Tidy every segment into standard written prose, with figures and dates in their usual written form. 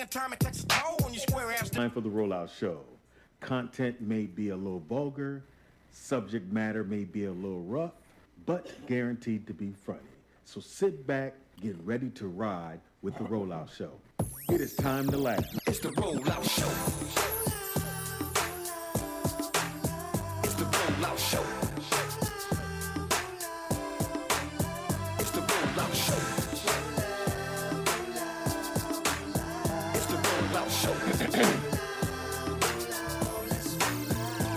time it takes a toll on your square ass. Time for the Rollout Show. Content may be a little vulgar, subject matter may be a little rough, but guaranteed to be funny. So sit back, get ready to ride with the Rollout Show. It is time to laugh. It's the Rollout Show. It's the Rollout Show. It's the Rollout Show. It's the Rollout Show.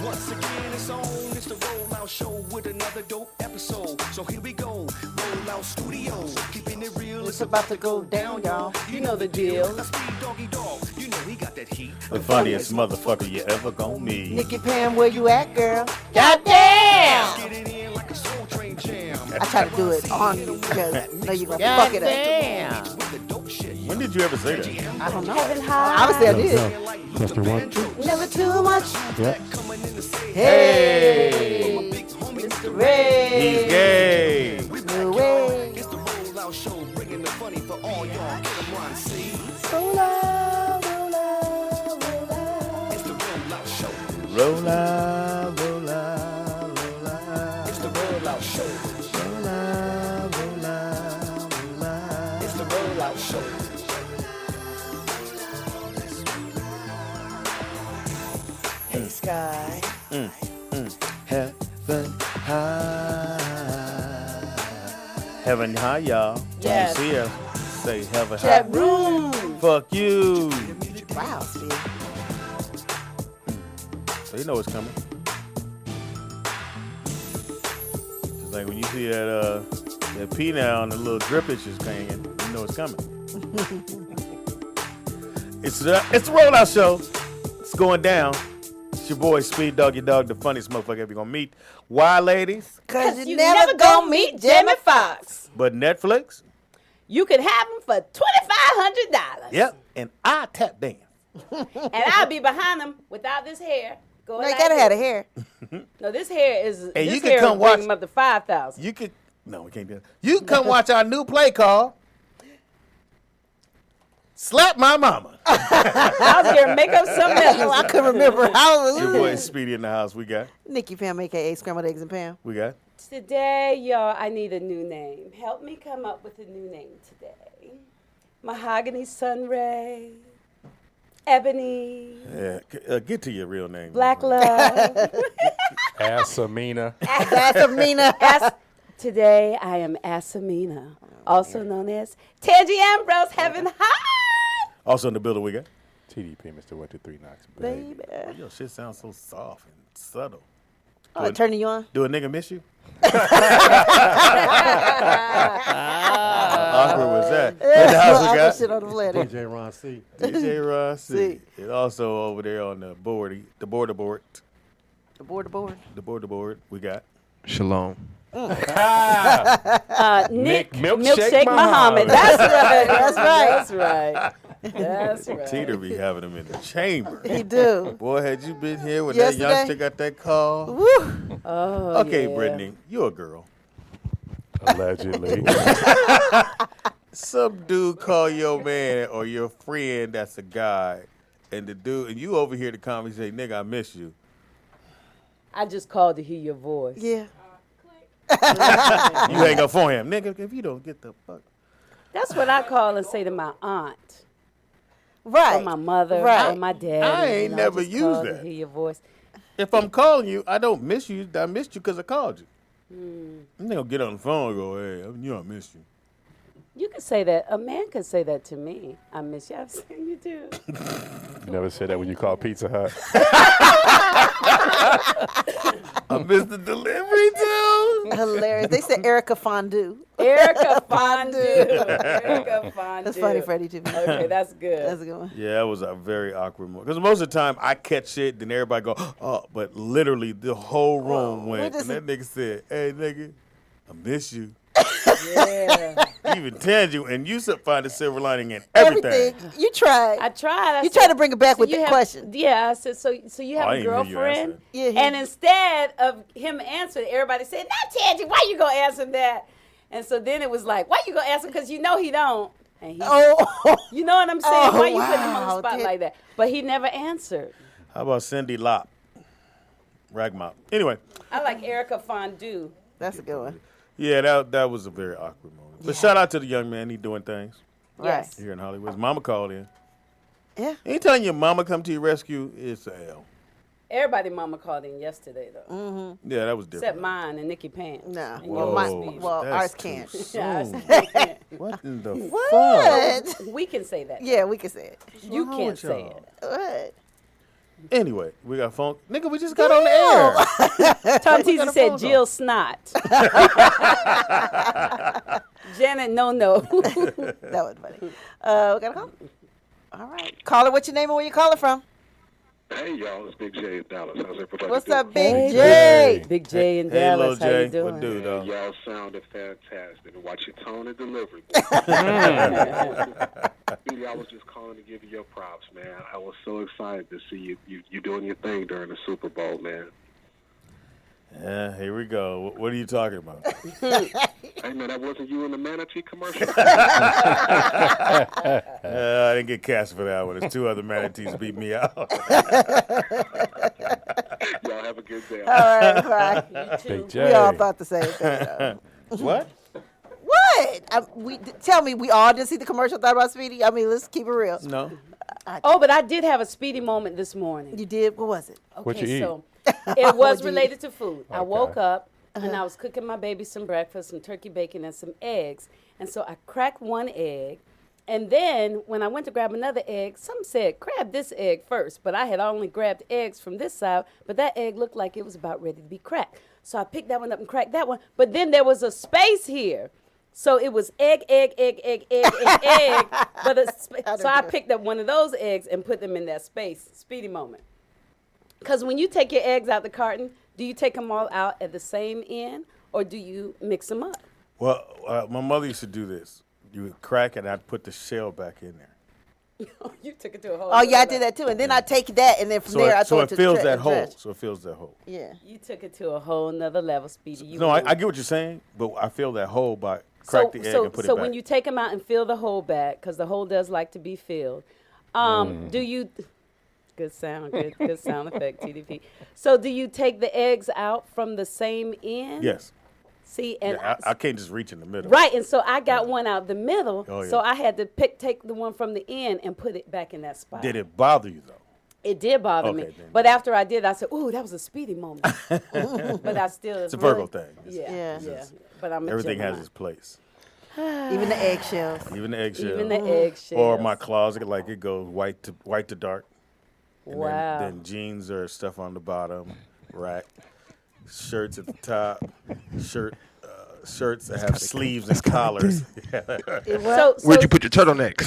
Once again, it's on. It's the Rollout Show with another dope episode. So here we go. Rollout Studios. Keeping it real. It's about to go down, y'all. You know the deal. Now Speed Doggy Dog. You know he got that heat. The funniest motherfucker you ever gonna meet. Nikki Pam, where you at, girl? Goddamn! Get it in like a Soul Train jam. I try to do it on you because I know you're gonna fuck it up. With the dope shit. When did you ever say that? I don't know. Obviously, I did. Testing one. Never too much. Yeah. Hey, Mr. Ray. He's gay. New way. It's the Rollout Show, bringing the funny for all y'all. Get 'em run, see? Roll out, roll out, roll out. It's the Rollout Show. Roll out, roll out, roll out. It's the Rollout Show. Roll out, roll out, roll out. It's the Rollout Show. Hey, Sky. Heaven high. Heaven high, y'all. Yes. Don't see us. Say heaven high. Chat room. Fuck you. Wow, Steve. So you know what's coming. Just like when you see that P now and the little drippage is hanging, you know it's coming. It's the Rollout Show. It's going down. It's your boy Speed Doggy Dog, the funniest motherfucker ever gonna meet. Why, ladies? Cause you never gonna meet Jamie Foxx. But Netflix. You could have them for $2,500. Yep. And I tap dance. And I'll be behind them without this hair. Going No, you like gotta this. have the hair. No, this hair is. Hey, this you can hair come will bring watch- them up to 5,000. You could. No, we can't do that. You can come watch our new play called Slap My Mama. I was gonna make up something I else. couldn't remember how it Your was. boy Speedy in the house. We got. Nikki Pam, aka Scrambled Eggs and Pam. We got. Today, y'all, I need a new name. Help me come up with a new name today. Mahogany Sunray, Ebony, Yeah. Get to your real name. Black Love. Asamina. Asamina. Today, I am Asamina, also known as Tangy Ambrose Heaven High. Also in the building, we got. TDP, Mr. 123 Knox. Baby. Your shit sounds so soft and subtle. Oh, turning you on? Do a nigga miss you? How awkward was that? In the house, we I'll got. shit on the letter. DJ Ron C. DJ Ross. See. And also over there on the board, the board, The board. the board, we got. Shalom. Nick Milkshake Milkshake Muhammad. Muhammad. That's right. That's right. That's right. That's right. Teeter be having them in the chamber. He do. Boy, had you been here when Yesterday? that youngster got that call? Woo. Oh, Okay, yeah. Brittany, you a girl. Allegedly. Some dude call your man or your friend that's a guy, and the dude, and you over here to come and say, nigga, I miss you. I just called to hear your voice. Yeah. You hang up for him. Nigga, if you don't get the fuck. That's what I call and say to my aunt. Right. Or my mother, Right. or my dad. I ain't never just used call that. To hear your voice. If I'm calling you, I don't miss you. I missed you because I called you. Hmm. I'm not going to get on the phone and go, hey, I miss you. You could say that. A man could say that to me. I miss you. I've seen you too. You never said that when you called Pizza Hut. I missed the delivery, too. Hilarious. They said Erica Fondue. Erica Fondue. Erica Fondue. That's funny, Freddie, too. Okay, that's good. That's a good one. Yeah, that was a very awkward moment. Because most of the time, I catch shit, then everybody go, oh, but literally the whole room went. what is And that nigga said, hey, nigga, I miss you. Yeah. Even Tangy, and you find the silver lining in everything. You tried. I tried. You tried to bring it back with you the have- question. Yeah, I said, so you have I a didn't hear you girlfriend? answer. Yeah, he- And instead of him answering, everybody said, "Not Tangy, why you gonna answer that?" And so then it was like, "Why you gonna answer? Because you know he don't." And he, Oh, you know what I'm saying? Oh, Why you put him on wow. the spot like that? But he never answered. How about Cindy Lop? Ragmop. Anyway, I like Erica Fondue. that's a good one. yeah, that was a very awkward moment. But shout out to the young man. He doing things Yes. here in Hollywood. His mama called in. Yeah. Anytime your mama come to your rescue, it's a L. Everybody mama called in yesterday, though. Mm-hmm. Yeah, that was different. Except mine and Nikki Pants. No. And Well, yours, Whoa, Speedy. well, that's ours too can't. Yeah, soon. I can't. What in the fuck? What? We can say that. Yeah, we can say it. You wrong can't with say y'all? it. What? Anyway, we got phone. Nigga, we just got on the air. Tom got Teasy a said phone Jill Snot. Janet No. That was funny. We got a call? All right. Caller, what's your name and where you calling from? Hey, y'all, it's Big J in Dallas. How's everybody What's doing? up, Big Hey, J? Big J in Hey, Lil Dallas. How J. you doing? What do, though? Y'all sounded fantastic. Watch your tone and delivery. Speedy, I was just calling to give you your props, man. I was so excited to see you doing your thing during the Super Bowl, man. Yeah, here we go. What are you talking about? Hey, man, that wasn't you in the Manatee commercial? I didn't get cast for that one. There's two other manatees beat me out. Y'all have a good day. All right, bye. You too. Big J. We all thought the same thing. What? What? Tell me, we all didn't see the commercial, thought about Speedy? I mean, let's keep it real. No. Oh, but I did have a Speedy moment this morning. You did? What was it? What you eat? So it was What'd you related to food. I Okay. woke up and I was cooking my baby some breakfast, some turkey bacon and some eggs. And so I cracked one egg. And then when I went to grab another egg, some said, grab this egg first. But I had only grabbed eggs from this side, but that egg looked like it was about ready to be cracked. So I picked that one up and cracked that one. But then there was a space here. So it was egg, egg, egg, egg, egg, and egg. So I picked up one of those eggs and put them in that space. Speedy moment. Because when you take your eggs out the carton, do you take them all out at the same end or do you mix them up? Well, my mother used to do this. You would crack it, and I'd put the shell back in there. You took it to a whole Oh, yeah, I nother did that too. And then I take that, and then from there, I so throw it it to fills the that trash. hole. So it fills that hole. Yeah. You took it to a whole nother level, Speedy. You No, were I doing- get what you're saying, but I fill that hole by crack the egg and put it so back. when you take them out and fill the hole back, because the hole does like to be filled, do you? Good sound, good sound effect, TDP. So do you take the eggs out from the same end? Yes. See, and Yeah, I can't just reach in the middle. right, and so I got one out the middle, Oh, yeah. so I had to take the one from the end and put it back in that spot. Did it bother you, though? It did bother me, Okay, then. but after I did, I said, "Ooh, that was a Speedy moment." But I still, It's a Virgo thing. Yeah, Yeah. But I'm a Everything has Gemini. its place. Even the eggshells. Even the eggshell. Even the eggshells. Or my closet, like it goes white to dark. And Wow. Then jeans or stuff on the bottom, rack. Shirts at the top. Shirts that have sleeves and collars. So Where'd you put your turtlenecks?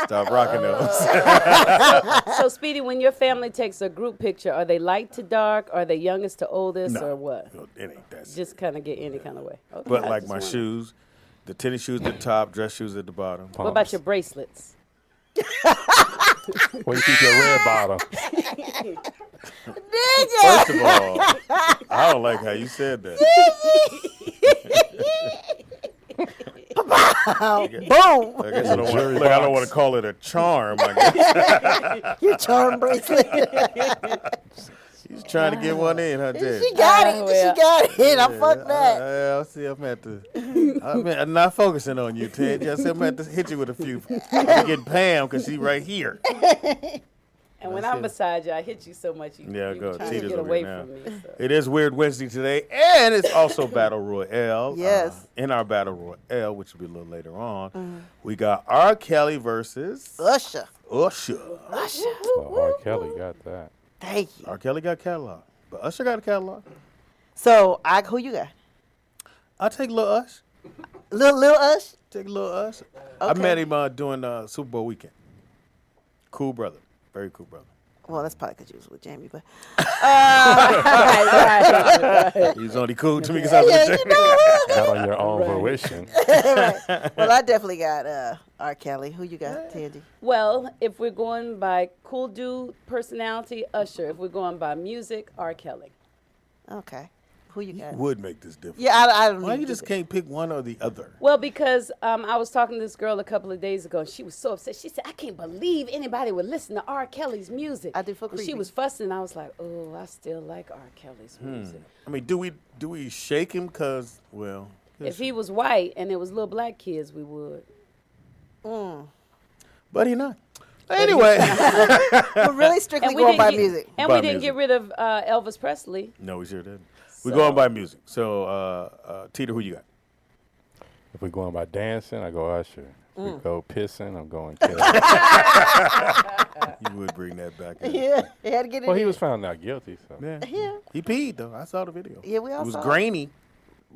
Stop rocking those. So, Speedy, when your family takes a group picture, are they light to dark? Are they youngest to oldest, No. or what? It ain't that. Just kind of get any kind of way. Okay, But I like just my wondered. shoes, the tennis shoes at the top, dress shoes at the bottom. What about your bracelets? Where you keep your red bottom? First of all, I don't like how you said that. Boom. I guess I don't want to call it a charm. I guess Your charm bracelet. she's trying to get one in, huh, Jay? She got it. well. She got it. I fucked that. I'll see. I'm not focusing on you, Ted. Just I'm at to hit you with a few. I'm getting Pam because she's right here. And when I'm beside you, I hit you so much you, Yeah, you go. trying to Tita's get over away here from me. So. It is Weird Wednesday today, and it's also Battle Royale. Yes. In our Battle Royale, which will be a little later on, we got R. Kelly versus Usher. Usher. Oh, R. Kelly got that. Thank you. R. Kelly got a catalog, but Usher got a catalog. So, who you got? I'll take Lil Ush. Lil Ush? Take Lil Ush. I Okay. met him during Super Bowl weekend. Cool brother. Very cool brother. Well, that's probably because you was with Jamie, but Right. He was only cool to me because I was yeah, with you Jamie. know what? Not on your own fruition. Well, I definitely got R. Kelly. Who you got, Tandy? Well, if we're going by cool dude personality, Usher. If we're going by music, R. Kelly. Okay. Who you got? Would make this difference. Yeah, I don't know. Why you just can't pick one or the other? Well, because I was talking to this girl a couple of days ago, and she was so upset. She said, "I can't believe anybody would listen to R. Kelly's music." I do feel And she creepy. was fussing, and I was like, "Oh, I still like R. Kelly's music." I mean, do we shake him? Cause well, If he was white and it was little black kids, we would. but he not. Anyway, We're really strictly we going didn't by get, music. And By we didn't music. get rid of Elvis Presley. no, we sure didn't. We're going by music. So, Teeter, who you got? If we're going by dancing, I go Usher. If we go pissing, I'm going Kelly. You would bring that back. In. Yeah, he had to get it. Well, he in. was found not guilty, so. Yeah. Yeah. He peed though. I saw the video. Yeah, we all It was saw it. grainy.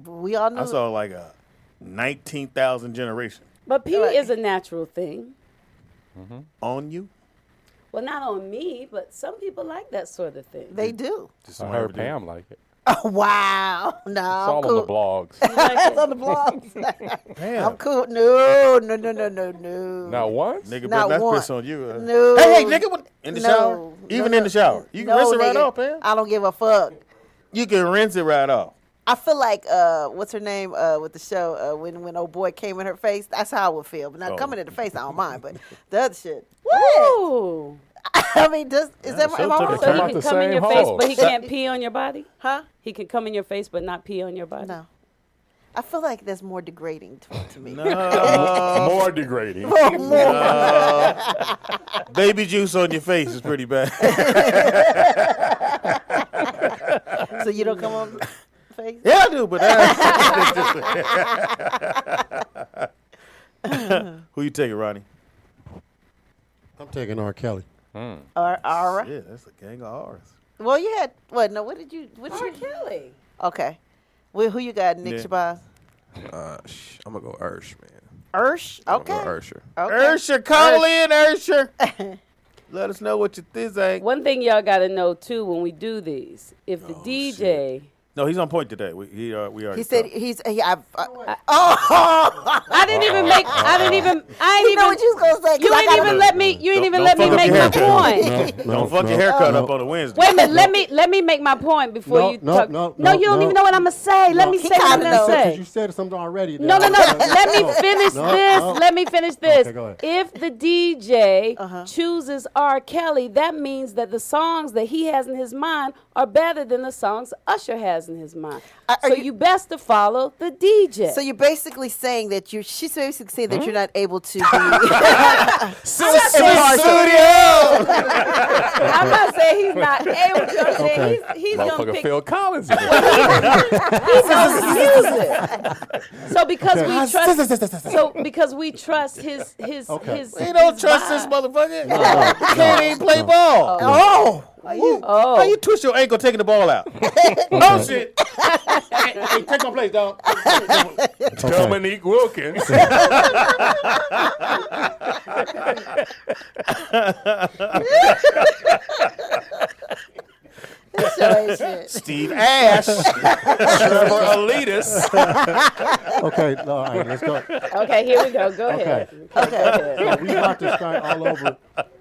We all know. I saw like a 19,000 generation But pee Right. is a natural thing. on you. Well, not on me, but some people like that sort of thing. They do. Just I somebody heard do it. Pam like it. Oh, wow. No, It's I'm all cool. on the blogs. It's on the blogs. Damn. I'm cool. No. Not once? Nigga, Not but that's one. piss on you. No. Hey, nigga, what, in the No. shower? Even in the shower. You can rinse it right nigga. off, man. I don't give a fuck. You can rinse it right off. I feel like what's her name with the show when old boy came in her face. That's how I would feel. But not Oh. coming in the face, I don't mind. But the other shit. What? Ooh. I mean, is that so am I took wrong? it. So Come he out can the come in same your face, hole. but he can't pee on your body? Huh? He can come in your face, but not pee on your body? No. I feel like that's more degrading to me. More degrading. Baby juice on your face is pretty bad. So you don't come on the face? Yeah, I do, but who you taking, Ronnie? I'm taking R. Kelly. Or Aura? Yeah, that's a gang of R's. Well, you had what? No, what did you? R. Kelly. Okay. Well, who you got, Nick Yeah. Shabazz? I'm gonna go Ursh, man. Ursh? Okay. I'm gonna go Ursher. Okay. Ursher, call in, Ursher. Let us know what your thiz ain't. One thing y'all got to know, too, when we do these, if the DJ... No, he's on point today. We already He said talked. he's. I didn't even make... I ain't You know even... what you was gonna say? 'cause You I ain't gotta- even let me... You ain't Don't- even don't let me fuck up make your my haircut. point. Don't fuck your haircut up on a Wednesday. Wait a minute. Let me make my point before No, you no, talk. no, No, no, you don't no. even know what I'm gonna say. Let me He say what I'm kinda gonna knows. say. You said something already. No. Let me finish No, this. no. Let me finish this. Okay, go ahead. If the DJ chooses R. Kelly, that means that the songs that he has in his mind are better than the songs Usher has in his mind. Are So you- you best to follow the DJ. So you're basically saying that she's basically saying that you're not able to be I'm not saying he's not able to. I'm saying he's gonna Motherfucker pick. Phil Collins in it. He's gonna use it. So because we trust his Okay. his. We don't his trust vibe. this motherfucker. He can't even play ball. Oh, Oh. How you twist your ankle taking the ball out? Oh, shit. Hey, take my place, dog. Dominique Wilkins. that show ain't shit. Steve Ash. Trevor Alitas. Okay, no, all right, let's go. Okay, here we go. Go ahead. Okay. So we about to start all over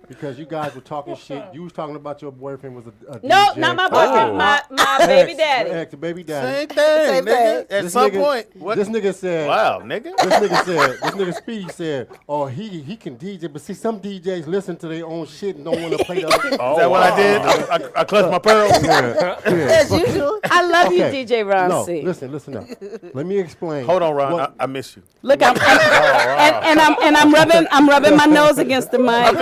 because you guys were talking shit. You was talking about your boyfriend was a No, DJ. not my boyfriend. Oh. My baby Ex, daddy. ex, baby daddy. Same thing, Same nigga. thing. At This some nigga- point. What? This nigga said. Wow, nigga. This nigga Speedy said, "Oh, he can DJ, but see, some DJs listen to their own shit and don't want to play the other." Is that what I did? I clutched my pearls. As usual. I love Okay. you, DJ Ron No, C. listen up. Let me explain. Hold on, Ron. What- I miss you. Look, I'm rubbing my nose against the mic.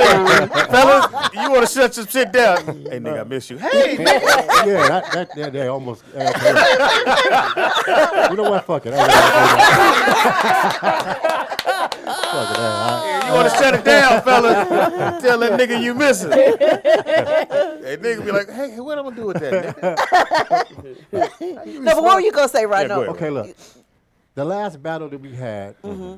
Fellas, you want to shut your shit down? Hey, nigga, I miss you. Hey, nigga. Yeah, that almost. You know what? Fuck it. Fuck it. You want to shut it down, fellas? Tell that nigga you miss it. Hey, nigga be like, hey, what I'm going to do with that, nigga? No, but what were you gonna say right Yeah, go now? ahead. Okay, look. The last battle that we had, Mm-hmm.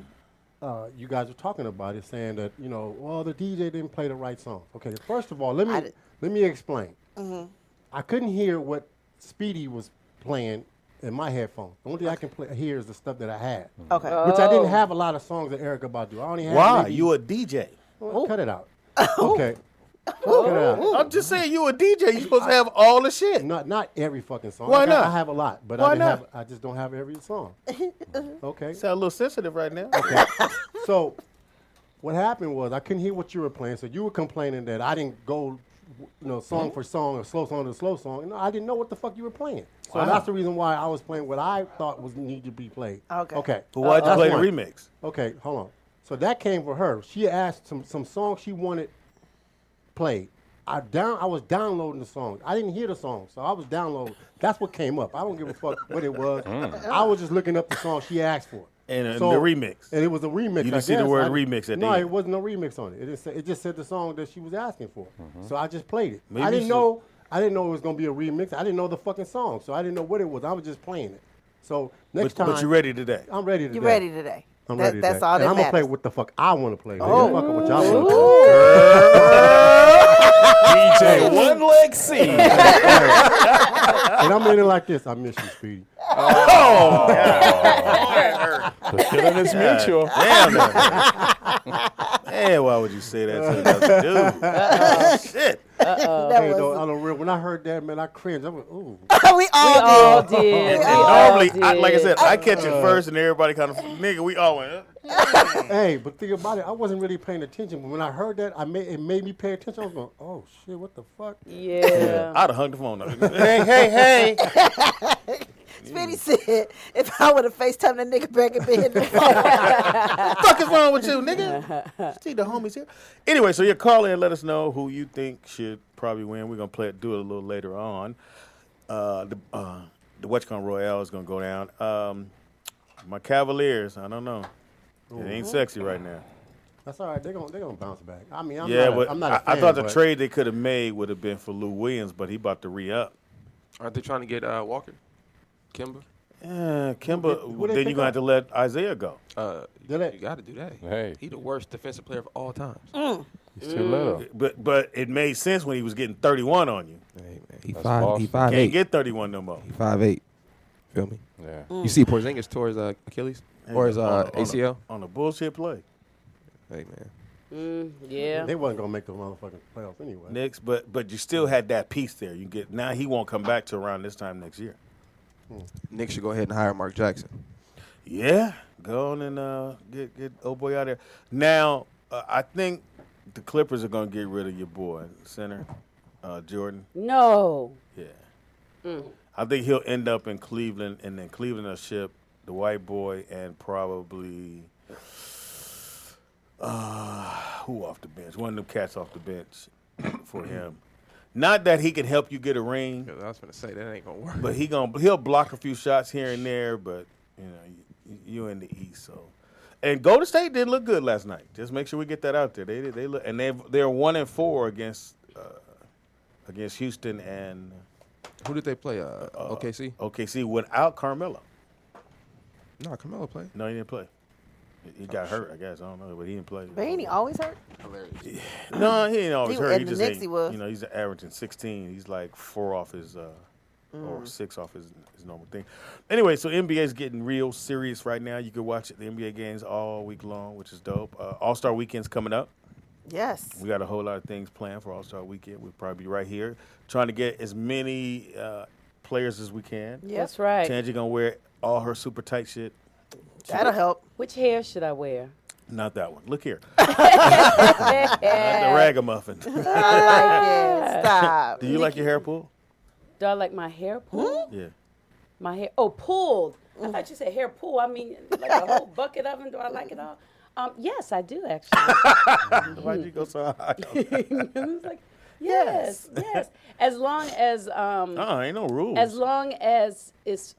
you guys were talking about it, saying that well, the DJ didn't play the right song. Okay, first of all, let me explain. Mm-hmm. I couldn't hear what Speedy was playing in my headphones. The only thing I can hear is the stuff that I had, Okay. which I didn't have a lot of songs that Erica Badu. I only had Why? maybe- You a DJ. Well, cut it out. Okay. Check it out. I'm just saying, you a DJ. You supposed to have all the shit. Not every fucking song. Why not? I have a lot, but Why not? I just don't have every song. Okay. Sound a little sensitive right now. Okay. So, what happened was I couldn't hear what you were playing, so you were complaining that I didn't go, song for song or slow song to slow song. No, I didn't know what the fuck you were playing. So that's the reason why I was playing what I thought was need to be played. Okay. Okay. But why'd you play the one. remix? Okay, hold on. So that came for her. She asked some songs she wanted played. I was downloading the songs. I didn't hear the song, so I was downloading. That's what came up. I don't give a fuck what it was. I was just looking up the song she asked for. And the remix. And it was a remix. You didn't see the word remix at the No, end. it wasn't no remix on it. It just said the song that she was asking for. So I just played it. Maybe I you didn't know it was gonna be a remix. I didn't know the fucking song, so I didn't know what it was. I was just playing it. So next time, But you ready today? I'm ready today. You ready today? I'm ready today. That's all and that I'm gonna play matters. what the fuck I want to play. Oh. Fuck what y'all want to DJ One Leg C. And I'm in it like this. I miss you, Speedy. The feeling is mutual. Damn that. Man, why would you say that to another dude? Shit. Hey, though, on the real, when I heard that, man, I cringed. I went, ooh. We all did. And normally, like I said, I catch it first, and everybody kind of nigga. We all went. Hey, but think about it. I wasn't really paying attention, but when I heard that, it made me pay attention. I was going, oh shit, what the fuck? Yeah. I'd have hung the phone up. Hey. Speedy said, if I would have FaceTimed that nigga back and been the phone. What the fuck is wrong with you, nigga? See the homies here. Anyway, so you call in and let us know who you think should probably win. We're gonna do it a little later on. The WhatCon Royale is gonna go down. My Cavaliers, I don't know. It ain't sexy right now. That's all right. They're gonna bounce back. I mean, I'm not a fan, I thought the but trade they could have made would have been for Lou Williams, but he about to re-up. Aren't they trying to get Walker? Kimba? Yeah, Kimba. Who they Then you're pick gonna up? have to let Isaiah go. You got to do that. Hey. He the worst defensive player of all times. He's too little. But it made sense when he was getting 31 on you. Hey, man. He That's 5'8". false. He Can't 5'8". get 31 no more. He 5'8". Feel me? Yeah. You see Porzingis tore his Achilles or his ACL? On a bullshit play. Hey, man. Yeah. they wasn't gonna make the motherfucking playoffs anyway. Knicks, but you still had that piece there. You get now he won't come back to around this time next year. Knicks should go ahead and hire Mark Jackson. Yeah, go on and get old boy out there. Now I think the Clippers are gonna get rid of your boy center, Jordan. No. Yeah, I think he'll end up in Cleveland, and then Cleveland will ship the white boy and probably who off the bench? One of them cats off the bench for him. Not that he can help you get a ring, 'Cause I was going to say, that ain't going to work. but he'll block a few shots here and there. But you in the East, so. And Golden State didn't look good last night. Just make sure we get that out there. They look, and they're 1-4 against Houston and Who did they play? OKC? OKC without Carmelo. No, Carmelo played. No, he didn't play. He got hurt, I guess. I don't know, but he didn't play. But ain't he always hurt? No, he ain't always He- hurt. at He the just Knicks ain't, he was. he's averaging 16. He's like 4 off his or 6 off his normal thing. Anyway, so NBA's getting real serious right now. You can watch the NBA games all week long, which is dope. All-Star Weekend's coming up. Yes. We got a whole lot of things planned for All-Star Weekend. We'll probably be right here trying to get as many players as we can. Yep. That's right. Tangi gonna wear all her super tight shit. That'll help. Which hair should I wear? Not that one. Look here. Not the ragamuffin. I like it. Stop. Do you like your hair pulled? Do I like my hair pulled? Yeah. My hair, pulled. I thought you said hair pulled. I mean, like a whole bucket of them. Do I like it all? Yes, I do actually. Why'd you go so high? It was like, yes. As long as ain't no rules. as long as it's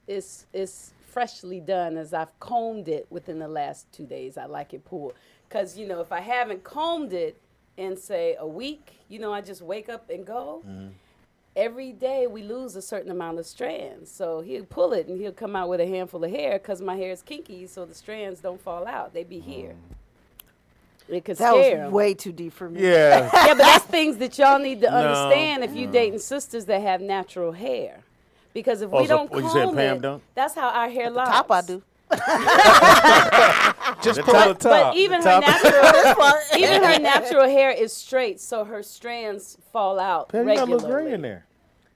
freshly done, as I've combed it within the last 2 days, I like it pulled. Because, if I haven't combed it in, say, a week, I just wake up and go. Mm-hmm. Every day we lose a certain amount of strands. So he'll pull it and he'll come out with a handful of hair because my hair is kinky, so the strands don't fall out. They be here. It could That scare was 'em. way too deep for me. Yeah. Yeah, but that's things that y'all need to No. understand if you dating sisters that have natural hair. Because if we so don't what you saying, comb Pam it, don't? that's how our hair lies. Top I do. Just The pull top- the top. But even The her top- natural, even her natural hair is straight, so her strands fall out Pat, you got a regularly. little gray in there.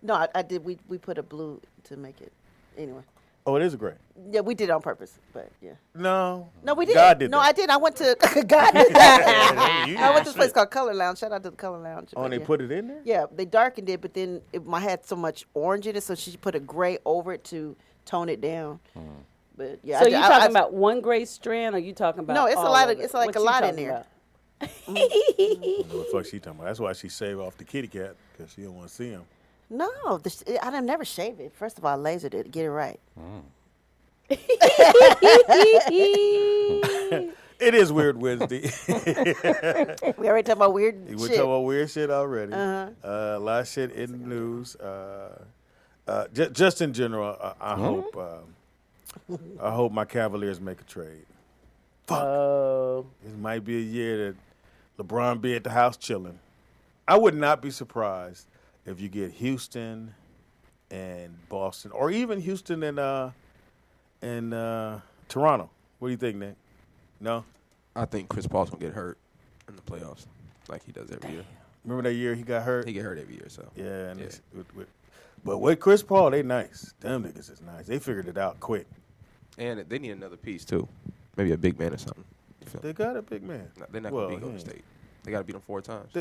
No, I did. We put a blue to make it. Anyway. Oh, it is gray. Yeah, we did it on purpose, but yeah. No. No, we did. God did no, that. I did. I went to God did that. You I went to this shit. place called Color Lounge. Shout out to the Color Lounge. Oh, and they yeah. put it in there? Yeah, they darkened it, but then my had so much orange in it, so she put a gray over it to tone it down. But yeah, So you talking about one gray strand, or you talking about? No, it's a all lot of of- it? it's like What a you lot in talking there. about? I don't know what the fuck she talking about. That's why she shaved off the kitty cat, because she don't want to see him. No, I done never shave it. First of all, I lasered it to get it right. It is Weird Wednesday. We already talked about weird We're shit. talking about weird shit already. Uh-huh. A lot of shit in the news. Just in general, I hope my Cavaliers make a trade. Fuck. Oh, This might be a year that LeBron be at the house chilling. I would not be surprised if you get Houston and Boston, or even Houston and Toronto. What do you think, Nick? No? I think Chris Paul's gonna get hurt in the playoffs, like he does every year. Remember that year he got hurt? He get hurt every year, so Yeah, and Yeah. it's but with Chris Paul, they nice. Them niggas is nice. They figured it out quick. and they need another piece too, maybe a big man or something. You feel me? They got a big man. No, they're not Well, gonna beat Golden he ain't. State. They got to beat them 4 times.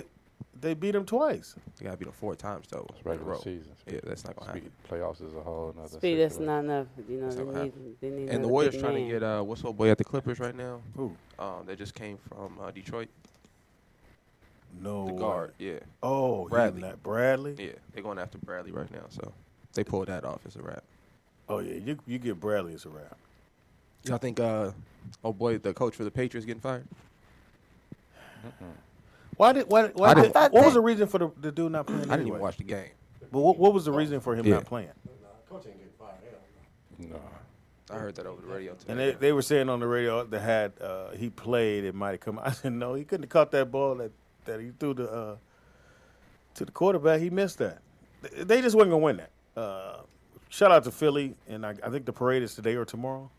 They beat him twice. They got to beat them 4 times though. It's regular in a row. season. Yeah, that's not gonna happen. Playoffs is a whole nother. speed. That's situation. not enough. You know, That's not gonna they need And the another Warriors big trying man. to get what's old boy at the Clippers right now. Who? They just came from Detroit. No. The guard, yeah, Oh, Bradley. Bradley? yeah. They're going after Bradley right now, so they pulled that off as a wrap. Oh, yeah. You get Bradley as a wrap. Y'all think, oh boy, the coach for the Patriots getting fired? Why did I didn't- what was the reason for the dude not playing? I didn't anyway? even watch the game. But what was the reason for him Yeah. not playing? Coach ain't getting fired. Hell no. No. I heard that over the radio today. And they were saying on the radio that had he played, it might have come. I said no, he couldn't have caught that ball that he threw to the quarterback. He missed that. They just wasn't gonna win that. Shout out to Philly, and I think the parade is today or tomorrow.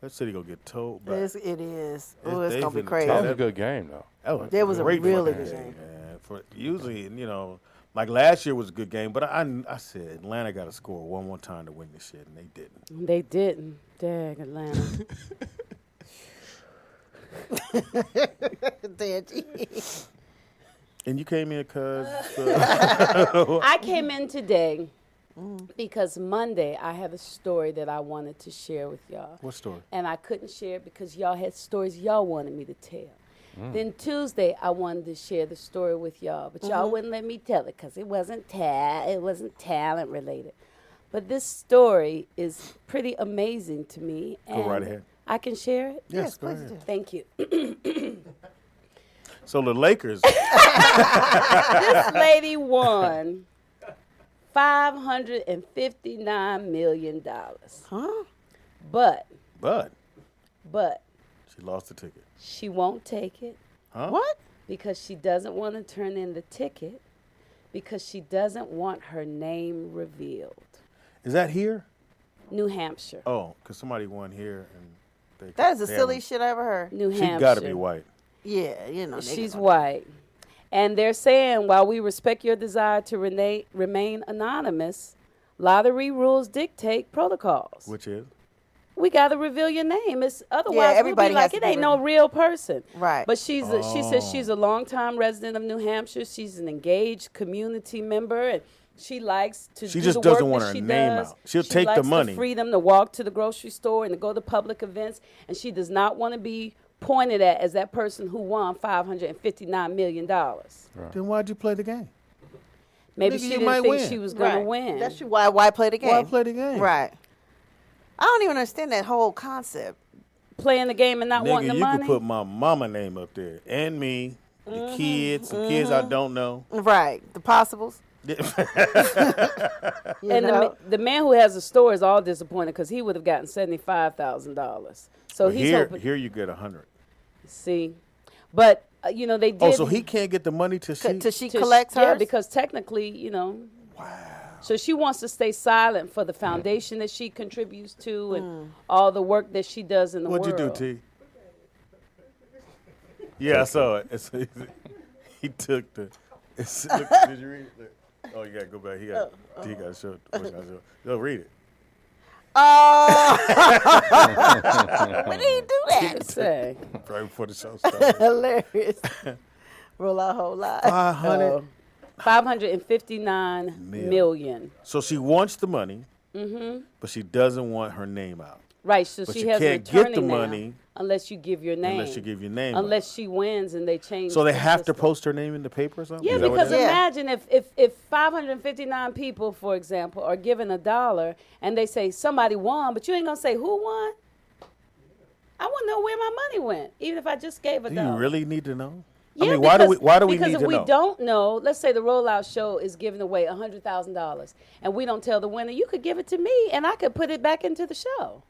That city gonna get towed back. It is. Oh, It's- it's they going to be finna crazy. tear That was that- a good game though. That was a great really fucking good game. man. For usually, like last year was a good game, but I said Atlanta got to score one more time to win this shit, and they didn't. They didn't. Dag Atlanta. And you came in because I came in today because Monday I have a story that I wanted to share with y'all. what story? And I couldn't share it because y'all had stories y'all wanted me to tell. Then Tuesday I wanted to share the story with y'all, but y'all wouldn't let me tell it because it wasn't talent related. But this story is pretty amazing to me. Go right and ahead. I can share it? Yes, go please ahead. do. Thank you. So the Lakers, This lady won $559 million. Huh? But but she lost the ticket. she won't take it Huh? What? because she doesn't want to turn in the ticket because she doesn't want her name revealed. Is that here? New Hampshire. Oh, because somebody won here, and That is the they silliest haven't- shit I ever heard. New She Hampshire. got to be white. Yeah, you know. niggas She's gonna- white. And they're saying, while we respect your desire to remain anonymous, lottery rules dictate protocols. Which is? We got to reveal your name. It's otherwise everybody we'll has be to like, be it ain't no real person. Right. But she says she's a longtime resident of New Hampshire. She's an engaged community member, and she likes to She do just the work doesn't want that her she name does. out. She'll She take the likes money. freedom to walk to the grocery store and to go to public events, and she does not want to be pointed at as that person who won $559 million. Then why'd you play the game? Maybe Nigga, she you didn't might think win. she was going to Right. win. That's why play the game. Why play the game? Right. I don't even understand that whole concept. Playing the game and not wanting Nigga, the you money. could put my mama name up there, and me, the kids, some kids I don't know. Right. The possibles. You And know? the man who has the store is all disappointed because he would have gotten $75,000. So he's here, hoping. here you get 100. See, but they did. Oh, so he can't get the money to see. Till she to- collects yeah, hers? because technically, Wow. So she wants to stay silent for the foundation that she contributes to and all the work that she does in the What'd world. you do, T? Yeah, I saw it. He took the. Look, did you read it? Look. Oh, you gotta go back. He got to show. Go read it. Oh, when did he do that? Say. Right before the show started. Hilarious. Roll out whole lot. 500. 559 million. So she wants the money, but she doesn't want her name out. Right, so But she you has can't an get attorney the now, money unless you give your name. unless you give your name. Unless she wins and they change. So they the have to system. post her name in the paper or something? Yeah, Is that what because it is? imagine if 559 people, for example, are given $1 and they say somebody won, but you ain't gonna say who won. I want to know where my money went, even if I just gave $1. Do you really need to know? Yeah, I mean, why do we because need if to we know? don't know, let's say the rollout show is giving away $100,000, and we don't tell the winner, you could give it to me, and I could put it back into the show.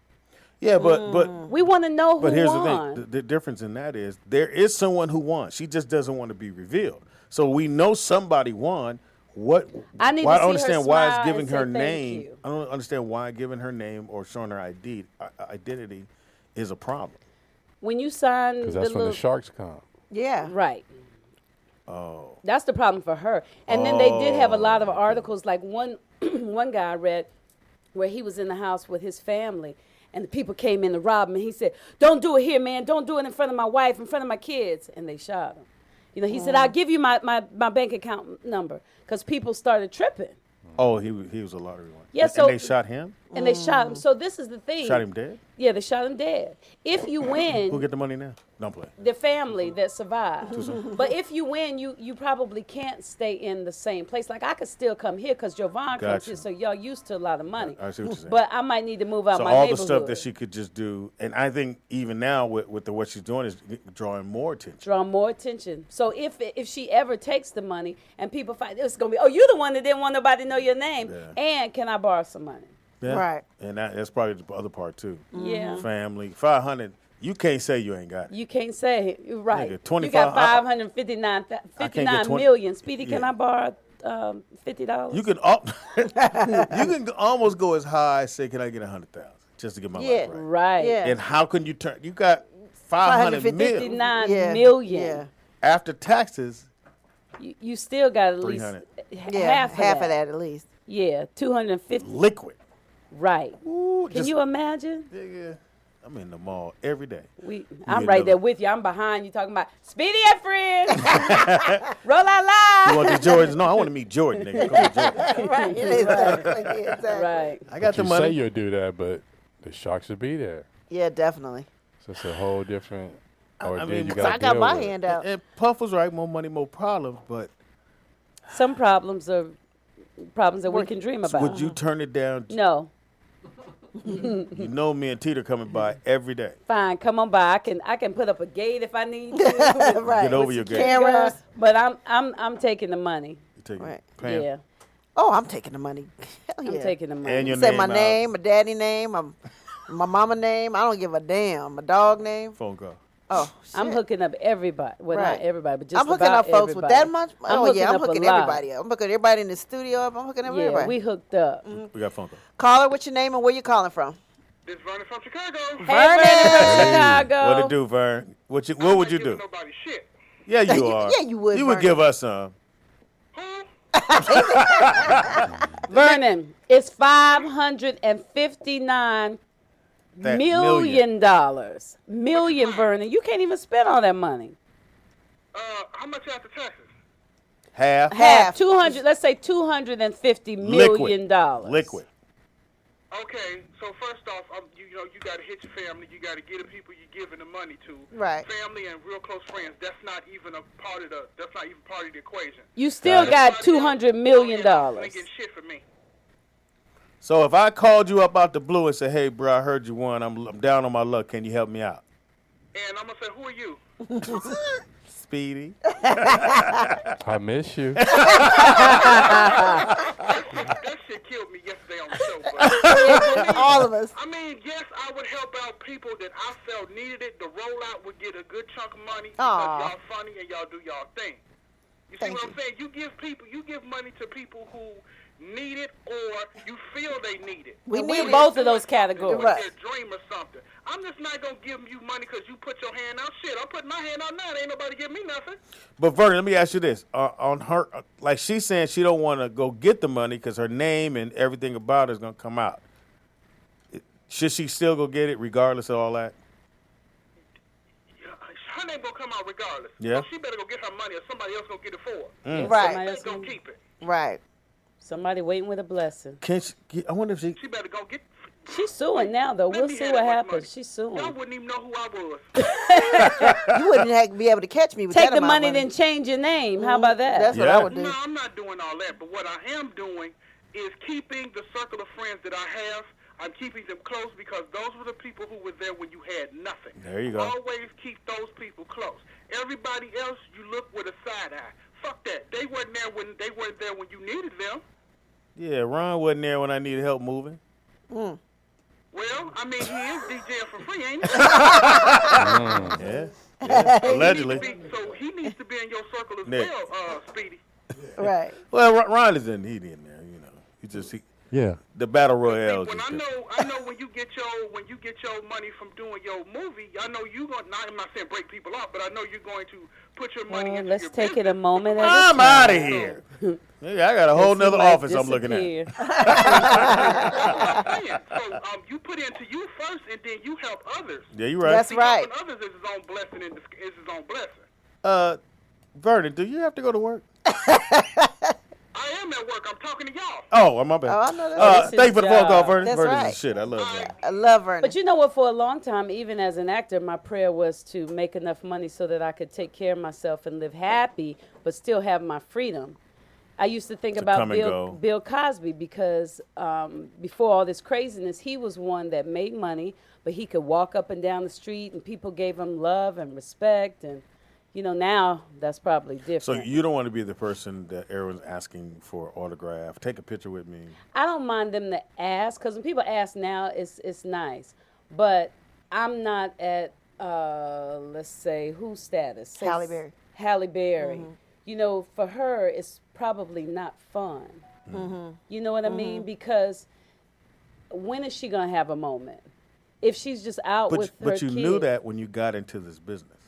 Yeah, but We want to know who But here's won. the thing: the difference in that is there is someone who won. She just doesn't want to be revealed. So we know somebody won. What? I need why to I don't see her understand why smile it's giving and say her thank name. you. I don't understand why giving her name or showing her identity is a problem. When you sign Because the that's when little, the sharks come. Yeah. right. Oh, That's the problem for her. And then they did have a lot of articles, like one one guy I read where he was in the house with his family, and the people came in to rob him, and he said, "Don't do it here, man. Don't do it in front of my wife, in front of my kids." And they shot him. You know, he said, "I'll give you my bank account number," because people started tripping. oh, he was a lottery winner. Yeah, and so- they shot him. And they shot him. So this is the thing. Shot him dead. Yeah, they shot him dead. If you win, Who get the money now? Don't play. the family that survived. But if you win, you probably can't stay in the same place. Like I could still come here because Jovan comes Gotcha. here, so y'all used to a lot of money. I see what you're saying. But I might need to move out So my all neighborhood. the stuff that she could just do, and I think even now with what she's doing is drawing more attention. draw more attention. So if she ever takes the money and people find it's gonna be, oh, you're the one that didn't want nobody to know your name, Yeah. and can I borrow some money? Yeah. Right. And that's probably the other part too. Yeah. Family, 500. You can't say you ain't got it. You can't say you're right. Nigga, You 25 got 559 I can't get 20 million. Speedy, can Yeah. I borrow $50? You can you can almost go as high as say, can I get 100,000 just to get my Yeah. life right? Right. Yeah. And how can you turn? You got 500 million 59 Yeah. million. Yeah. after taxes. You still got at least 300. Yeah. half of that. at least. Yeah, 250. Liquid. Right. Ooh, Can you imagine? Nigga, I'm in the mall every day. I'm get right another- there with you. I'm behind you talking about Speedy and friends. Roll out You loud. want the Jordans? No, I want to meet Jordan. Nigga. Come on, Jordan. Right. Exactly. Exactly. Right. I got the You money. say you'll do that, but the sharks will be there. Yeah, definitely. So it's a whole different ordeal mean, you so got to I got deal my with. hand out. And Puff was right. More money, more problems. But Some problems are problems that we can dream about. would you turn it down? No. You know, me and Teeter coming by every day. Fine, come on by. I can put up a gate if I need to. Right. Get over your game. Cameras. But I'm taking the money. You take Right. Pam. Yeah. Oh, I'm taking the money. Hell I'm yeah. taking the money. And your Say name my out. name, my daddy name, my mama name. I don't give a damn. My dog name. Phone call. Oh, I'm shit. hooking up everybody. Well, not Right. everybody, but just I'm hooking about up folks with everybody. that much. Oh yeah, I'm up a hooking lot. everybody up. I'm hooking everybody in the studio up. I'm hooking up Yeah, everybody. we hooked up. We got a phone call. Caller, what's your name and where you calling from? This is Vernon from Chicago. Hey, Vernon from Chicago. What it do, Vern? What would you do? Nobody shit. Yeah, you are. Yeah, you would, You would Vernon. give us some. Vernon, it's $559 That million dollars. Million, Vernon. You can't even spend all that money. How much after taxes? Half. Half. 200. Let's say $250 million. Liquid. Okay, so first off, you got to hit your family. You got to get the people you're giving the money to. Right. Family and real close friends. That's not even part of the equation. You still got $200 million. Ain't getting shit for me. So if I called you up out the blue and said, "Hey, bro, I heard you won. I'm down on my luck. Can you help me out?" And I'm gonna say, who are you? Speedy. I miss you. That shit killed me yesterday on the show. But, All of us. I mean, yes, I would help out people that I felt needed it. The rollout would get a good chunk of money because Aw. y'all funny and y'all do y'all thing. You see Thank what you. I'm saying? You give money to people who need it or you feel they need it. We We're need both it. of those categories. Right. Their dream or something. I'm just not gonna give you money because you put your hand out. Shit, I'm putting my hand out now. Ain't nobody give me nothing. But Vernon, let me ask you this: on her, like she's saying, she don't want to go get the money because her name and everything about it is gonna come out. Should she still go get it regardless of all that? Her name gonna come out regardless. Yeah. So she better go get her money or somebody else gonna get it for her. Yeah, Right. somebody They else gonna gonna- keep it. Right. Somebody waiting with a blessing. Can she? I wonder if she. She better go get. She's suing now, though. Let We'll me see have what that much happens. money. She's Y'all suing. wouldn't even know who I was. You wouldn't be able to catch me with Take that the amount of money, then change your name. How about that? That's what Yeah. I would do. No, I'm not doing all that. But what I am doing is keeping the circle of friends that I have. I'm keeping them close because those were the people who were there when you had nothing. There you go. Always keep those people close. Everybody else, you look with a side eye. Fuck that. They weren't there when you needed them. Yeah, Ron wasn't there when I needed help moving. Well, I mean, he is DJing for free, ain't he? Yeah. Allegedly. So he needs to be in your circle as Nick. well, Speedy. Right. Well, Ron is in. He in there. You know, Yeah. the battle royale. When I know when you get your money from doing your movie, I know you going. I'm not saying break people off, but I know you're going to put your money into Let's your take it business. a moment at a I'm time. out of here. Yeah, I got a whole He nother might office I'm looking at. disappear. So you put into you first, and then you help others. Yeah, you right. That's See, right. helping others is his own blessing. And is his own blessing. Vernon, do you have to go to work? I am at work. I'm talking to y'all. Oh, my bad. Oh, I know that. This Thank you is for the phone call, job. Vernon. That's Vernon right. is shit. I love Vernon. I love Vernon. But you know what? For a long time, even as an actor, my prayer was to make enough money so that I could take care of myself and live happy, but still have my freedom. I used to think To about come and go. Bill Cosby because before all this craziness, he was one that made money, but he could walk up and down the street and people gave him love and respect. And, you know, now that's probably So different. you don't want to be the person that everyone's asking for autograph. Take a picture with me. I don't mind them to ask because when people ask now, it's nice. But I'm not at, let's say, whose status? Say Halle Berry. Halle Berry. You know, for her, it's probably not fun. You know what I mean? Because when is she going to have a moment? If she's just out with her But you kid. knew that when you got into this business.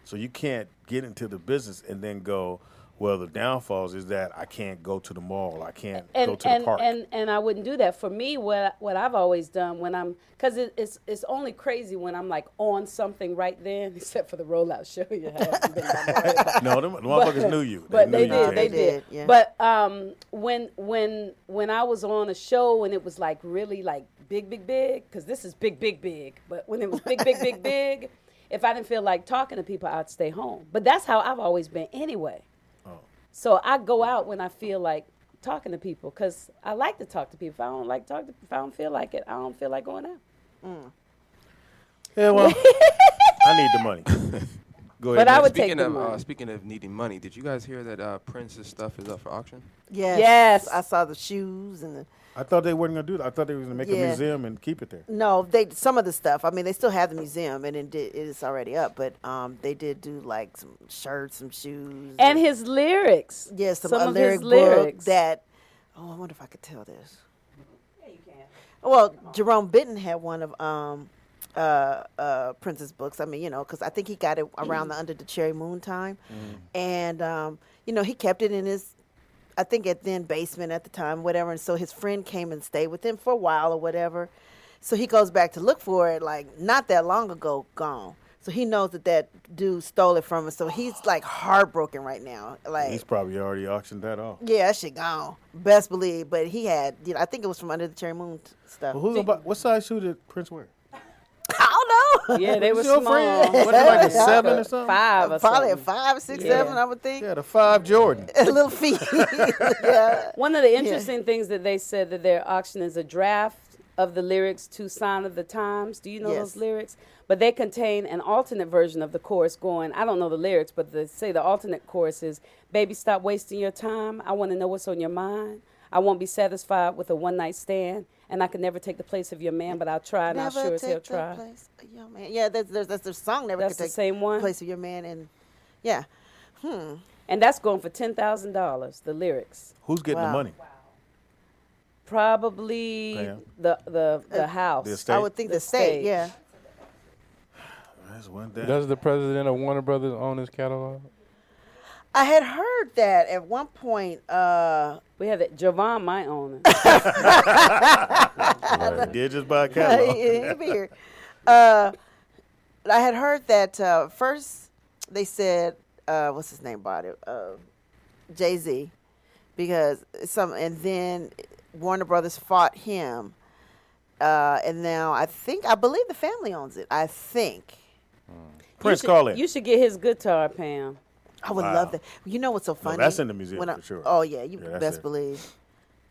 So you can't get into the business and then go, well, the downfalls is that I can't go to the mall. I can't go to the park. And I wouldn't do that. For me, what I've always done when I'm, because it's only crazy when I'm like on something right then, except for the rollout show. You haven't been that No, the motherfuckers knew you. But knew they you did, came. they did. yeah. But when I was on a show and it was like really like big, because this is big. But when it was big, if I didn't feel like talking to people, I'd stay home. But that's how I've always been anyway. So I go out when I feel like talking to people because I like to talk to people. If I don't like talking, if I don't feel like it, I don't feel like going out. Yeah, well, I need the money. Go ahead. But I Nick. would take the money. Speaking of needing money, did you guys hear that Prince's stuff is up for auction? Yes. I saw the shoes and the. I thought they weren't going to do that. I thought they were going to make a Yeah. museum and keep it there. No, some of the stuff. I mean, they still have the museum, and it is already up. But they did do like some shirts, some shoes, And his lyrics. yes, some of lyric his book lyrics. that. Oh, I wonder if I could tell this. Well, Jerome Benton had one of Prince's books. I mean, you know, because I think he got it around the Under the Cherry Moon time, and you know, he kept it in his. I think at then basement at the time, whatever. And so his friend came and stayed with him for a while or whatever. So he goes back to look for it, like not that long ago, gone. So he knows that dude stole it from him. So he's like heartbroken right now. Like He's probably already auctioned that off. yeah, that shit gone. Best believe. But he had, you know, I think it was from Under the Cherry Moon stuff. Well, what size shoe did Prince wear? I don't know. Yeah, they were What's your small. friend? What, like a 7 or something? 5 or Probably a something. 5, 6, Yeah. 7, I would think. Yeah, the 5 Jordan. Little feet. yeah. One of the interesting things that they said that their auction is a draft of the lyrics to Sign of the Times. Do you know Yes. those lyrics? But they contain an alternate version of the chorus going, I don't know the lyrics, but they say the alternate chorus is, baby, stop wasting your time. I want to know what's on your mind. I won't be satisfied with a one-night stand, and I can never take the place of your man, but I'll try, and I'll sure as hell take the try. place of your man. Yeah, that's the song. Never That's could the take same one? the place of your man, and yeah. And that's going for $10,000, the lyrics. Who's getting the Wow. money? Probably Pam? the house. The estate? I would think the state, yeah. That's one thing. Does the president of Warner Brothers own his catalog? I had heard that at one point. We have that. Javon might own it. Did just buy a catalog. He'll be here. I had heard that first they said, what's his name bought it? Jay-Z. Because and then Warner Brothers fought him. And now I believe the family owns it. I think. Prince, call in. You should get his guitar, Pam. I would love that. You know what's so funny? that's in the museum for sure. Oh, yeah, you Yeah, that's best it. believe.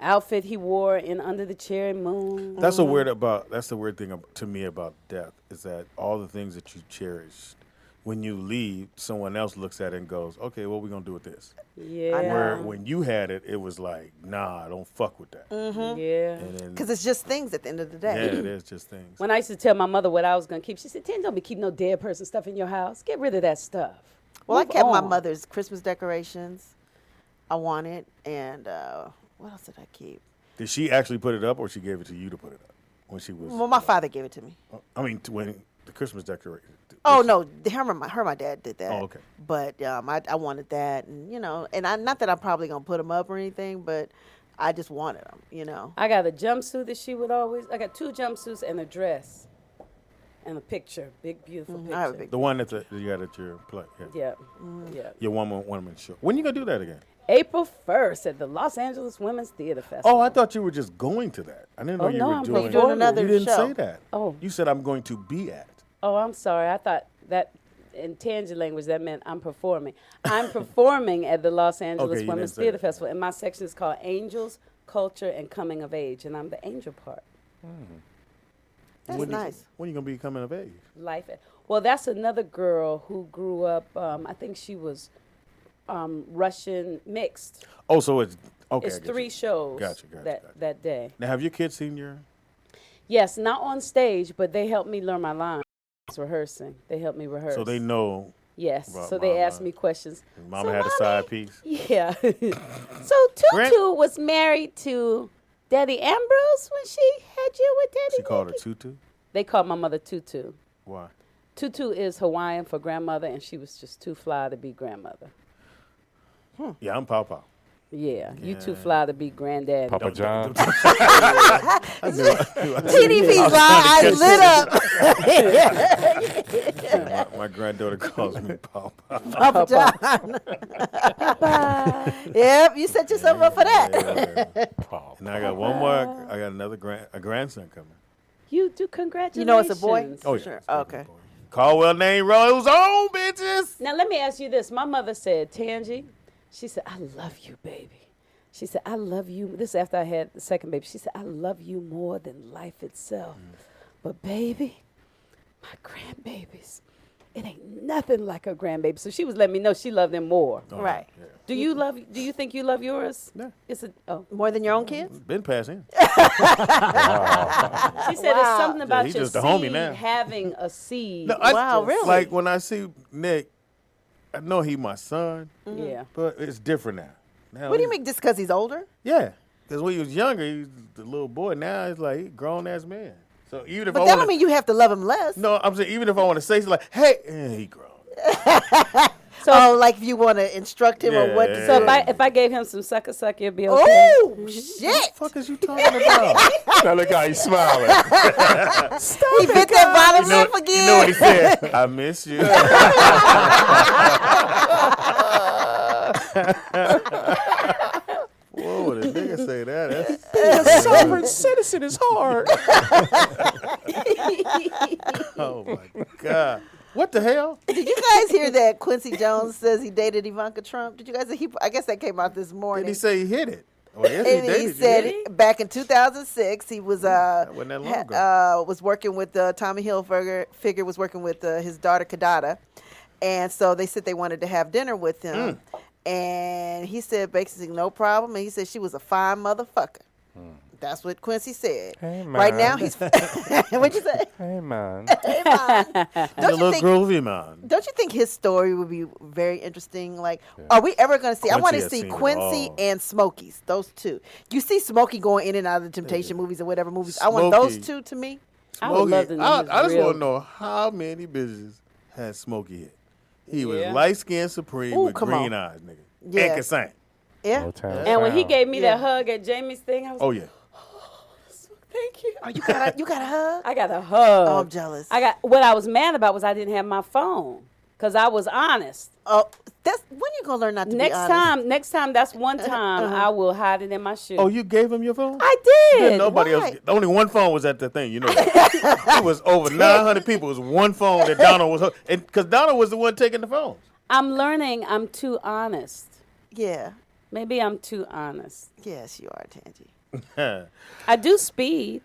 Outfit he wore in Under the Cherry Moon. That's the weird thing to me about death is that all the things that you cherished, when you leave, someone else looks at it and goes, "Okay, what are we gonna do with this?" Yeah. Where when you had it, it was like, "Nah, don't fuck with that." Yeah. And then, Because it's just things at the end of the day. yeah, it is just things. When I used to tell my mother what I was going to keep, she said, "Ten, don't be keeping no dead person stuff in your house. Get rid of that stuff." Well, I Move kept my on. mother's Christmas decorations. I wanted. And what else did I keep? Did she actually put it up, or she gave it to you to put it up when she was? Well, my father gave it to me. I mean, when the Christmas decoration. Oh, no. My dad did that. Oh, okay. But I wanted that. And, and not that I'm probably going to put them up or anything, but I just wanted them, I got a jumpsuit that she would always. I got 2 jumpsuits and a dress, and a picture, big beautiful picture. I have a big The one that you got at your play. Yeah. Yeah, yeah. Your one-man show. When you gonna do that again? April 1st at the Los Angeles Women's Theater Festival. Oh, I thought you were just going to that. I didn't know Oh, you no, were I'm doing. doing another You didn't show. say that. Oh. You said I'm going to be at. Oh, I'm sorry. I thought that in Tangier language that meant I'm performing. I'm performing at the Los Angeles you Women's didn't say Theater that. Festival, and my section is called Angels, Culture, and Coming of Age, and I'm the angel part. That's nice. When you gonna be coming of age? Life. Well, that's another girl who grew up. I think she was Russian mixed. Oh, so it's okay. It's I get 3 you. shows Gotcha. that day. Now, have your kids seen your? Yes, not on stage, but they helped me learn my lines. Rehearsing. They helped me rehearse. So they know. Yes. about So they Mama. asked me questions. Mama So, had a Mommy- side piece. Yeah. So Tutu was married to Daddy Ambrose when she had you with Daddy. She called her Mickey? Tutu. They called my mother Tutu. Why? Tutu is Hawaiian for grandmother, and she was just too fly to be grandmother. Yeah, I'm Pow Pow. Yeah, you too fly to be granddaddy. Papa John. TDP's eyes lit up. My granddaughter calls me Pow Pow. Papa John. Yep, you set yourself up for that. And I got one more. I got another grandson coming. You do, congratulations. You know it's a boy? Oh yeah. Sure. it's gonna be Okay. a boy. Caldwell name rolls on, bitches. Now, let me ask you this. My mother said, Tangi, she said, I love you, baby. She said, I love you. This is after I had the second baby. She said, I love you more than life itself. But, baby, my grandbabies, it ain't nothing like her grandbaby. So she was letting me know she loved them more. Right. Yeah. Do you think you love yours? Yeah. It's a, oh. More than your own kids? Been passing. She said it's something about he's your just a homie seed now. having a seed. No, Wow, really? Like when I see Nick, I know he my son, Yeah. but it's different now. What do you mean, just because he's older? Yeah, because when he was younger, he was the little boy. Now he's like a grown ass man. So even if But I that want don't mean you have to love him less. no, I'm saying even if I want to say something like, "Hey," he grown. So, like, if you want to instruct him on what to So do. if I gave him some sucker, you'll be okay. Oh, What shit. the fuck is you talking about? Now look how he's smiling. He bit that bottom lip again. You know what he said? I miss you. Whoa, would a nigga say that? That's Sovereign citizen is hard. oh my god. What the hell? Did you guys hear that Quincy Jones says he dated Ivanka Trump? Did you guys? I guess that came out this morning. Did he say he hit it? Oh, yes, And he he did. said back in 2006 he was wasn't that long ago. was working with Tommy Hilfiger. Was working with his daughter Kadada, and so they said they wanted to have dinner with him, and he said basically no problem. And he said she was a fine motherfucker. That's what Quincy said. Hey, man. Right now, he's. What'd you say? Hey, man. Hey, man. The Don't you little think? groovy man. Don't you think his story would be very interesting? Like, are we ever going to see? I Quincy want to has see seen it Quincy all. and Smokey's. Those two. You see Smokey going in and out of the Temptation movies or whatever movies. I want those Smokey. two to me. I would love to know his I just real- want to know how many bitches had Smokey hit. He was Yeah. light skinned supreme Ooh, with come green on. eyes, nigga. Yeah. And can sing. Yeah. Motown And when he sound. gave me Yeah. that hug at Jamie's thing, I was Oh like, yeah. thank you. Oh, you got a hug? I got a hug. Oh, I'm jealous. What I was mad about was I didn't have my phone because I was honest. Oh, that's when you gonna learn not to Next be honest? next time, that's one time I will hide it in my shoe. Oh, you gave him your phone? I Then did. nobody Why? else. Only one phone was at the thing, you know. It was over 900 people. It was one phone that Donald was, and because Donald was the one taking the phones. I'm learning. I'm too honest. Yeah. Maybe I'm too honest. Yes, you are, Tangy. I do speed.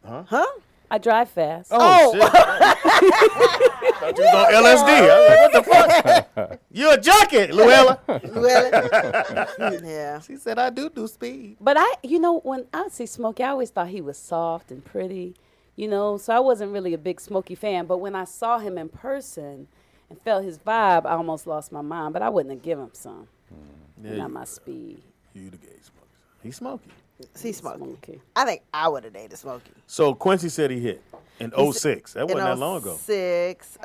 Huh? I drive fast. Oh, shit. Thought you was on LSD. I was like, what the fuck? You a junkie, Luella. Yeah. She said, I do speed. But when I see Smokey, I always thought he was soft and pretty, so I wasn't really a big Smokey fan. But when I saw him in person and felt his vibe, I almost lost my mind. But I wouldn't have given him some. Yeah, Not my speed. You the gay Smokey. He's Smokey. See Smokey. Smokey. I think I would have dated Smokey. So Quincy said he hit in 06. That wasn't that long ago. 06.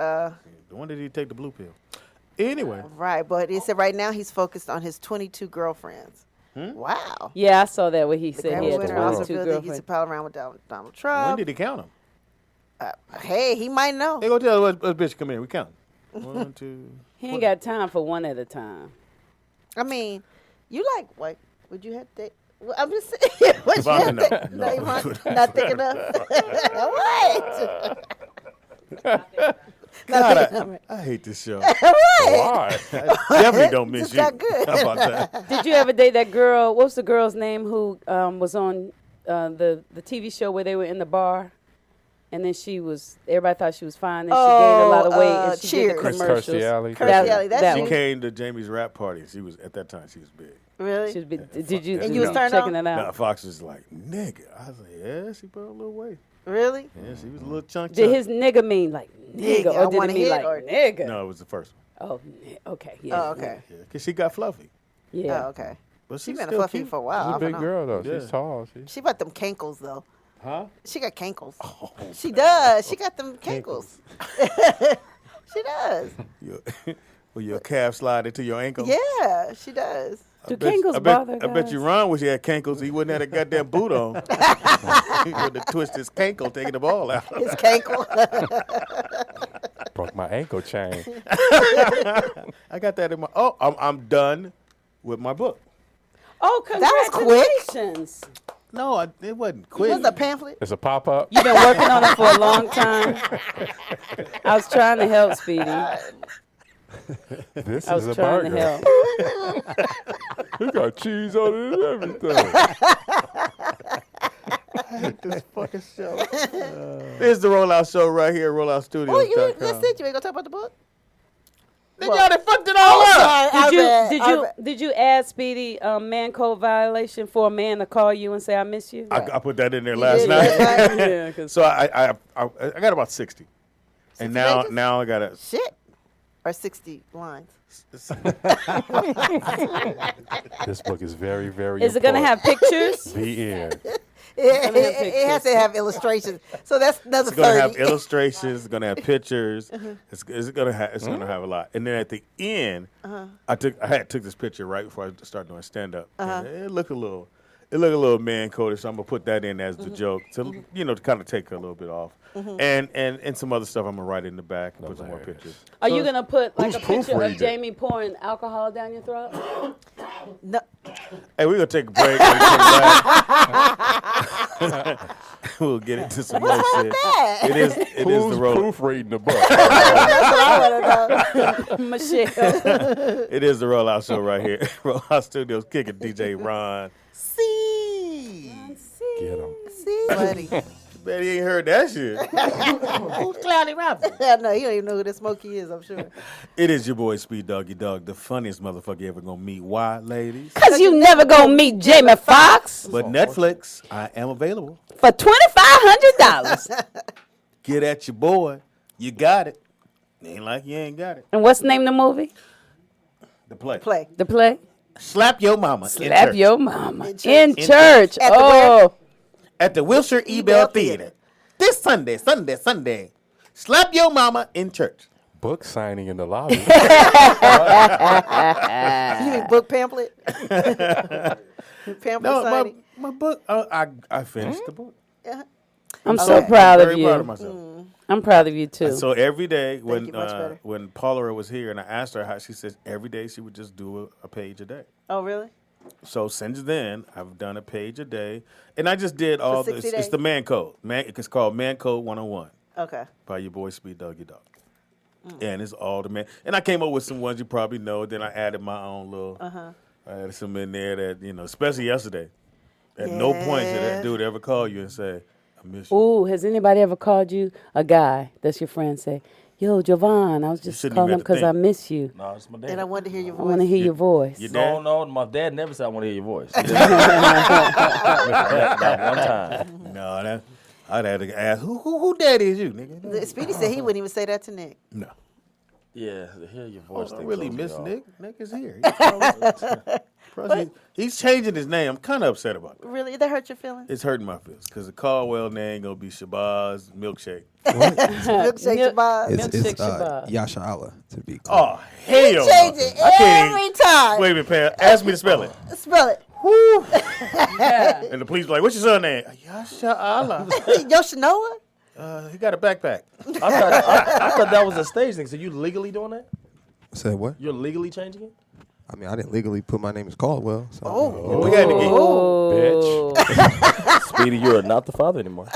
When did he take the blue pill? Anyway. Right, but he said right now he's focused on his 22 girlfriends. Wow. Yeah, I saw that where he The said he Grammy had winner 22 also revealed that he used to girlfriends. pal around with Donald When Trump. did he count them? Hey, he might know. They go tell us what bitch come in. We count. 1, 2. He ain't got time for one at a time. I mean, you like what? Would you have to date? Well, I'm just saying. Would you Ivanka, have no. to- No. Ivanka, not thick enough. What? God, I hate this show. Why? I definitely don't miss Just you. got good. How about that? Did you ever date that girl? What was the girl's name who was on the TV show where they were in the bar? And then everybody thought she was fine, and she gained a lot of weight, and she did Cheers. the Chris commercials. Kirstie Alley. Kirstie Alley, that's that She you. one. came to Jamie's rap party. She was at that time. She was big. Really? She was did you? And you was turned checking on? it out? Now Fox was like, nigga. I was like, yeah, she put on a little weight. Really? Yeah, she was a little chunk. Did his nigga mean like nigga, Nigga, I or did wanna it mean hit like or- nigga? No, it was the first one. Oh, okay, yeah. Oh, okay. Yeah, because she got fluffy. Yeah. Oh, okay. But She she's been a still fluffy cute. for a while. She's a I big don't know. girl, though. Yeah. She's tall. She got them cankles, though. Huh? She got cankles. She does. She got them cankles. She does. Will your calf slide into your ankle? Yeah, she does. Do I bet- cankles I bet, bother I bet guys? you Ron wish he had cankles. He wouldn't have that goddamn boot on. He would have twisted his cankle, taking the ball out. His cankle. Broke my ankle chain. I got that in my. Oh, I'm done with my book. Oh, That was quick. congratulations! No, it wasn't quick. What's a pamphlet? It's a pop up. You've been working on it for a long time. I was trying to help, Speedy. This I is was a trying burger. to help. You got cheese on it and everything. This fucking show. Here's the Rollout Show right here, rolloutstudios.com. Oh, that's it. You ain't gonna talk about the book? Then y'all done fucked it all up. Did you add Speedy man code violation for a man to call you and say I miss you? I put that in there last did night. last Yeah, 'cause- So I got about 60. And 60 now pages? I got a. Shit. Or 60 lines. This book is very, very Is it gonna have important. pictures? The end. It has to have illustrations. So that's another It's gonna 30. have illustrations. It's gonna have pictures. It's gonna have a lot. And then at the end, I took this picture right before I started doing stand up. It looked a little man coded. So I'm gonna put that in as the joke to to kind of take a little bit off. And some other stuff I'm gonna write in the back and put some more pictures. Are you gonna put like a Who's picture of proofreading? Jamie pouring alcohol down your throat? No, Hey, we're gonna take a break. When we come back. We'll get into some more shit. It is the Who's roll. proofreading the book? that's what I want to know. Michelle. It is the Rollout Show right here. Rollout Studios kicking DJ Ron. See. Get him. See, buddy. Bet he ain't heard that shit. Who's Cloudy Robinson? No, he don't even know who that Smokey is, I'm sure. It is your boy Speed Doggy Dog, the funniest motherfucker you ever gonna meet. Why, ladies? Because you never gonna meet Jamie Foxx But Netflix, I am available. for $2,500. Get at your boy. You got it. Ain't like you ain't got it. And what's the name of the movie? The play. Play. The play? Slap Your Mama. in Slap church. Your Mama. In church. In In church. At the Oh. At the Wilshire Ebell Theater. This Sunday. Slap Your Mama in church. Book signing in the lobby. You mean book pamphlet? Pamphlet No, signing? my book. I finished the book. Yeah. I'm so proud of Very you. proud of myself. I'm proud of you too. So every day you, when much better. when Paula was here and I asked her how, she says every day she would just do a page a day. Oh, really? So since then, I've done a page a day, and I just did all this. 60 It's days? the Man Code. It's called Man Code 101 Okay. by your boy Speed Doggy Dog. And it's all the man. And I came up with some ones you probably know. Then I added my own little. I added some in there that especially yesterday. At no point did that dude ever call you and say, "I miss you." Ooh, has anybody ever called you, a guy that's your friend, say, "Yo, Jovan, I was just shouldn't calling even him because I have to miss you. No, it's my dad. And I wanted to hear your I voice. want to hear your voice." Your dad? No, my dad never said I want to hear your voice. He didn't. Not one time. No, I'd have to ask who daddy is you, nigga? Speedy said he wouldn't even say that to Nick. No. Yeah, to hear your I voice. don't thing really throws me miss off. Nick. Nick is here. He's changing his name. I'm kind of upset about it. Really? That hurt your feelings? It's hurting my feelings because the Caldwell name gonna be Shabazz Milkshake. Milkshake Milk- Shabazz. It's Shabazz. Yasha Allah to be clear. Oh hell! Change no. it I can't every time. Wait a minute, Pam. Ask me to spell it. Spell it. And the police were like, "What's your son's name?" Yasha Allah. Yoshinoa? He got a backpack. I thought that was a stage thing. So you legally doing that? Said what? You're legally changing it? I mean, I didn't legally put my name as Caldwell. So Oh. We had to get. Oh. Bitch. Speedy, you're not the father anymore.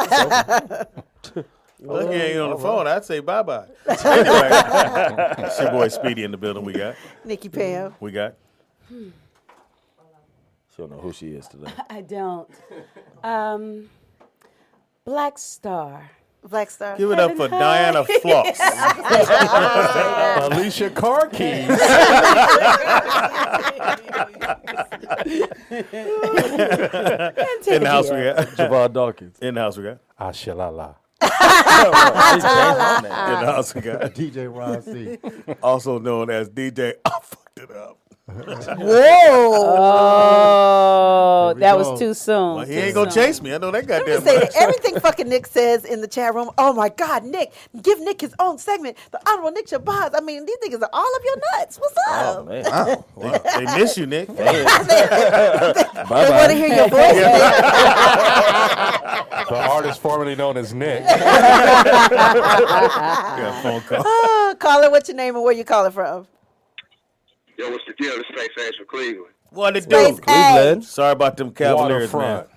Look, he ain't on the phone. I'd say bye bye. Anyway, it's your boy Speedy in the building. We got. Nikki Pam. We got. She don't know who she is today. I don't. Black Star. Black Star. Give it up for Diana Floss. Alicia Car Keys. In the house we got. Javon Dawkins. In the house we got. Ashalala. In the house we got. DJ Ron C. Also known as DJ. I fucked it up. Oh, that was too soon. Well, he ain't gonna chase me. I know that goddamn Say much. that everything fucking Nick says in the chat room. Oh my God, Nick, give Nick his own segment. The Honorable Nick Shabazz. I mean, these niggas are all of your nuts. What's Oh, up? man. wow. They miss you, Nick. They want to hear your voice, Nick. The artist formerly known as Nick. Got a phone call. Caller, what's your name and where you calling from? Yo, what's the deal? This Space Age from Cleveland. What it Space do? Cleveland. Sorry about them Cavaliers, man. Waterfront.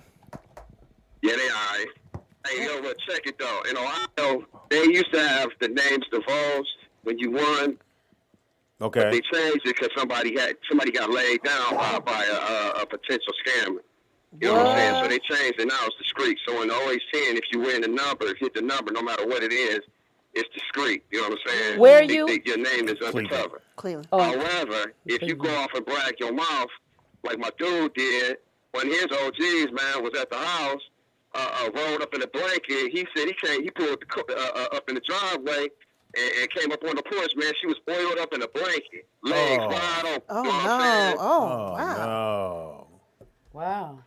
Yeah, they all right. Hey, yo, but check it though. In Ohio, they used to have the names divulged when you won. Okay. They changed it because somebody got laid down by a potential scammer. You know what I'm saying? So they changed it. Now it's discreet. So in the OA10, if you win the number, hit the number, no matter what it is, it's discreet. You know what I'm saying? Where are you? Your name is undercover. Cleveland. Oh, However, if you go off and brag your mouth, like my dude did, when his OGs, man, was at the house, rolled up in a blanket, he said he pulled up in the driveway and came up on the porch, man. She was oiled up in a blanket, legs wide open. Oh, you know what no. I'm saying? Oh, Oh, wow. no. wow.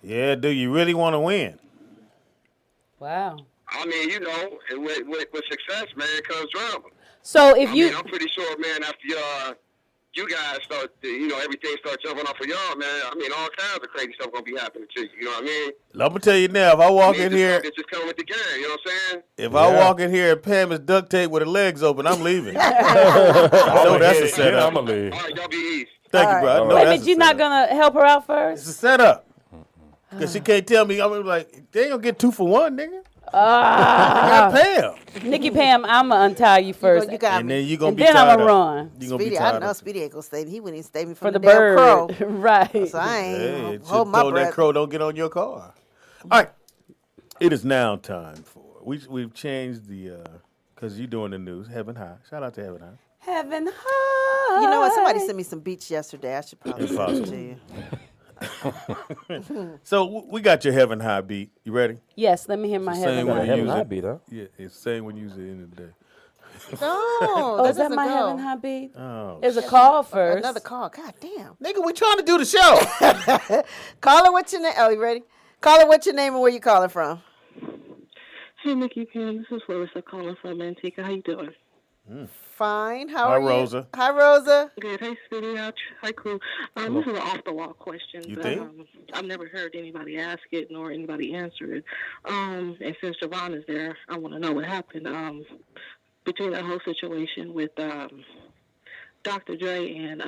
Yeah, do you really want to win? Wow. I mean, you know, with success, man, comes drama. So if I you mean, I'm pretty sure, man, after you guys start, everything starts jumping off for y'all, man. I mean, all kinds of crazy stuff gonna be happening to you. You know what I mean? I'm gonna tell you now. If I walk in here, It just come with the game. You know what I'm saying? if I walk in here and Pam is duct taped with her legs open, I'm leaving. I know that's a setup. I'm going to leave. All right, y'all be easy. Thank you, All bro. I know wait a that's minute, a you're not setup. gonna help her out It's first? a setup. Because she can't tell me. I'm like, they ain't gonna get 2 for 1, nigga. I got Pam. Nikki Pam, I'm gonna untie you first, You got And me. then you gonna and be then tied I'm gonna up. run You gonna be Speedy, tied I know up. Speedy ain't gonna stay. He wouldn't even stay me for from the the damn bird, crow. right? So I Hey, ain't just hold my told breath. that crow don't get on your car. All right. It is now time for we've changed the because you're doing the news. Heaven High. Shout out to Heaven High. Heaven high. You know what? Somebody sent me some beats yesterday. I should probably send it Impossible. to you. So we got your Heaven High beat. You ready? Yes, let me hear my heaven when high. you Heaven use High it. beat, huh? Yeah, it's the same when you use it at the end of the day. No, Oh, is that doesn't my go. heaven high beat? Oh, There's a call first. Another call. God damn. nigga, we trying to do the show. Caller, what's your name? Oh, you ready? Caller, what's your name and where you calling from? Hey, Nikki Pam. This is Larissa calling from Antigua. How you doing? Fine. How Hi, are you? Rosa. Hi, Rosa. Good. Hey, Speedy. Hi, crew. This is an off-the-wall question. You but, think? I've never heard anybody ask it nor anybody answer it. And since Javon is there, I want to know what happened between that whole situation with Dr. Dre and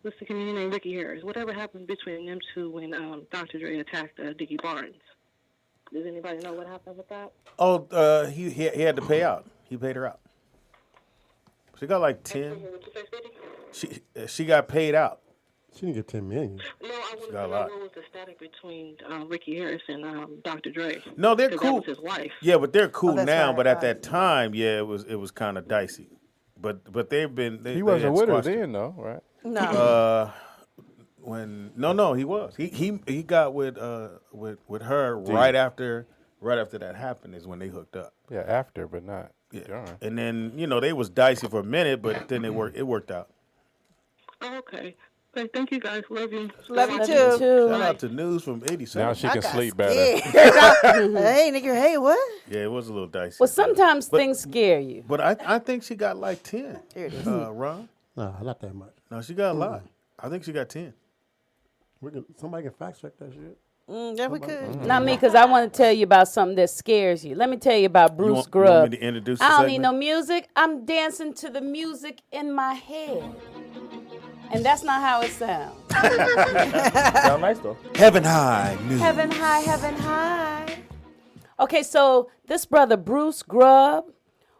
what's the comedian name? Ricky Harris. Whatever happened between them two when Dr. Dre attacked Dickie Barnes? Does anybody know what happened with that? Oh, he had to pay out. He paid her out. She got like 10. She got paid out. She didn't get 10 million. No, I want to got a know lot. what was the static between Ricky Harris and Dr. Dre. No, they're 'Cause cool. That was his wife. Yeah, but they're cool that's now. right, But at right. that time, yeah, it was kind of dicey. But they've been. He wasn't had with her squashed it. then, though, right? No. No, he was. He got with her right after that happened is when they hooked up. Yeah, after, but not Yeah. during. And then they was dicey for a minute, but then it worked out. Oh, okay. Okay, thank you guys. Love you. Love you Love too. you too. Shout out to News from 87. Now she can got sleep better. Hey, nigga. Hey, what? Yeah, it was a little dicey. Well, sometimes But- things scare you. But I think she got like 10. Here it is. Ron? No, not that much. No, she got a lot. I think she got 10. Somebody can fact check that shit. Yeah, we could. Not me, because I want to tell you about something that scares you. Let me tell you about Bruce You want Grubb. me to introduce the I don't need segment? no music. I'm dancing to the music in my head. And that's not how it sounds. Sound nice though. Heaven High News. Heaven high, heaven high. Okay, so this brother Bruce Grubb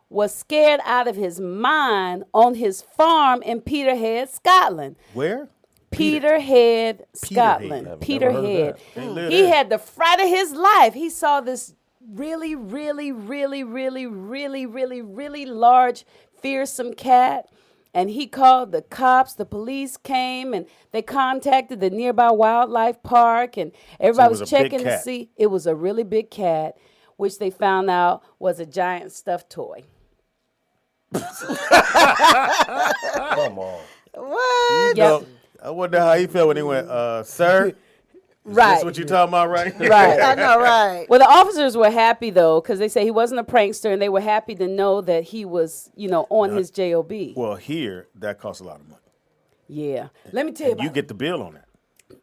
was scared out of his mind on his farm in Peterhead, Scotland. Where? Peterhead, Scotland. I've never heard of Peterhead. that. Ain't live He there. had the fright of his life. He saw this really, really, really, really, really, really, really large, fearsome cat. And he called the cops. The police came and they contacted the nearby wildlife park. And everybody was was a big checking to cat. see. It was a really big cat, which they found out was a giant stuffed toy. Come on. What? Yep. I wonder how he felt when he went, sir, Right. that's what you talking about right here? Right. I know, right? Well, the officers were happy, though, because they say he wasn't a prankster, and they were happy to know that he was, on his JOB. Well, here, that costs a lot of money. Yeah. Let me tell you And you about get the bill on that.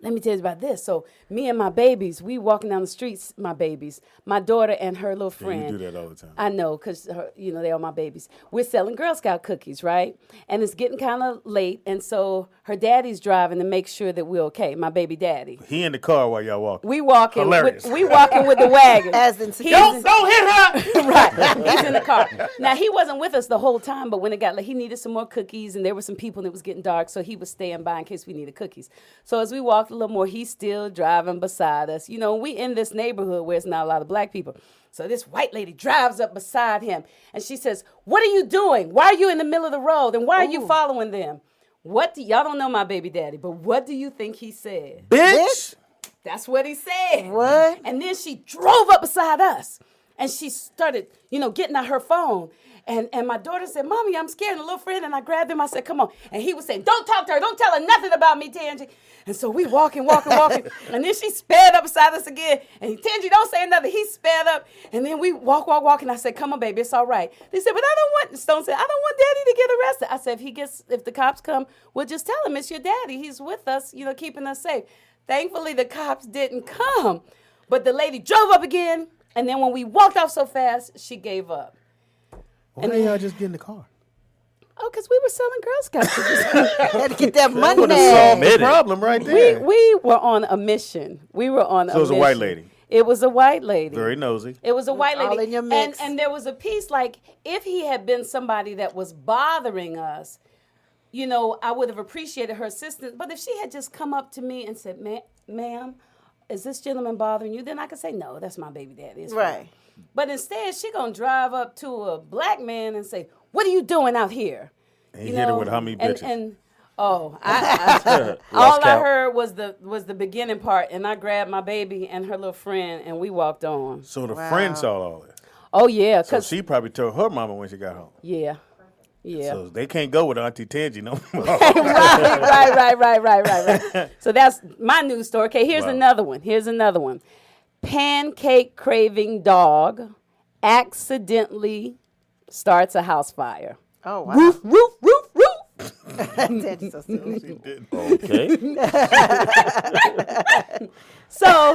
Let me tell you about this. So me and my babies, we walking down the streets, my babies, my daughter and her little Yeah, friend. you do that all the time. I know, because, they are my babies. We're selling Girl Scout cookies, right? And it's getting kind of late. And so her daddy's driving to make sure that we're okay, my baby daddy. He in the car while y'all walking. We walking Hilarious. with the wagon. As in He's- Don't hit her! Right. He's in the car. Now, he wasn't with us the whole time, but when it got late, he needed some more cookies, and there were some people, and it was getting dark, so he was staying by in case we needed cookies. So as we walked a little more, he's still driving beside us. We in this neighborhood where it's not a lot of black people. So this white lady drives up beside him, and she says, "What are you doing? Why are you in the middle of the road, and why are you following them?" Y'all don't know my baby daddy, but what do you think he said? Bitch! That's what he said. What? And then she drove up beside us. And she started, getting out her phone. And my daughter said, "Mommy, I'm scared." And a little friend, and I grabbed him. I said, "Come on." And he was saying, "Don't talk to her. Don't tell her nothing about me, Tangie." And so we walking. And then she sped up beside us again. And Tangie, don't say nothing. He sped up. And then we walk. And I said, "Come on, baby, it's all right." They said, "But I don't want," Stone said, "I don't want Daddy to get arrested." I said, if the cops come, we'll just tell him it's your daddy. He's with us, keeping us safe. Thankfully, the cops didn't come. But the lady drove up again. And then when we walked off so fast, she gave up. Why didn't y'all just get in the car? Oh, because we were selling Girl Scout cookies. Had to get that money. Would have solved the problem right there. we were on a mission. We were on So it was a white lady. It was a white lady. Very nosy. It was a white lady. All in your mix. And there was a piece like, if he had been somebody that was bothering us, I would have appreciated her assistance. But if she had just come up to me and said, ma'am, is this gentleman bothering you? Then I can say, no, that's my baby daddy. It's Right. fine. But instead, she going to drive up to a black man and say, what are you doing out here? And he hit her with how many bitches? And all I heard was the beginning part, and I grabbed my baby and her little friend, and we walked on. So the friend saw all this. Oh, yeah. So she probably told her mama when she got home. Yeah. Yeah. So they can't go with Auntie Tangi no more. right. So that's my news story. Okay, here's another one. Pancake craving dog accidentally starts a house fire. Oh, wow. Roof. Tangi's so silly. Okay. So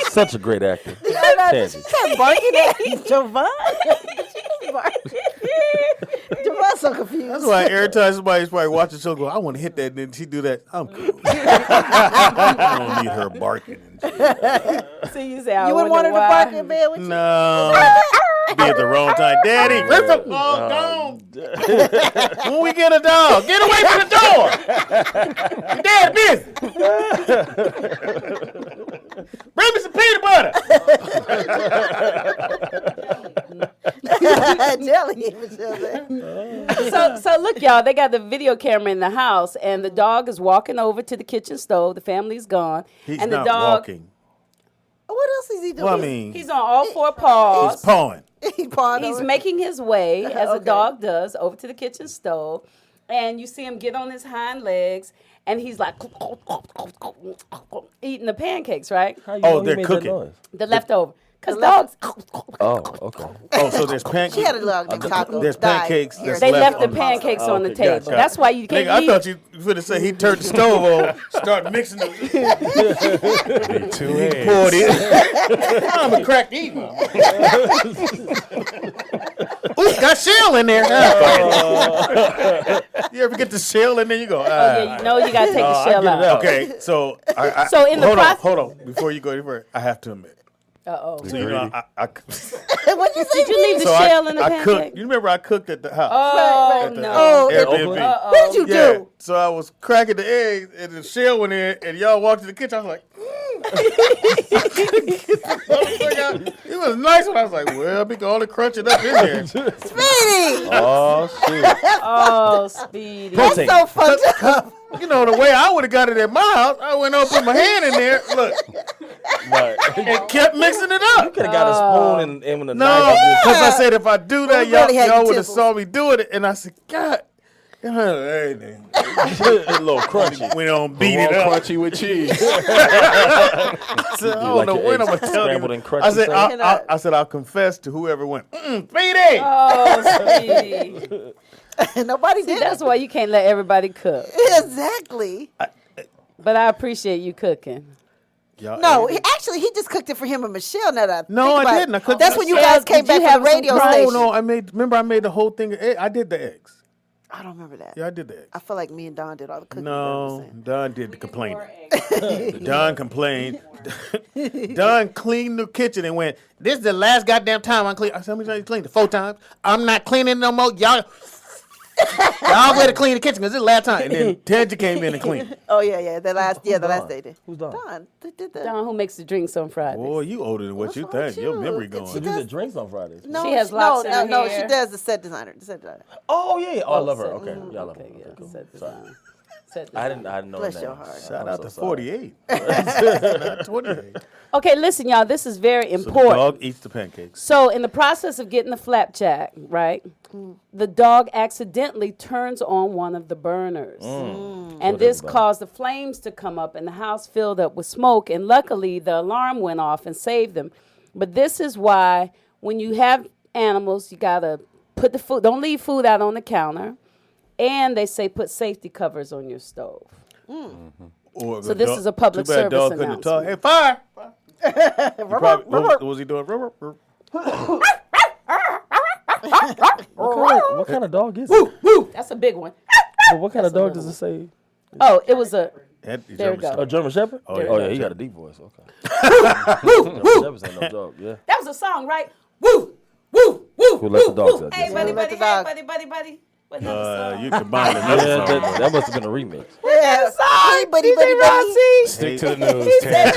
Such a great actor. Tangi. She's barking at Jovan. Jovan's so confused. That's why every time somebody's probably watching the show, go, I want to hit that, and then she do that. I'm cool. I don't need her barking. See, you say, I You wouldn't want her to bark in bed with you? No. Be at the wrong time. Daddy, Griffin, gone. When we get a dog, get away from the door. Your dad busy. Bring me some peanut butter. Jelly. So look, y'all, they got the video camera in the house, and the dog is walking over to the kitchen stove. The family's gone. He's and the not dog, walking. What else is he doing? Well, I mean, he's on all four paws. he's pawing. He's making his way, as a dog does, over to the kitchen stove. And you see him get on his hind legs, and he's like eating the pancakes, right? Oh, they're cooking. The leftover. Because dogs. Oh, okay. Oh, so there's pancakes. She had a dog named Taco. There's pancakes. That's They left the on pancakes on the Okay, table. gotcha. That's why you can't Nigga, I eat. thought you were going to say he turned the stove on, started mixing them. He poured it. I'm a crack eating. Ooh, got shell in there. You ever get the shell in there? You go, yeah, you know you got to take the shell out. Okay, so So in the hold on. Before you go any further, I have to admit. Uh-oh. So, you know, What'd you say? Did you leave the shell in the I pancake? cooked. You remember I cooked at the house. Oh, At the, no. Airbnb. What did you Yeah. do? So I was cracking the eggs, and the shell went in, and y'all walked to the kitchen. I was like, it was nice when I was like, well, we can only crunch it up in here. Speedy! Oh, shit. Oh, Speedy. That's so fucked up. You know, the way I would have got it at my house, I went up, put my hand in there, look, and kept mixing it up. You could have got a spoon and with a No, knife. because I said if I do that, You really had y'all your would have temples. saw me doing it, and I said, God, everything. A little crunchy. We don't beat it up. Crunchy with cheese. I said, I don't like know your when I'm eggs gonna tell scrambled you. and crunchy I said, something? I said, I'll confess to whoever went. Speedy. Oh, Speedy. Nobody See, did that's it. why you can't let everybody cook. Exactly. But I appreciate you cooking. No, actually, he just cooked it for him and Michelle. Now that No, think I about didn't. it. I cooked That's it when you myself. guys came Did you back from the have some radio crunch? station. No, I made the whole thing. I did the eggs. I don't remember that. Yeah, I did the eggs. I feel like me and Don did all the cooking. No, Don did the complaining. Don complained. Don cleaned the kitchen and went, this is the last goddamn time I'm cleaning. I said, how many times you cleaned it? 4 times. I'm not cleaning no more. Y'all better clean the kitchen because this is the last time. And then Tangi came in and cleaned it. Oh yeah, the last day they did. Who's Don? Don did the. Don, who makes the drinks on Fridays. Boy, you older than what What's you wrong think. with Your you? memory Did going. she So you did drinks on Fridays. No, She has locks in her no. hair. She does the set designer. Oh, yeah. Oh, I love her. so- Okay. Yeah, I love her. Okay, Okay, yeah, cool. set Sorry. design. Set I design. didn't know Bless that. your heart. Shout I'm out so to sorry. 48. Not 28. Okay, listen, y'all, this is very So the important. dog eats the pancakes. So, in the process of getting the flapjack, right, the dog accidentally turns on one of the burners. And this caused the flames to come up, and the house filled up with smoke. And luckily, the alarm went off and saved them. But this is why, when you have animals, you got to put the food, don't leave food out on the counter. And they say put safety covers on your stove. Or So the this dog- is a public too bad service dog couldn't talk. announcement. Hey, fire! What was he doing? What kind of dog is it? That's a big one. Well, what kind of dog does it say? Oh, it was a. There There we go. A German Shepherd? Oh, Oh, yeah. yeah, he got a deep voice. Okay. German Shepherds ain't no dog. Yeah. That was a song, right? Woo, woo, woo. Who let the dogs out? Hey, Yes, buddy, ma'am. buddy, hey, buddy, buddy, buddy. What another song? You combined another Yeah, song. that must have been a remix. Yeah. Sorry, buddy, DJ buddy, buddy. Rossi. Stick to the news, Tangent.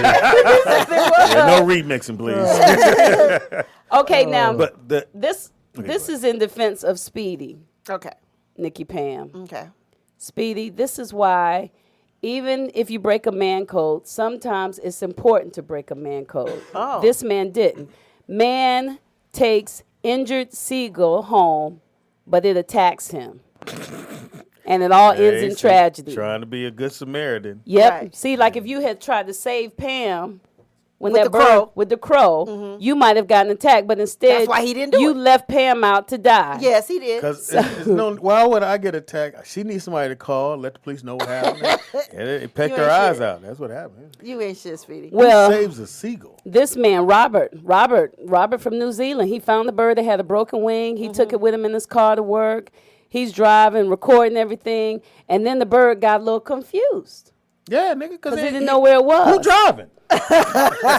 Yeah, no remixing, please. Okay, now But this is in defense of Speedy, Okay. Nikki Pam. Okay. Speedy, this is why even if you break a man code, sometimes it's important to break a man code. Oh. This man didn't. Man takes injured seagull home, but it attacks him. And it all ends in tragedy. Trying to be a good Samaritan. Yep. Right. See, like if you had tried to save Pam when With that the bird crow. with the crow, you might have gotten attacked, but instead That's why he didn't do you it. left Pam out to die. Yes, he did. Because why would I get attacked? She needs somebody to call, let the police know what happened. And it pecked You her ain't eyes shit. out. That's what happened. You ain't shit, Speedy. Well, Who saves a seagull? this man, Robert from New Zealand, he found the bird that had a broken wing. He took it with him in his car to work. He's driving, recording everything, and then the bird got a little confused Yeah, nigga, because because he didn't know where it was. Who driving?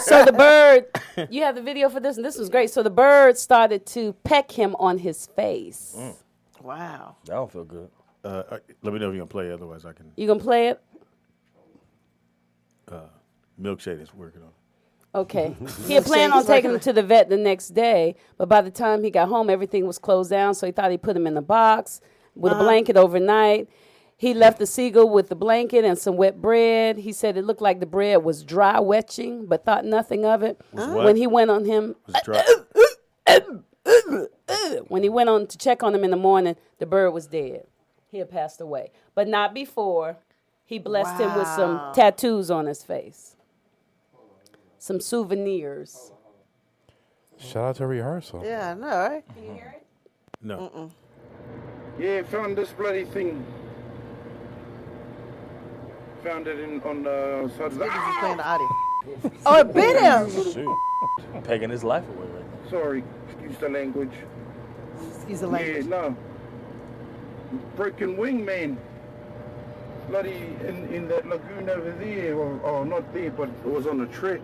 So the bird, you have the video for this, and this was great. So the bird started to peck him on his face. Wow. That don't feel good. Let me know if you can play, otherwise I can. You gonna play it? Milkshake is working on it. Okay. He had planned on taking him to the vet the next day, but by the time he got home, everything was closed down, so he thought he'd put him in a box with a blanket overnight. He left the seagull with the blanket and some wet bread. He said it looked like the bread was dry wetching, but thought nothing of it. what? When he went on him, Was dry. when he went on to check on him in the morning, the bird was dead. He had passed away, but not before he blessed him with some tattoos on his face. Some souvenirs. Shout out to rehearsal. Yeah, I know, right? Can you hear it? No. Yeah, found this bloody thing. Found it on the side of the... He's playing the audio. Oh, it bit him. Shoot. Pegging his life away right now. Sorry, excuse the language. Excuse the language. Yeah, no. Broken wing, man. Bloody in that lagoon over there, or not there, but it was on a trek.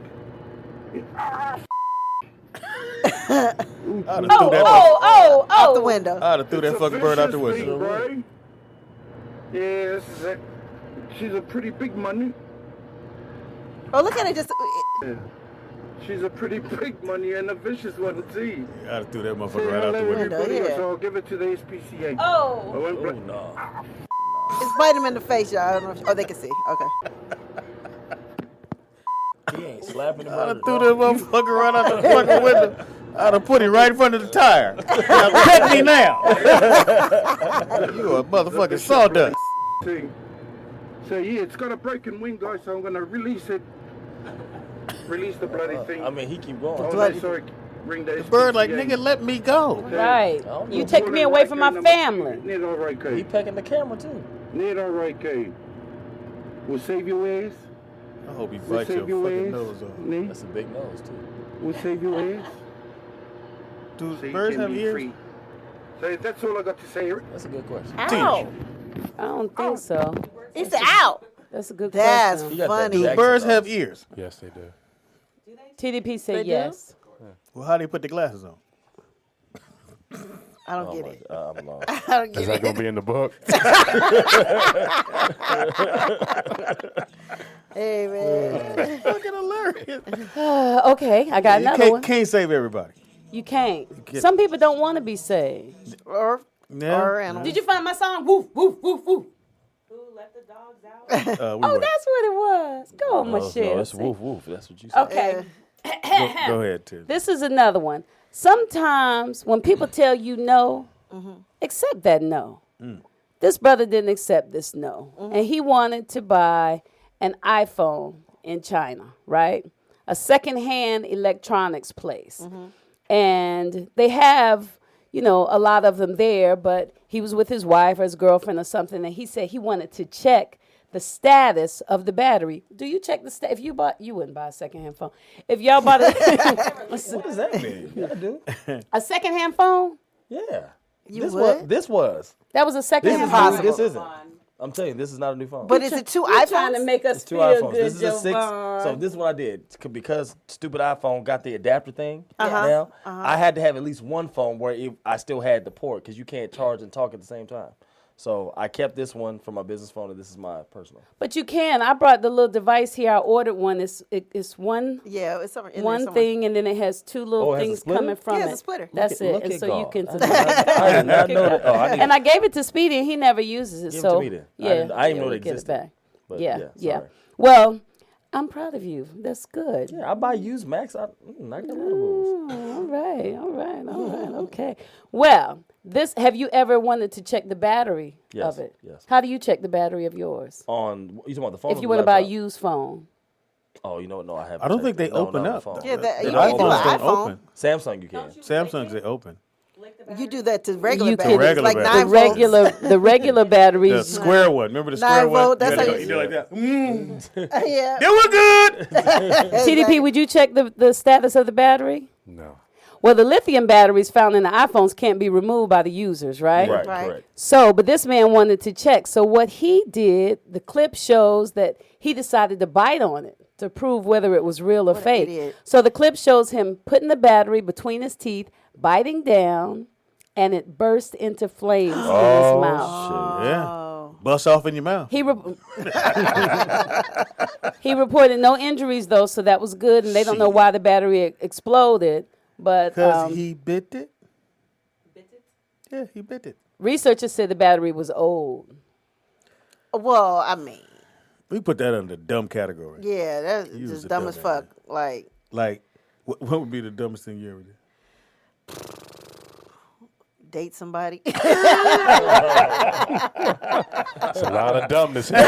Out the window. I'd have threw that fucking bird out the vicious window. thing, bro. Yeah, this is it. She's a pretty big money. Oh, look at it just. Yeah. She's a pretty big money and a vicious one too. I'd have threw that Say motherfucker right out the hello, window. everybody, yeah. so I'll give it to the SPCA. Oh. I won't Oh, bl- no. It's bite him in the face, y'all. I don't know if, oh, they can see. Okay. He ain't slapping him I'd out have of threw the that motherfucker right out the fucking window. I'd have put him right in front of the tire. Now, pet me now. You a motherfucking sawdust. thing. So yeah, it's got a broken wing, guys. So I'm gonna release it. Release the bloody thing. I mean, he keep going. Oh, no, sorry. Ring the Bird like, SPCA. nigga, let me go. Right. don't You know. take me away from my family. Need all right, He Kate. pecking the camera, too. Need all right, Kate. We'll save your ass. I hope he We'll bites your save your fucking ass. nose off. Nee. That's a big nose, too. We'll save your ass. Do So you birds can have be ears? free. So that's all I got to say. That's a good question. Ow. I don't think so. It's out. That's a good That's question. You got that funny. Do Jackson birds nose. have ears? Yes, they do. TDP They said do? yes. Well, how do you put the glasses on? I don't get it. I'm lost. I don't Is get that it. going to be in the book? Hey, man. Fucking hilarious. Okay, I got You another one. can't save everybody. You can't. can't. Some people don't want to be saved. Or animals. Did you find my song? Woof, woof, woof, woof. Who let the dogs out? We Oh, were. that's what it was. Go on, No, Michelle. that's woof woof. That's what you said. Okay. Go ahead, Tim. This is another one. Sometimes when people tell you no, accept that no. This brother didn't accept this no. And he wanted to buy an iPhone in China, right? A secondhand electronics place. And they have, you know, a lot of them there, but he was with his wife or his girlfriend or something, and he said he wanted to check the status of the battery. Do you check the status? If you bought, you wouldn't buy a secondhand phone. If y'all bought What does that mean? Yeah, I do. a secondhand phone, Yeah. You this would? This was. that was a This secondhand is phone. new. This isn't. I'm telling you, this is not a new phone. But is it two You're trying to iPhones? make us It's two feel iPhones. good, This is a 6. Jovan. So this is what I did. Because stupid iPhone got the adapter thing now, I had to have at least one phone where I still had the port because you can't charge and talk at the same time. So I kept this one for my business phone, and this is my personal. But you can. I brought the little device here. I ordered one. It's one. Yeah, it's somewhere in there one somewhere. thing, and then it has two little Oh, it has a things splitter? coming from Yeah, it. it's a splitter. That's it. Look And at so you God. can. I did not know that. Oh, I need And I gave it to Speedy, and he never uses it. Give it so to me then. I yeah, didn't know we'll they get it existed. back. But yeah, yeah, yeah. sorry. Well, I'm proud of you. That's good. Yeah, I buy used Macs. I got a lot of rules. All right. Okay. Well, have you ever wanted to check the battery Yes, of it? yes. How do you check the battery of yours? On you talking about the phone? If or you the want to buy a laptop? used phone. Oh, you know what? No, I haven't. I don't checked think they it. No, open no, up. the phone. Yeah, that, The you can do iPhones an don't iPhone. open. Samsung, you can. Samsungs, they open. You do that to regular You batteries, can- regular like batteries. 9 volts. The regular The batteries. square one. Remember the 9 square one? volt, that's you how do you- like that. Yeah. They were good. TDP, would you check the status of the battery? No. Well, the lithium batteries found in the iPhones can't be removed by the users, right? Right, Right. correct. So, but this man wanted to check. So what he did, the clip shows that he decided to bite on it to prove whether it was real or What an fake. idiot. So the clip shows him putting the battery between his teeth, biting down, and it burst into flames in his mouth. Yeah. Bust off in your mouth. He he reported no injuries though, so that was good, and they don't know why the battery exploded. But Because he bit it. Yeah, he bit it. researchers said the battery was old. Well, I mean, We put that under the dumb category. yeah, that's You was just a dumb dumb as fuck. Like, Like, what would be the dumbest thing you ever did? date somebody. That's a lot of dumbness here.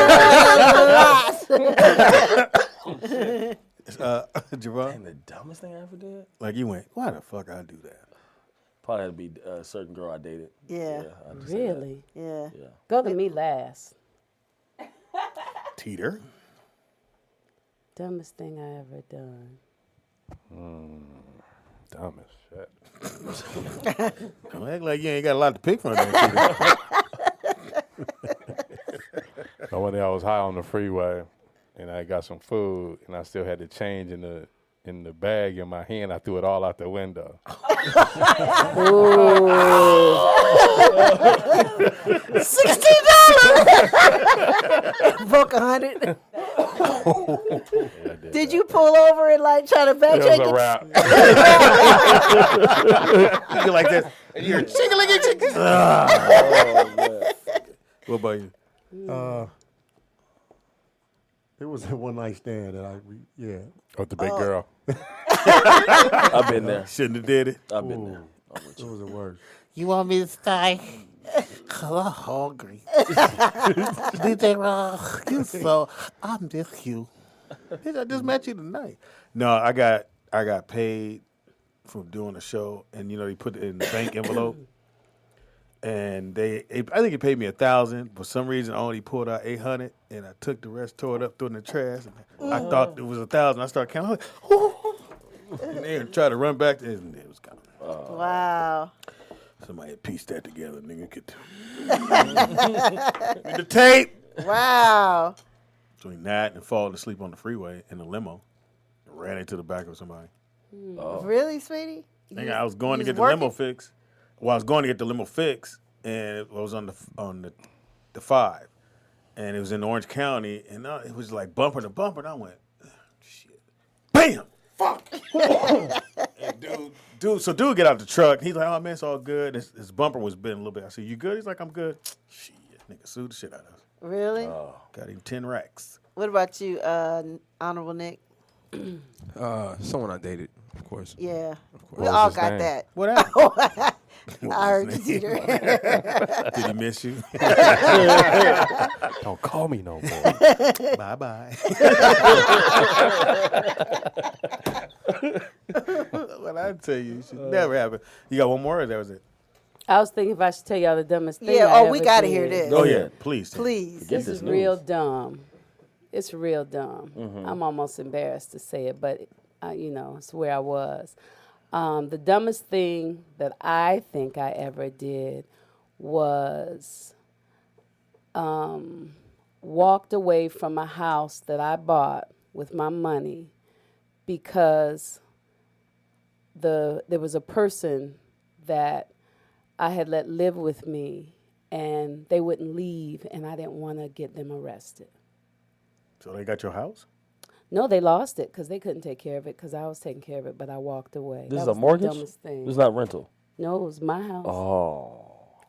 Javon? And the dumbest thing I ever did? Like, you went, why the fuck I do that? Probably had to be a certain girl I dated. Yeah. I'd just say that. Really? Yeah. Yeah. Go to me last. Teeter? Dumbest thing I ever done. Dumb as shit. Don't act like you ain't got a lot to pick from there, So one day I was high on the freeway, and I got some food, and I still had the change in the bag in my hand. I threw it all out the window. $60. Broke 100. Did you pull over and like try to back It check was a it? wrap. You like this, and you're chicken. What about you? It was a one night stand that yeah. With the big girl. I've been there. Shouldn't have did it. I've been there. It was the worst. You want me to stay? Cause I'm hungry. You so I miss you. Bitch, I just met you tonight. No, I got paid from doing a show, and you know they put it in the bank envelope, and I think he paid me $1,000. For some reason, I only pulled out $800, and I took the rest, tore it up, threw it in the trash. And I thought it was $1,000. I started counting. I was like, and they tried to run back, and it was gone. Wow. Somebody had pieced that together, nigga. Get the tape. Wow. Between that and falling asleep on the freeway in a limo, ran into the back of somebody. Really, sweetie? Nigga, I was going to you get the was limo working? fixed. Well, I was going to get the limo fixed, and it was on the 5, and it was in Orange County, and it was like bumper to bumper, and I went, shit, bam, fuck. And dude get out the truck. He's like, oh man, it's all good. His bumper was bent a little bit. I said, you good? He's like, I'm good. Shit, nigga, sued the shit out of us. Really? Got him 10 racks. What about you, Honorable Nick? Someone I dated, of course. Yeah. We was all his got name? that. What happened? I heard you, Teeter. Did he miss you? Don't call me no more. Bye-bye. Well, I tell you, it should never happen. You got one more, or that was it? I was thinking if I should tell y'all the dumbest thing. Yeah, I we ever gotta did. hear this. Oh, yeah, please. Please. This is real dumb. It's real dumb. I'm almost embarrassed to say it, but it's where I was. The dumbest thing that I think I ever did was walked away from a house that I bought with my money because there was a person that I had let live with me, and they wouldn't leave, and I didn't want to get them arrested. So they got your house? No, they lost it because they couldn't take care of it because I was taking care of it, but I walked away. This That is a was the mortgage? dumbest thing. This is not rental. No, it was my house. Oh.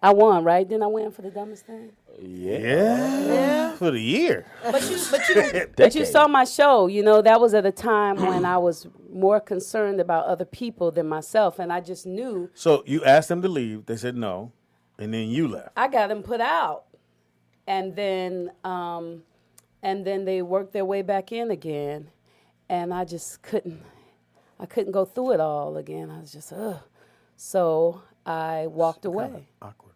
I won, right? Didn't I win for the dumbest thing? Yeah. For the year. But you saw my show. You know, that was at a time when I was more concerned about other people than myself, and I just knew So you asked them to leave. They said no, and then you left. I got them put out, and then they worked their way back in again, and I just couldn't go through it all again. I was just ugh. So I walked away. Awkward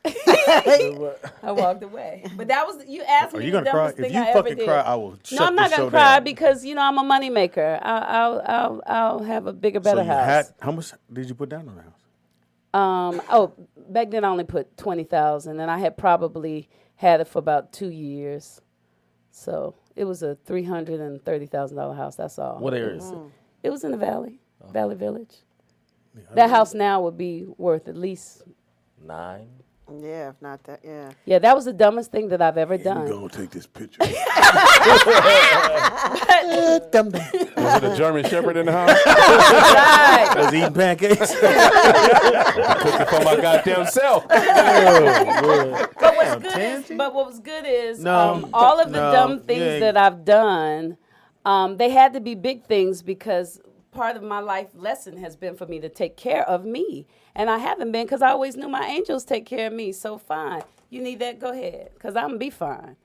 I walked away. But that was, you asked me Are you the gonna cry? dumbest If thing you I ever fucking did. cry, I will shut No, I'm not the gonna show cry down. because you know I'm a money maker. I'll have a bigger, better So you house. had, how much did you put down on the house? Back then I only put 20,000, and I had probably had it for about 2 years. So it was a $330,000 house. That's all. What area is it? It was in the Valley, Valley Village. That house now would be worth at least 9. Yeah, if not that, yeah. Yeah, that was the dumbest thing that I've ever done. Go take this picture. Was it a German Shepherd in the house? Right. I was eating pancakes. Cooking for my goddamn self. But what was good is all of the dumb things that I've done, they had to be big things because part of my life lesson has been for me to take care of me. And I haven't been because I always knew my angels take care of me. So fine. You need that? Go ahead. Because I'm going to be fine.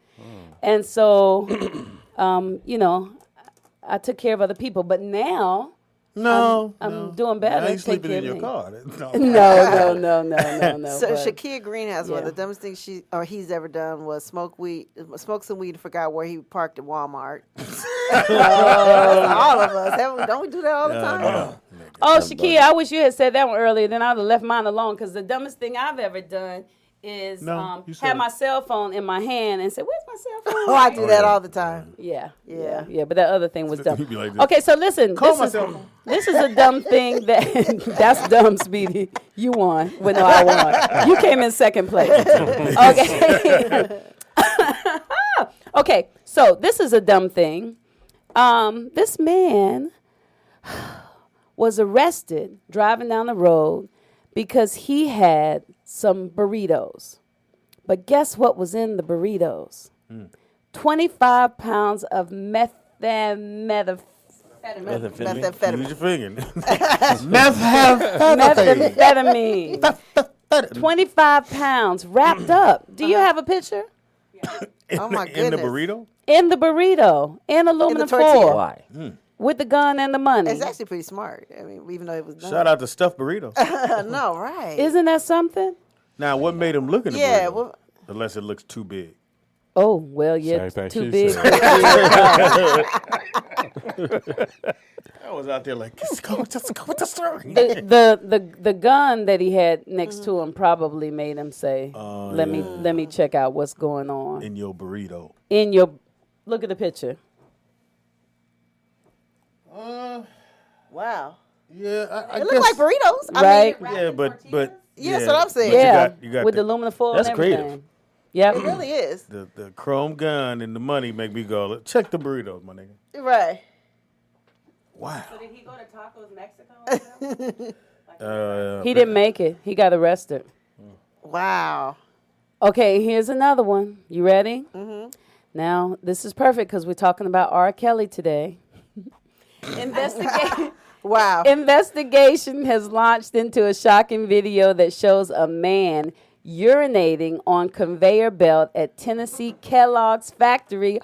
And so, you know, I took care of other people. But now I'm doing better. Now you Take sleeping care in your of me. car. No. So but- Shakia Green has one of Yeah. the dumbest things he's ever done was smoke some weed and forgot where he parked at Walmart. All of us. Don't we do that all the time? Oh, Shakia, I wish you had said that one earlier. Then I'd have left mine alone. Because the dumbest thing I've ever done is you said have it. my cell phone in my hand and say, "Where's my cell phone?" Oh, I do that all the time. Yeah. Yeah. But that other thing was dumb. You'd be like this. Okay, so listen. Call This my is, cell phone. this is a dumb thing that's dumb, Speedy. You won. Well, no, I won. You came in second place. Okay. Okay, so this is a dumb thing. This man was arrested driving down the road because he had some burritos. But guess what was in the burritos? 25 pounds of methamphetamine. Use your finger. Methamphetamine. 25 pounds wrapped up. Do you have a picture? Oh my In the goodness. burrito? In the burrito, in aluminum tortilla. foil. Why? With the gun and the money. It's actually pretty smart. I mean, even though it was Shout out to stuffed burritos. no, right. Isn't that something? Now, what made him look in the Yeah, burrito? well- Unless it looks too big. Oh, well, yeah, Same thing too she big. said. I was out there like, let's go with the story. the gun that he had next to him probably made him say, let me check out what's going on. In your burrito. In your, look at the picture. Wow. Yeah, I It looked like burritos. Right? I mean, Yeah, but Yeah, that's what I'm saying. Yeah, you got with the the, aluminum foil That's and everything. creative. Yep. it really is. the chrome gun and the money make me go, check the burritos, my nigga. Right. Wow. So did he go to Tacos Mexico? He didn't make it. He got arrested. Wow. Okay, here's another one. You ready? Mm-hmm. Now, this is perfect because we're talking about R. Kelly today. Wow. Investigation has launched into a shocking video that shows a man urinating on conveyor belt at Tennessee Kellogg's factory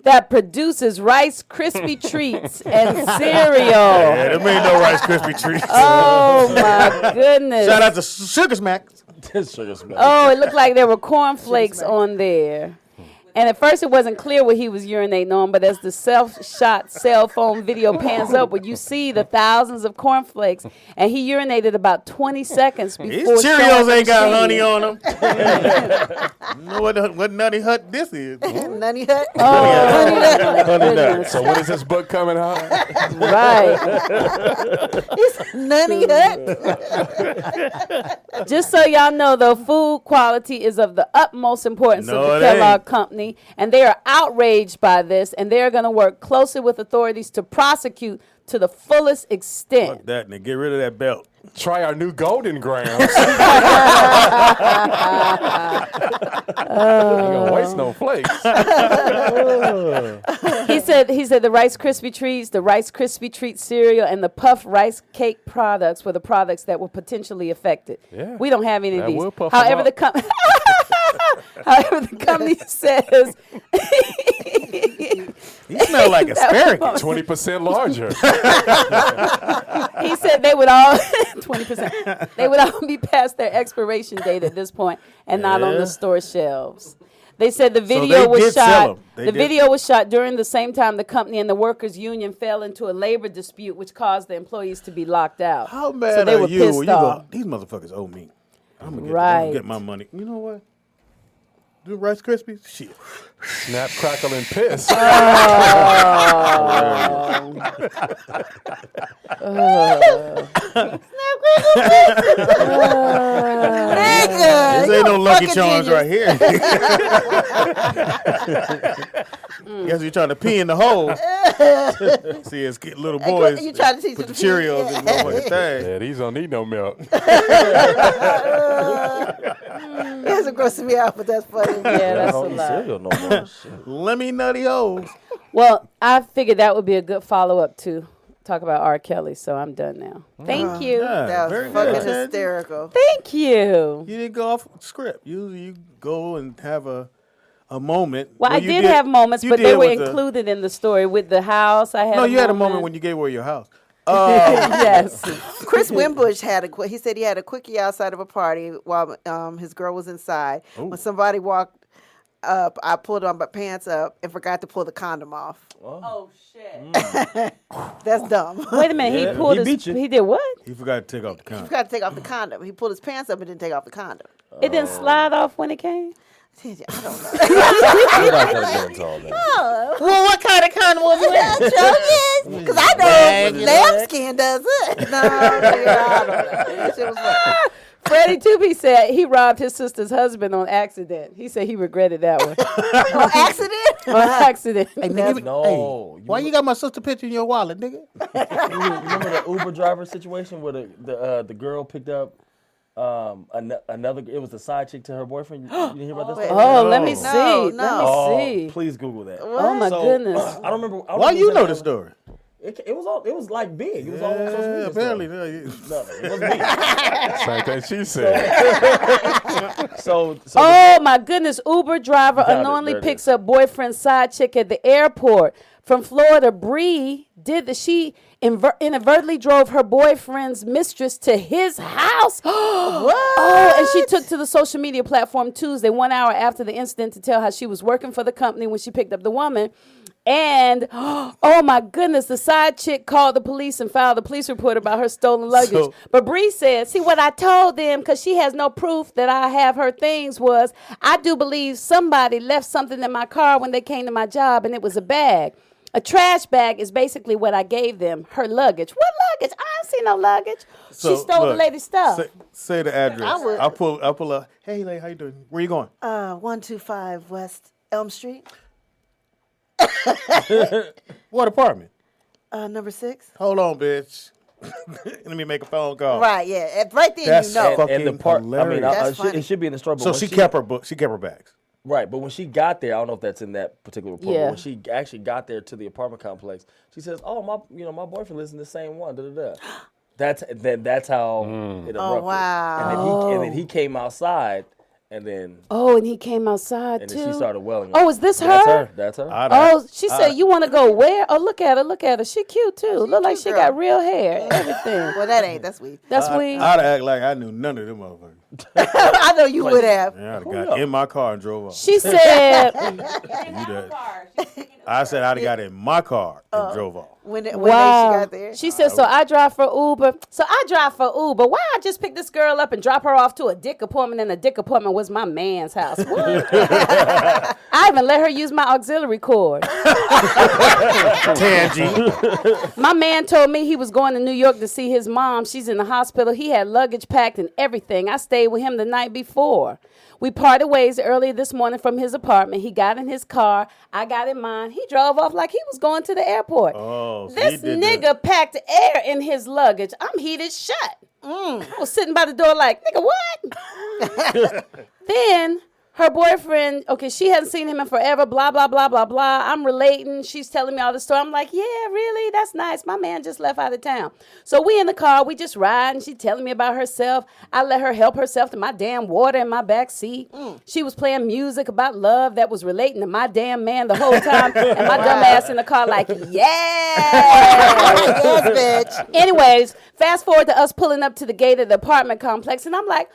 that produces Rice Krispie treats and cereal. Yeah, there ain't no Rice Krispie treats. Oh my goodness. Shout out to Sugar Smacks. Oh, it looked like there were cornflakes on there. And at first it wasn't clear what he was urinating on, but as the self-shot cell phone video pans up, where you see the thousands of cornflakes, and he urinated about 20 seconds before These Cheerios ain't got honey on. on them. You know what Nutty Hut this is? Nutty Hut. Honey Nut. So when is this book coming out? Right. It's Nutty Hut. Just so y'all know, though, food quality is of the utmost importance No, of the it Kellogg ain't. Company, and they are outraged by this, and they are going to work closely with authorities to prosecute to the fullest extent. Fuck that, and get rid of that belt. Try our new Golden Grams. You ain't gonna waste no flakes. He said the Rice Krispie Treats, the Rice Krispie Treat cereal, and the Puff Rice Cake products were the products that were potentially affected. Yeah. We don't have any of That these. will puff 'em However, up. However, the company says You smell like asparagus. 20% larger. he said they would all 20%. They would all be past their expiration date at this point and not on Yeah. the store shelves. They said the So video they was did sell shot. 'em. They The did. video was shot during the same time the company and the workers' union fell into a labor dispute, which caused the employees to be locked out. How mad so they are were you? pissed When you off. go, these motherfuckers owe me. I'm gonna Right. get my money. You know what? Do Rice Krispies? Shit. Snap, crackle, and piss. This ain't no Lucky Charms right here. Guess you're trying to pee in the hole. See, it's little boys. You trying to teach put the them to pee? Cheerios in the motherfucking thing. Yeah, these don't need no milk. He hasn't grossed me out, but that's funny. Yeah, that's a don't eat lot. cereal no more. Shit. Lemmy Nutty O's. Well, I figured that would be a good follow-up to talk about R. Kelly, so I'm done now. Thank you. That was very fucking good. hysterical. Thank you. You didn't go off script. Usually you go and have a moment. Well, where I you did have moments, you but did they were with the- included in the story with the house. I had No, you had a moment. moment when you gave away your house. Yes. Chris Wimbush he said he had a quickie outside of a party while his girl was inside. Ooh. When somebody walked up, I pulled on my pants up and forgot to pull the condom off. Oh shit. That's dumb. Wait a minute. Yeah, He pulled he beat you. He did what? He forgot to take off the He condom. forgot to take off the condom. He pulled his pants up and didn't take off the condom. It didn't slide off when it came. I don't know. We're not gonna get into all that. Well, what kind of condom was it? Because I know lambskin does it. No, I don't know. That shit was fun. Freddie Toopy said he robbed his sister's husband on accident. He said he regretted that one. On accident? On accident. Hey, nigga, No. why you got my sister picture in your wallet, nigga? You remember the Uber driver situation where the girl picked up another? It was the side chick to her boyfriend. You didn't hear about this? Wait. story? Oh, let me see. No. Let me Oh, see. please Google that. Oh my goodness. I don't remember. Why you know the story? It was like big. It was all on social media. Apparently. No, it wasn't big. Same thing she said. So Oh my goodness! Uber driver Got it. unknowingly There it picks is. up boyfriend's side chick at the airport. From Florida, Bree she inadvertently drove her boyfriend's mistress to his house. Oh, and she took to the social media platform Tuesday, 1 hour after the incident, to tell how she was working for the company when she picked up the woman. And, oh my goodness, the side chick called the police and filed a police report about her stolen luggage. So- But Bree said, see, what I told them, because she has no proof that I have her things, was I do believe somebody left something in my car when they came to my job, and it was a bag. A trash bag is basically what I gave them, her luggage. What luggage? I don't see no luggage. So, she stole look, the lady's stuff. Say the address. I would- I'll pull up. Hey, lady, how you doing? Where you going? 125 West Elm Street, What apartment? number 6. Hold on, bitch. Let me make a phone call. Right, yeah. Right there, That's you know. fucking and the part. I mean, hilarious. That's it should be in the story. But So when she kept her book. She kept her bags. Right, but when she got there, I don't know if that's in that particular report. Yeah. But when she actually got there to the apartment complex, she says, "Oh, my boyfriend lives in the same one." Da da da. That's how it erupted. wow. And then he came outside, and then Oh, and he came outside, and too. then she started welling. Oh, is this That's her? her. That's her. Oh, she said, you want to go where? Oh, look at her. Look at her. She cute, too. Look like cute she girl. got real hair. Everything. Well, that ain't. That's weed. That's weird. I'd act like I knew none of them motherfuckers. I know you would have. Yeah, I'd have got in my car and drove off. She said, I said I'd have got in my car and drove off. When she wow. got there. She said, so I drive for Uber. So I drive for Uber. Why I just pick this girl up and drop her off to a dick appointment, and the dick appointment was my man's house? What? I even let her use my auxiliary cord. Tangy. My man told me he was going to New York to see his mom. She's in the hospital. He had luggage packed and everything. I stayed with him the night before. We parted ways earlier this morning from his apartment. He got in his car. I got in mine. He drove off like he was going to the airport. Oh, so this nigga packed air in his luggage. I'm heated shut. I was sitting by the door like, nigga, what? Then her boyfriend, okay, she hadn't seen him in forever, blah, blah, blah, blah, blah. I'm relating. She's telling me all the story. I'm like, yeah, really? That's nice. My man just left out of town. So we in the car. We just ride, and she telling me about herself. I let her help herself to my damn water in my back seat. She was playing music about love that was relating to my damn man the whole time. And my dumb ass in the car like, yes, bitch. Anyways, fast forward to us pulling up to the gate of the apartment complex, and I'm like,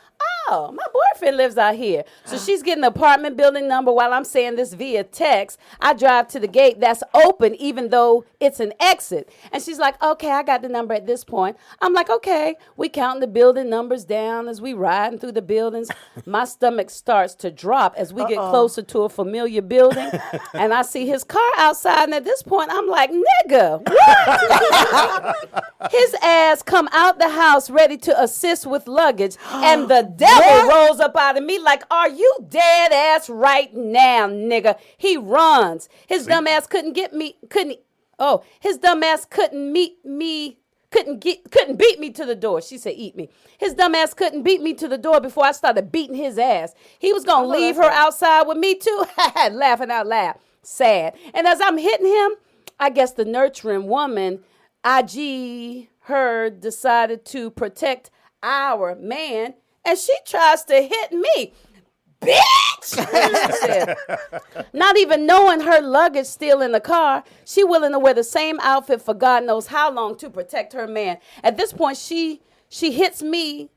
oh, my boyfriend lives out here. So she's getting the apartment building number while I'm saying this via text. I drive to the gate that's open even though it's an exit. And she's like, okay, I got the number at this point. I'm like, okay. We counting the building numbers down as we riding through the buildings. My stomach starts to drop as we get closer to a familiar building. And I see his car outside. And at this point, I'm like, nigga, what? His ass come out the house ready to assist with luggage. And the devil rolls up out of me like, are you dead ass right now, nigga? He runs. His dumb ass couldn't beat me to the door. She said, eat me. His dumb ass couldn't beat me to the door before I started beating his ass. He was going to leave her outside with me too. Laughing out loud. Sad. And as I'm hitting him, I guess the nurturing woman, IG, her, decided to protect our man, and she tries to hit me. Bitch! She said. Not even knowing her luggage still in the car, she willing to wear the same outfit for God knows how long to protect her man. At this point, she hits me.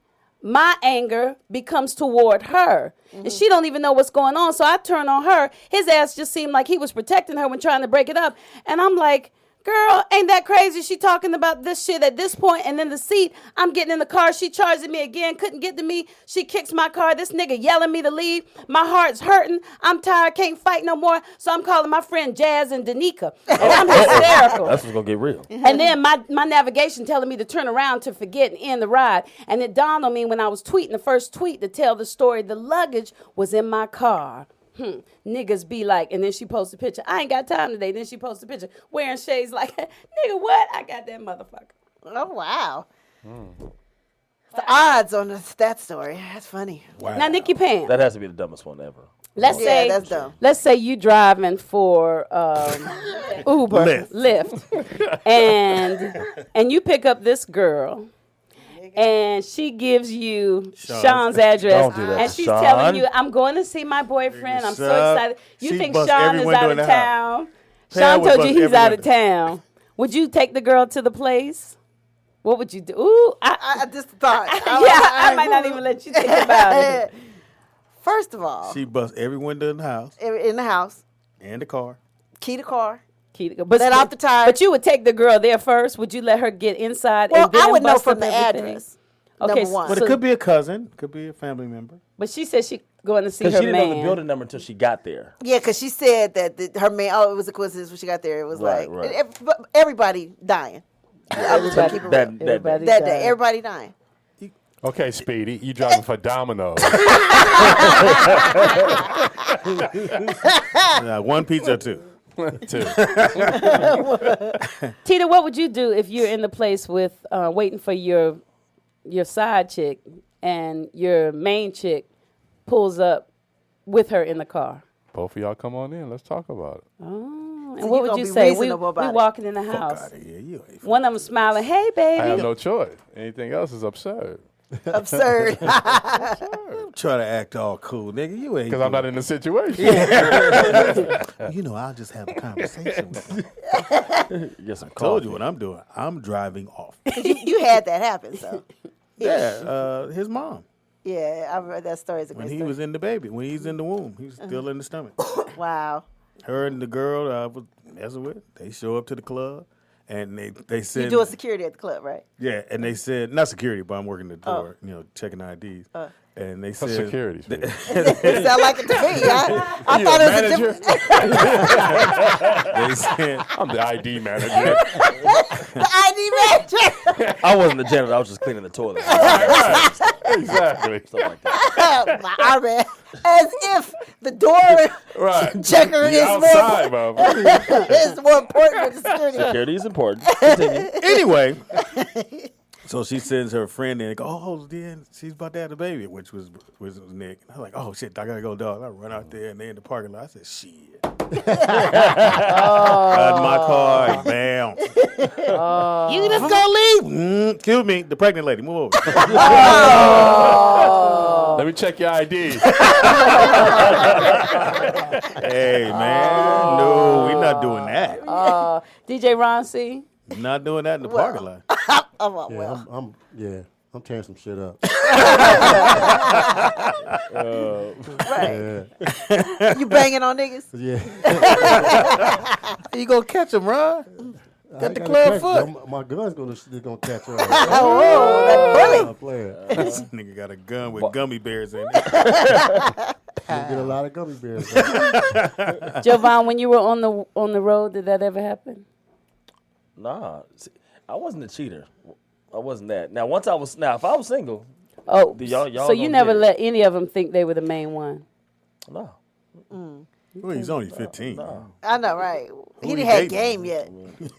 My anger becomes toward her. And she don't even know what's going on, so I turn on her. His ass just seemed like he was protecting her when trying to break it up. And I'm like, girl, ain't that crazy? She talking about this shit at this point, and then the seat, I'm getting in the car. She charging me again, couldn't get to me. She kicks my car. This nigga yelling me to leave. My heart's hurting. I'm tired, can't fight no more. So I'm calling my friend Jazz and Danica. And I'm hysterical. That's what's going to get real. And then my navigation telling me to turn around to forget and end the ride. And it dawned on me when I was tweeting the first tweet to tell the story, the luggage was in my car. Niggas be like, and then she posts a picture. I ain't got time today. Then she posts a picture wearing shades like, nigga, what? I got that motherfucker. Oh, wow. The odds on that story. That's funny. Wow. Now, Nikki Pam. That has to be the dumbest one ever. Let's say that's dumb. Let's say you driving for Uber, Lyft, and you pick up this girl. And she gives you Sean's address. Don't do that, and she's Sean. telling you, I'm going to see my boyfriend. I'm so excited. You think Sean is out of town. Sean told you he's out of town. Would you take the girl to the place? What would you do? Ooh, I just thought. I might not even let you think about it. First of all. She busts every window in the house. In the house. And the car. Key to car. But let off the tire. But you would take the girl there first. Would you let her get inside? Well, and then I would know bust from up the everything? address. Okay, Number one. But it could be a cousin. Could be a family member. But she said she going to see her Because she didn't man. know the building number until she got there. Yeah, because she said that her man. Oh, it was a coincidence when she got there. It was Right, like right. everybody dying. I was gonna keep it real. That That day, everybody dying. Okay, Speedy, you driving for Domino's. One pizza or two. Tita, what would you do if you're in the place with waiting for your side chick and your main chick pulls up with her in the car? Both of y'all come on in. Let's talk about it. Oh, and So what you would gonna you be say? We reasonable about it. walking in the Fuck house. outta here. You ain't One of them smiling, hey, baby. I have no choice. Anything else is absurd. Absurd. Try to act all cool, nigga. You ain't. Because I'm not in the situation. You know, I'll just have a conversation with you. Get some Told coffee. you what I'm doing. I'm driving off. you had that happen, so. Yeah, his mom. Yeah, I've heard that story. Is a When good he story. was in the baby, when he's in the womb, he was still in the stomach. Wow. Her and the girl I was messing with, they show up to the club, and they said, You doing security at the club, right? yeah, and they said, not security, but I'm working the door, checking IDs. And they said, security. It sound like it to me. I thought it was manager? a different. they said, I'm the ID manager. The ID manager. I wasn't the janitor. I was just cleaning the toilet. Exactly. Stuff like that. My bad. As if the door Right. checker You is outside, more, motherfucker. is more important than security. Security is important. Continue. anyway, so she sends her friend in and go, oh, then she's about to have the baby, which was Nick. And I was like, oh, shit, I got to go, dog. I run out there, and they in the parking lot. I said, shit. Got in my car and bam. You just gonna leave? Excuse me, the pregnant lady. Move over. Let me check your ID. Hey, man. No, we're not doing that. DJ Ron C. Not doing that in the parking lot. I'm tearing some shit up. Right. You banging on niggas? Yeah. You gonna catch him, Ron? I Got the gotta club catch- foot. My gun's gonna catch her. Oh, that bully. Player. This nigga got a gun with gummy bears in it. You'll get a lot of gummy bears. Jovan, when you were on the road, did that ever happen? Nah, see, I wasn't a cheater. I wasn't that. Now, if I was single. Oh, y'all so you gonna never get it. let any of them think they were the main one? No. Well, he's only 15. I know, right? He Who didn't he have dating? game yet.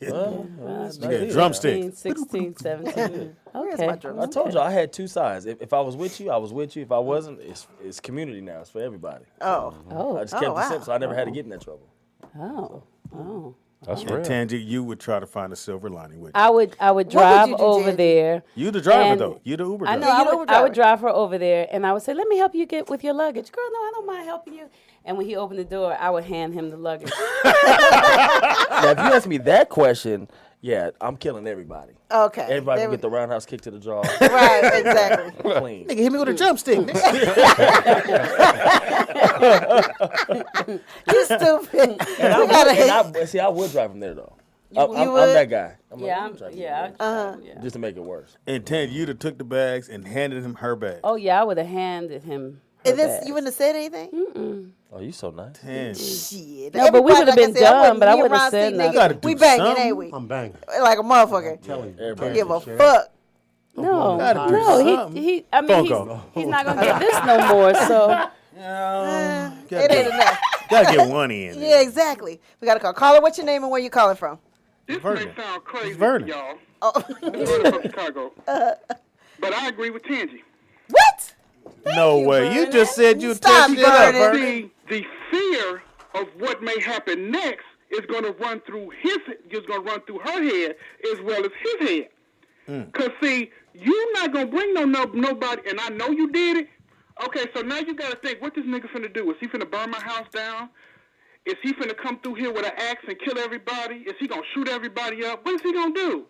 You got a drumstick. 16, 17. Where's Okay. my drum? I told you I had two sides. If I was with you, I was with you. If I wasn't, it's community now. It's for everybody. Oh. Oh. I just kept it wow. simple, so I never had to get in that trouble. Oh. That's And real. Tangy, you would try to find a silver lining with you. I would would drive you do, over Jandy? there. You the driver, and though. You the Uber I driver. know. Yeah, I you the would, Uber I would driver. drive her over there, and I would say, "Let me help you get with your luggage." Girl, no, I don't mind helping you. And when he opened the door, I would hand him the luggage. Now, if you ask me that question, yeah, I'm killing everybody. Okay. Everybody There can get the roundhouse kick to the jaw. Right, exactly. Clean. Nigga, hit me with a drumstick. nigga. You stupid. And You gotta hit. I would drive him there though. You I'm would? that guy. I'm Yeah, I'm driving yeah, him there, yeah. just to make it worse. And Tangy, you'd have took the bags and handed him her bag. Oh yeah, I would have handed him. her And this, bag. you wouldn't have said anything? Oh, you so nice. Tangy. Shit. No, but we Everybody, would've like I been said, dumb, but I me and would've Ron said C, nothing. nigga, You gotta do we banging, something. ain't we? I'm banging. Like a motherfucker. Telling you. Everybody Give a should share. fuck. No, Gotta do no, something. he. I mean, Phone he's, call. he's not gonna get this no more. So It ain't enough. Gotta get one in. Yeah, exactly. We gotta call. Caller, what's your name and where you calling from? This Vernon. may sound crazy, It's Vernon. y'all. Oh. Vernon from Chicago. But I agree with Tangy. What? No way. You just said you Stop, tested it up, Vernon. Vernon. See, the fear of what may happen next is going to run through her head as well as his head. Cause see, you're not gonna bring nobody, and I know you did it. Okay, so now you gotta think, what this nigga finna do? Is he finna burn my house down? Is he finna come through here with an axe and kill everybody? Is he gonna shoot everybody up? What is he gonna do?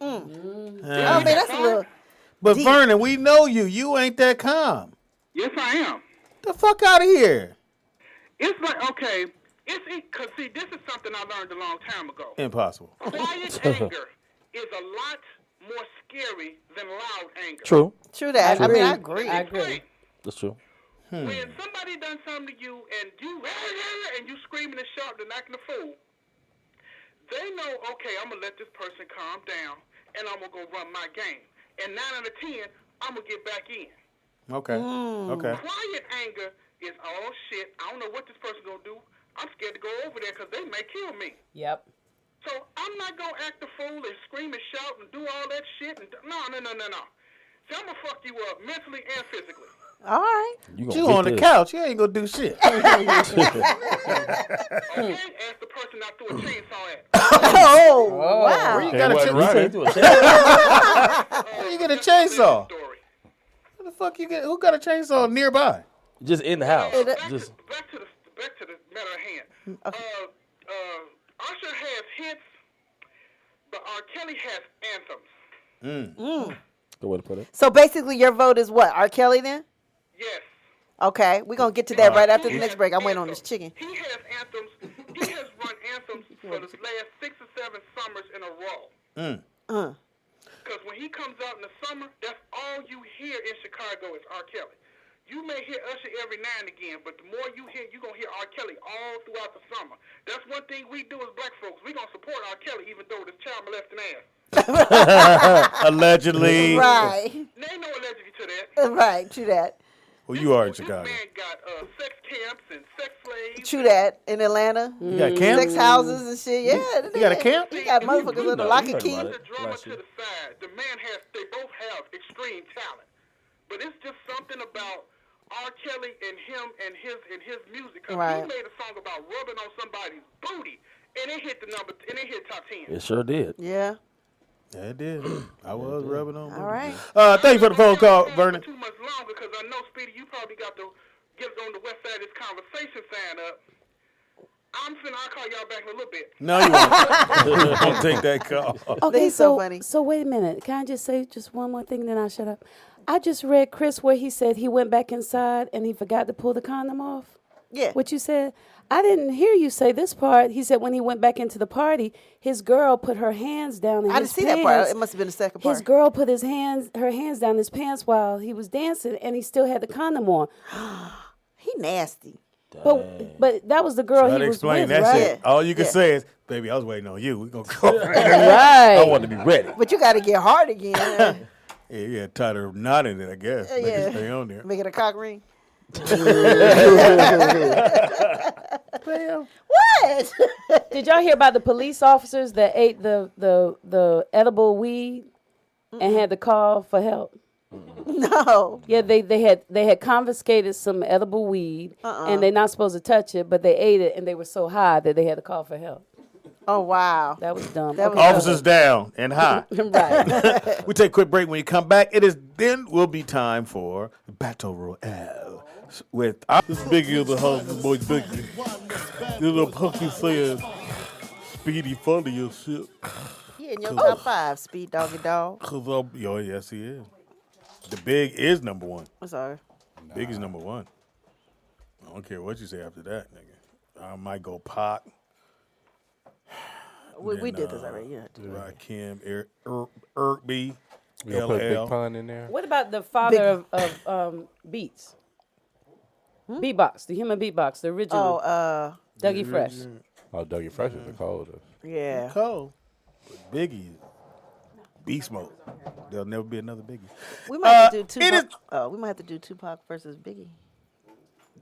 I mean, that's a little. But deep. Vernon, we know you. You ain't that calm. Yes, I am. The fuck out of here. It's like, okay, cause see, this is something I learned a long time ago. Impossible. Quiet anger is a lot more scary than loud anger. True. True that. I mean, I agree. I agree. That's true. When somebody done something to you and you screaming and shouting and acting a fool, they know, okay, I'm going to let this person calm down and I'm going to go run my game. And 9 out of 10, I'm going to get back in. Okay. Okay. Quiet anger is, oh, shit, I don't know what this person going to do. I'm scared to go over there because they may kill me. Yep. So I'm not going to act a fool and scream and shout and do all that shit. No. See, I'm going to fuck you up mentally and physically. All right. You on the couch. You ain't going to do shit. Okay? Ask the person I threw a chainsaw at. Oh, wow. Where you got a wasn't chainsaw? right. Where you get a chainsaw? What the fuck you get? Who got a chainsaw nearby? Just in the house. Just Back to the matter at hand. Usher has hits, but R. Kelly has anthems. Good way to put it. So basically, your vote is what? R. Kelly then? Yes. Okay, we're gonna get to that right after the next break. I'm waiting on this chicken. He has anthems. He has run anthems for the last 6 or 7 summers in a row. Because when he comes out in the summer, that's all you hear in Chicago is R. Kelly. You may hear Usher every now and again, but the more you hear, you're going to hear R. Kelly all throughout the summer. That's one thing we do as black folks. We're going to support R. Kelly even though this child molesting ass. Allegedly. Right. There ain't no allegedly to that. Right. True that. Well, you are in Chicago. This man got sex camps and sex slaves. True that. In Atlanta. You got camp? Sex houses and shit. Yeah. You got a camp? He got motherfuckers with a lock and key. The drama to the side. The man has. They both have extreme talent, but it's just something about R. Kelly and him and his music. Cause Right. he made a song about rubbing on somebody's booty, and it hit the number. And it hit top 10. It sure did. Yeah. Yeah, it did. I was rubbing on. All right. Thank you for the phone call, Vernon. Too much longer because I know, Speedy, you probably got to get on the west side of this conversation sign up. I'll call y'all back in a little bit. No, you won't. Don't take that call. Okay, He's so funny. So wait a minute. Can I just say just one more thing, then I'll shut up? I just read Chris where he said he went back inside and he forgot to pull the condom off. Yeah. What you said? I didn't hear you say this part. He said when he went back into the party, his girl put her hands down in I his didn't see pants. that part. It must have been the second part. His girl put her hands down his pants while he was dancing, and he still had the condom on. He nasty. But that was the girl Try he to was explain with, that right? shit. All you can Yeah. say is, baby, I was waiting on you. We're going to go. Right. I want to be ready. But you got to get hard again. Yeah, you had to tie the knot in it, I guess. Make Yeah. it stay on there. Make it a cock ring. Bam. What? Did y'all hear about the police officers that ate the edible weed and had to call for help? No. Yeah, they had confiscated some edible weed and they're not supposed to touch it, but they ate it and they were so high that they had to call for help. Oh, wow. That was dumb. That was Officers down and high. Right. We take a quick break. When you come back, then will be time for Battle Royale with this Biggie of the house, boy Biggie. This little punky saying Speedy funny as shit. He in your top 5, Speed Doggy Dog. Yes, he is. The Big is number 1. I'm sorry. Big is number 1. I don't care what you say after that, nigga. I might go Pac. We did this already. Yeah. Rakim, Erkby, You gonna put Big LL. Pun in there? What about the father of beats? Beatbox, the human beatbox, the original. Oh, Dougie Fresh. Oh, Dougie Fresh is the coldest. yeah. Cole. Biggie. Beast mode. There'll never be another Biggie. We might have to do it is- Tupac. We might have to do Tupac versus Biggie.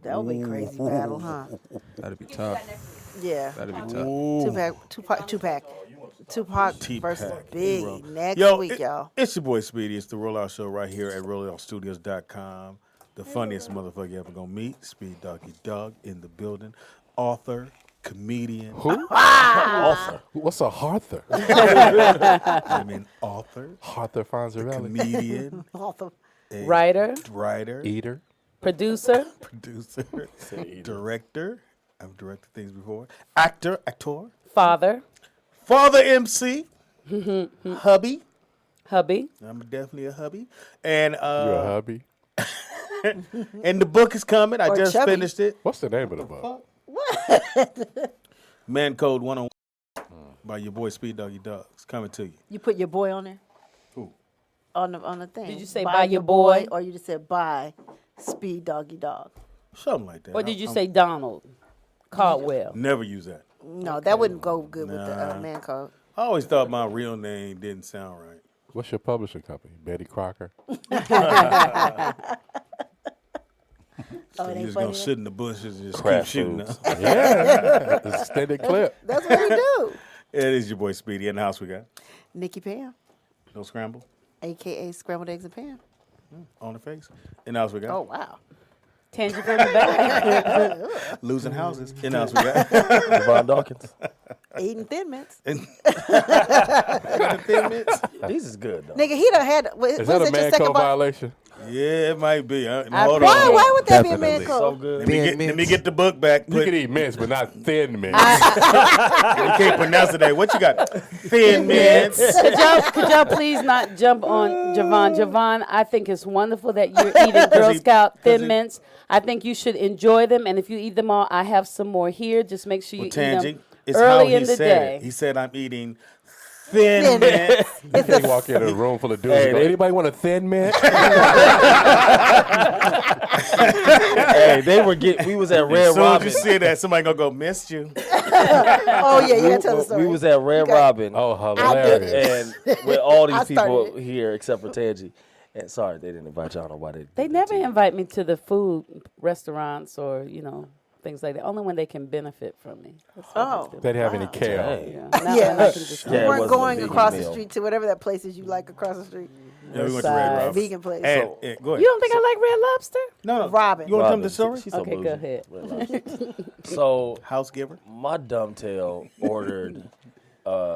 That would be a crazy battle, huh? That'd be tough. Yeah. That'd be tough. Tupac T-Pac. versus Hero. Biggie next Yo, week, y'all. It's your boy Speedy. It's the Rollout Show right here at RolloutStudios.com. The funniest motherfucker you ever gonna meet. Speed Doggy Dog in the building. Author, comedian. Who? Arthur. What's a Arthur? I mean, author, Arthur Fonzarelli. comedian, Author. Writer, writer, Eater. producer, producer, director. I've directed things before. Actor, father, father MC, hubby. hubby. I'm definitely a hubby. And You're a hubby. and the book is coming. I Or just chubby. finished it. What's the name of the book? Man Code 101 by your boy Speed Doggy Dog. It's coming to you. You put your boy on there? Who? On the thing. Did you say by your boy? Or you just said by Speed Doggy Dog? Something like that. Or did you say Donald Caldwell? Never use that. No, that wouldn't go good with the Nah. man code. I always thought my real name didn't sound right. What's your publishing company? Betty Crocker? So it you're ain't just going funny, to sit in the bushes and just Kraft keep shooting. Foods. Huh? Yeah. Extended clip. That's what we do. It is your boy Speedy. In the house we got. Nikki Pam, No scramble. a.k.a. Scrambled Eggs and Pam. On the face. In the house we got. Oh, wow. Tangy from the back. Losing houses. In the house we got. Devon Dawkins. Eating Thin Mints. Thin Mints. These is good, though. Nigga, he done had. Is that a man code violation? Yeah, it might be. Hold on. Why would that be a man Definitely. code? So good. Let me get the book back. You can eat mints, but not thin mints. You can't pronounce it. What you got? Thin mints. Could y'all please not jump on Javon? Javon, I think it's wonderful that you're eating Girl Scout Thin Mints. I think you should enjoy them, and if you eat them all, I have some more here. Just make sure you eat them it's early how in he the said day. it. He said, I'm eating thin mints. You walk into a room full of dudes and go, anybody want a thin mint? Hey, we was at Red As soon Robin. as you see that, somebody gonna go, missed you. Oh yeah, you gotta tell the story. We was at Red Robin. Oh, hilarious. And with all I these people started here except for Tangi. And sorry, they didn't invite y'all. I don't know why They never invite me to the food restaurants or, things like that. Only when they can benefit from me. Oh. They didn't have any kale. Yeah. Not when I can just You Yeah, it weren't wasn't a going vegan across the meal. street to whatever that place is you like across the street. Yeah, we went to Red Robin. Vegan place. And, So- go ahead. You don't think I like Red Lobster? No. Robin. You want to tell them Robin, the story? she's so Okay, go bougie. ahead. Red Lobster. So House giver. my dumb tail ordered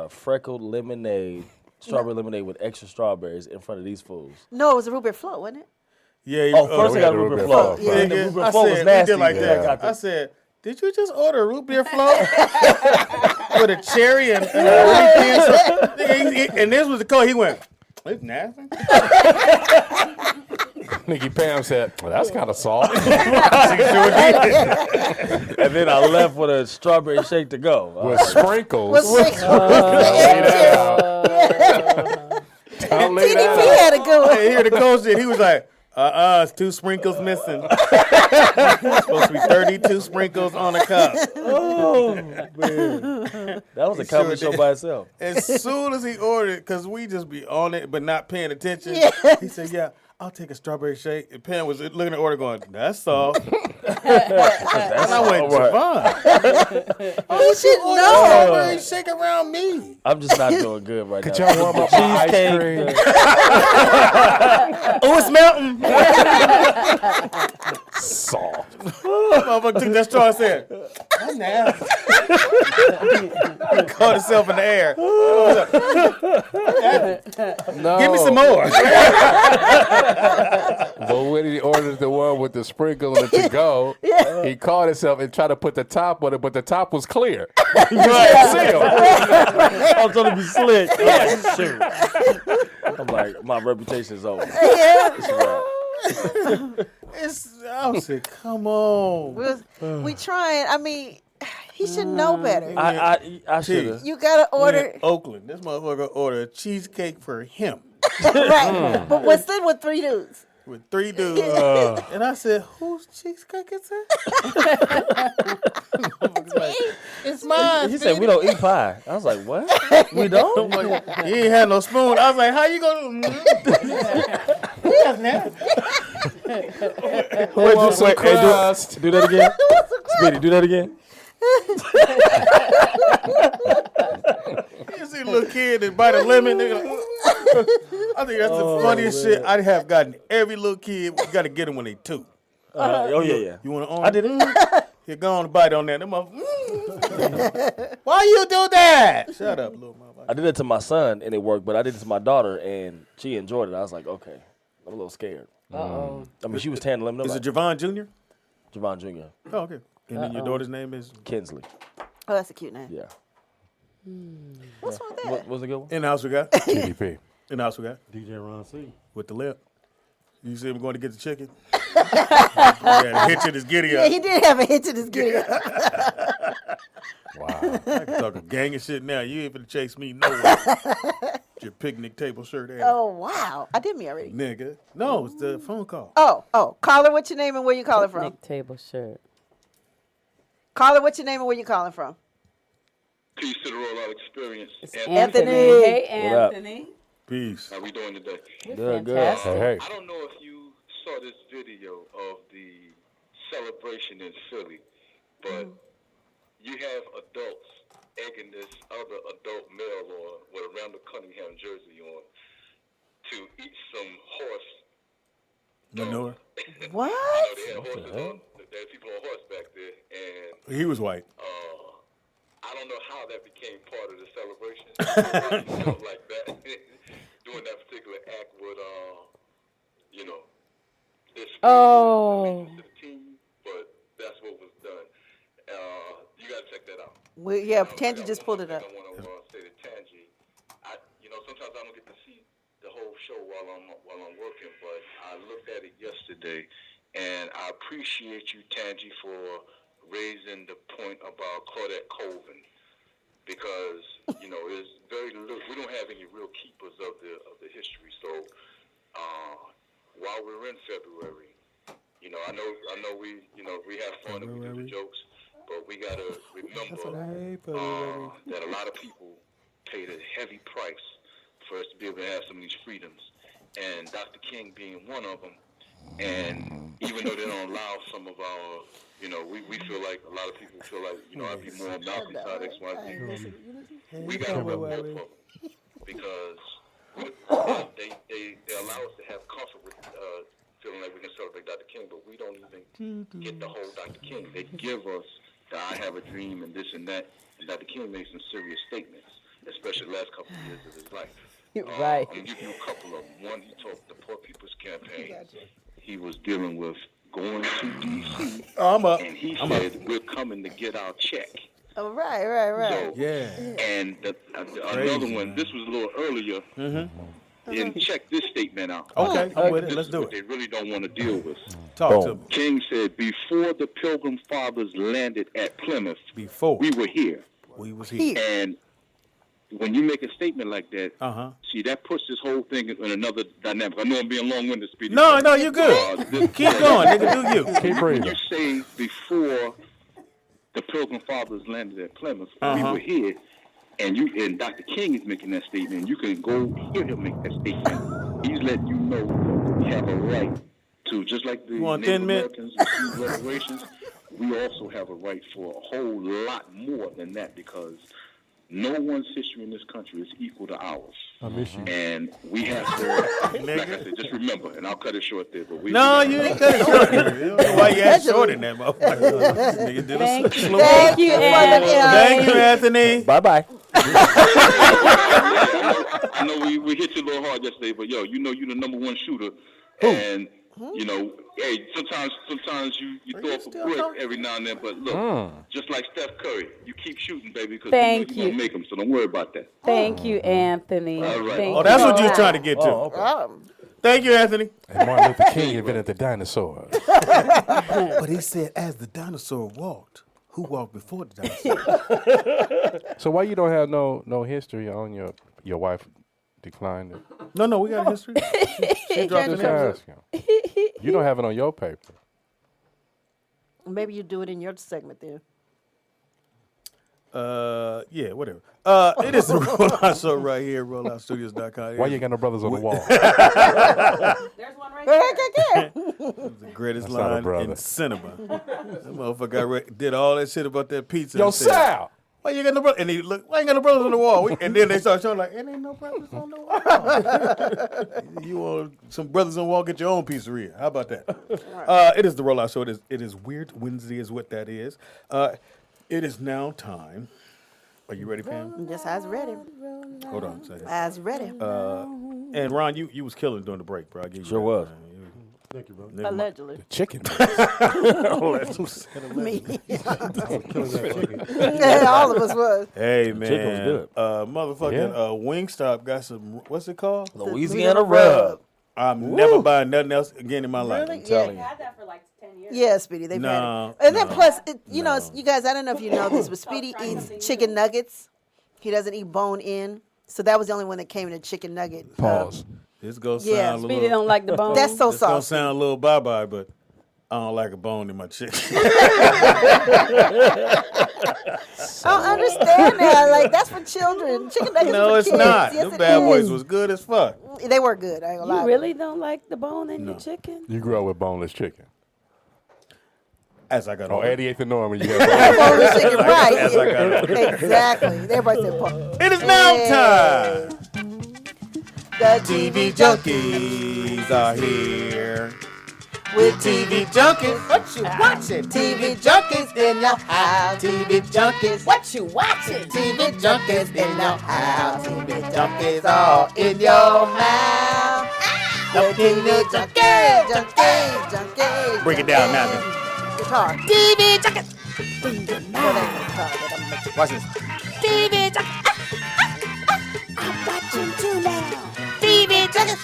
freckled lemonade, strawberry lemonade with extra strawberries in front of these fools. No, it was a root beer float, wasn't it? Yeah. Oh, first we I had got the root root beer beer float. float. And the root beer I float said, was we nasty. did like Yeah, that. I got the- I said, did you just order a root beer float with a cherry and and this was the code. He went, it's nasty. Nikki Pam said, well, that's kind of soft. She sure did. And then I left with a strawberry shake to go. With sprinkles. Don't lay that TDP out. had a good one. Hey, here the coach did. He was like, it's 2 sprinkles missing. It's supposed to be 32 sprinkles on a cup. Oh, man. That was a comedy show by itself. As soon as he ordered, because we just be on it but not paying attention, he said, yeah, I'll take a strawberry shake. And Pam was looking at the order going, that's soft. And I went, Javon, You should know. strawberry shake around me. I'm just not doing good right Could now. y'all warm up my ice cream? Oh, it's melting. Soft. Motherfucker took that straw and said, I'm nasty. He caught himself in the air. No. Give me some more. But when he ordered the one with the sprinkle and the to-go, he caught himself and tried to put the top on it, but the top was clear. Sealed. I'm trying to be slick. I'm like, shoot. I'm like, my reputation is over. It's a wrap. I was like, come on. We trying. I mean, he should know better. I should have. You gotta order. In Oakland, this motherfucker ordered a cheesecake for him Right. But what's in with 3 dudes? with 3 dudes. And I said, whose cheesecake is that? It's mine. He said, we don't eat pie. I was like, what? We don't? He ain't had no spoon. I was like, how you gonna? That's nasty. Who wants some Hey, crust? do that again. Speedy, do that again. You see a little kid that bite a lemon. Nigga. I think that's the funniest shit I have gotten. Every little kid, you got to get them when they 2. Oh, yeah. You want to own? I did it. You go on and bite on that. Them Why you do that? Shut up, little motherfucker. I did it to my son, and it worked, but I did it to my daughter, and she enjoyed it. I was like, okay. I'm a little scared. Uh-oh. I mean, she was handling them. Is it Javon Jr.? Javon Jr. Oh, okay. And then your daughter's name is? Kinsley. Oh, that's a cute name. Yeah. What's wrong with that? What was a good one? In the house we got. TDP. In the house we got. DJ Ron C. With the lip. You see him going to get the chicken? Yeah, hitch in his giddy Yeah, up. he did have a hitch in his giddy up. Wow. I can talk a gang of shit now. You ain't finna chase me nowhere. Your picnic table shirt ass. Oh, wow. I did me already. Nigga. No, it's the phone call. Oh. Caller, what's your name and where you calling from? Picnic table shirt. Caller, what's your name and where you calling from? Peace to the Rollout Experience. Anthony. Hey, What up? Anthony. Peace. How we doing today? Good. Fantastic. Hey. I don't know if you saw this video of the celebration in Philly, but you have adults egging this other adult male on with a Randall Cunningham jersey on to eat some horse. Manure. What? They had horses on. There were people on horseback there, and He was white. I don't know how that became part of the celebration. Like that, doing that particular act would, Oh. But that's what was done. You gotta check that out. Yeah, Tangy just pulled it up. I want to say to Tangy, sometimes I don't get to see the whole show while I'm working, but I looked at it yesterday, and I appreciate you, Tangy, for raising the point about Claudette Colvin, because there's very little. We don't have any real keepers of the history. So while we're in February, I know we have fun and we do the jokes, but we gotta remember that a lot of people paid a heavy price for us to be able to have some of these freedoms, and Dr. King being one of them. And even though they don't allow some of our, we feel like a lot of people feel like, I'd be more Malcolm side X, Y, Z. We got to rep both of them because they allow us to have comfort with feeling like we can celebrate Dr. King, but we don't even get the whole Dr. King. They give us the I have a dream and this and that, and Dr. King made some serious statements, especially the last couple of years of his life. Right. I'm going to give you a couple of them. One, he talked the Poor People's Campaign. He was dealing with going to D.C. And he said, we're coming to get our check. Oh, right. So, and another one, this was a little earlier, and check this statement out. Okay, I'm with it. This Let's is do what it. they really don't want to deal with. Talk to me. King said, before the Pilgrim Fathers landed at Plymouth, Before we were here. we was here. And when you make a statement like that, see, that puts this whole thing in another dynamic. I know I'm being long-winded, Speedy. No, you're good. Keep going, nigga. Do you? Keep breathing. You say before the Pilgrim Fathers landed at Plymouth, we were here, and Dr. King is making that statement. You can go hear him make that statement. He's letting you know we have a right to, just like the Native Americans received reparations, we also have a right for a whole lot more than that, because no one's history in this country is equal to ours. I miss you. And we have to, like I said, just remember, and I'll cut it short there. But You ain't cut it short. I don't know why you had short in that motherfucker. Nigga did Thank a you. slow. Thank you, Anthony. Thank you, Anthony. Bye-bye. I know we hit you a little hard yesterday, but you're the number one shooter. And, hey, sometimes you throw up a brick every now and then, but look, just like Steph Curry, you keep shooting, baby, because you're going to make them, so don't worry about that. Thank you, Anthony. All right. That's what you're trying to get to. Thank you, Anthony. And Martin Luther King invented the dinosaur. But he said, as the dinosaur walked, who walked before the dinosaur? So why you don't have no history on your wife declined it? No, we got a history. She dropped Just it out. asking. You don't have it on your paper. Maybe you do it in your segment then. Yeah, whatever. It is the Rollout Show right here, rolloutstudios.com. Why you ain't got no brothers on the wall? There's one right there. The greatest That's not a line brother. in cinema. That motherfucker did all that shit about that pizza. Yo, and said, Sal! Why you got no brothers? And he looked, why ain't got no brothers on the wall? And then they start showing like, it ain't no brothers on the wall. You want some brothers on the wall, get your own pizzeria. How about that? It is the Rollout Show. It is Weird Wednesday is what that is. It is now time. Are you ready, Pam? Yes, I was ready. Hold on a second. I was ready. And Ron, you was killing during the break, bro. I gave you Sure that, was. man. Thank you, bro. Never mind. Allegedly. The chicken. Oh, that's who said it. Me. Killing that chicken. Yeah, all of us was. Hey, man. chicken was good. Motherfucking Wingstop got some, what's it called? Louisiana rub. I'm never buying nothing else again in my life. Really? I'm telling Had that for like 10 years. Yeah, Speedy, they've No, had it. And then no, plus, you guys, I don't know if you know this, but Speedy eats chicken nuggets. He doesn't eat bone in. So that was the only one that came in a chicken nugget. Pause. This gonna sound Yeah, a little. Speedy don't like the bone. That's so This gonna soft. sound a little bye-bye, but I don't like a bone in my chicken. I don't understand that. Like, that's for children. Chicken nuggets No, are for it's kids. not. Yes, Them it bad boys is. was good as fuck. They were good. I ain't gonna lie. You really don't like the bone in your chicken? You grew up with boneless chicken. As I got On older. 88th and Norman, you had Boneless chicken, right. As I got older. Exactly. Everybody said pork. It is now Hey. time. The TV junkies are here. with TV junkies. What you watching? TV junkies in your house. TV junkies. What you watching? TV junkies in your house. TV junkies all in your mouth. TV junkie. Break it down now, man. Guitar. TV junkie. Well, that ain't guitar, but I'm making Watch this. TV junkie. I'm watching too now. TV junkie.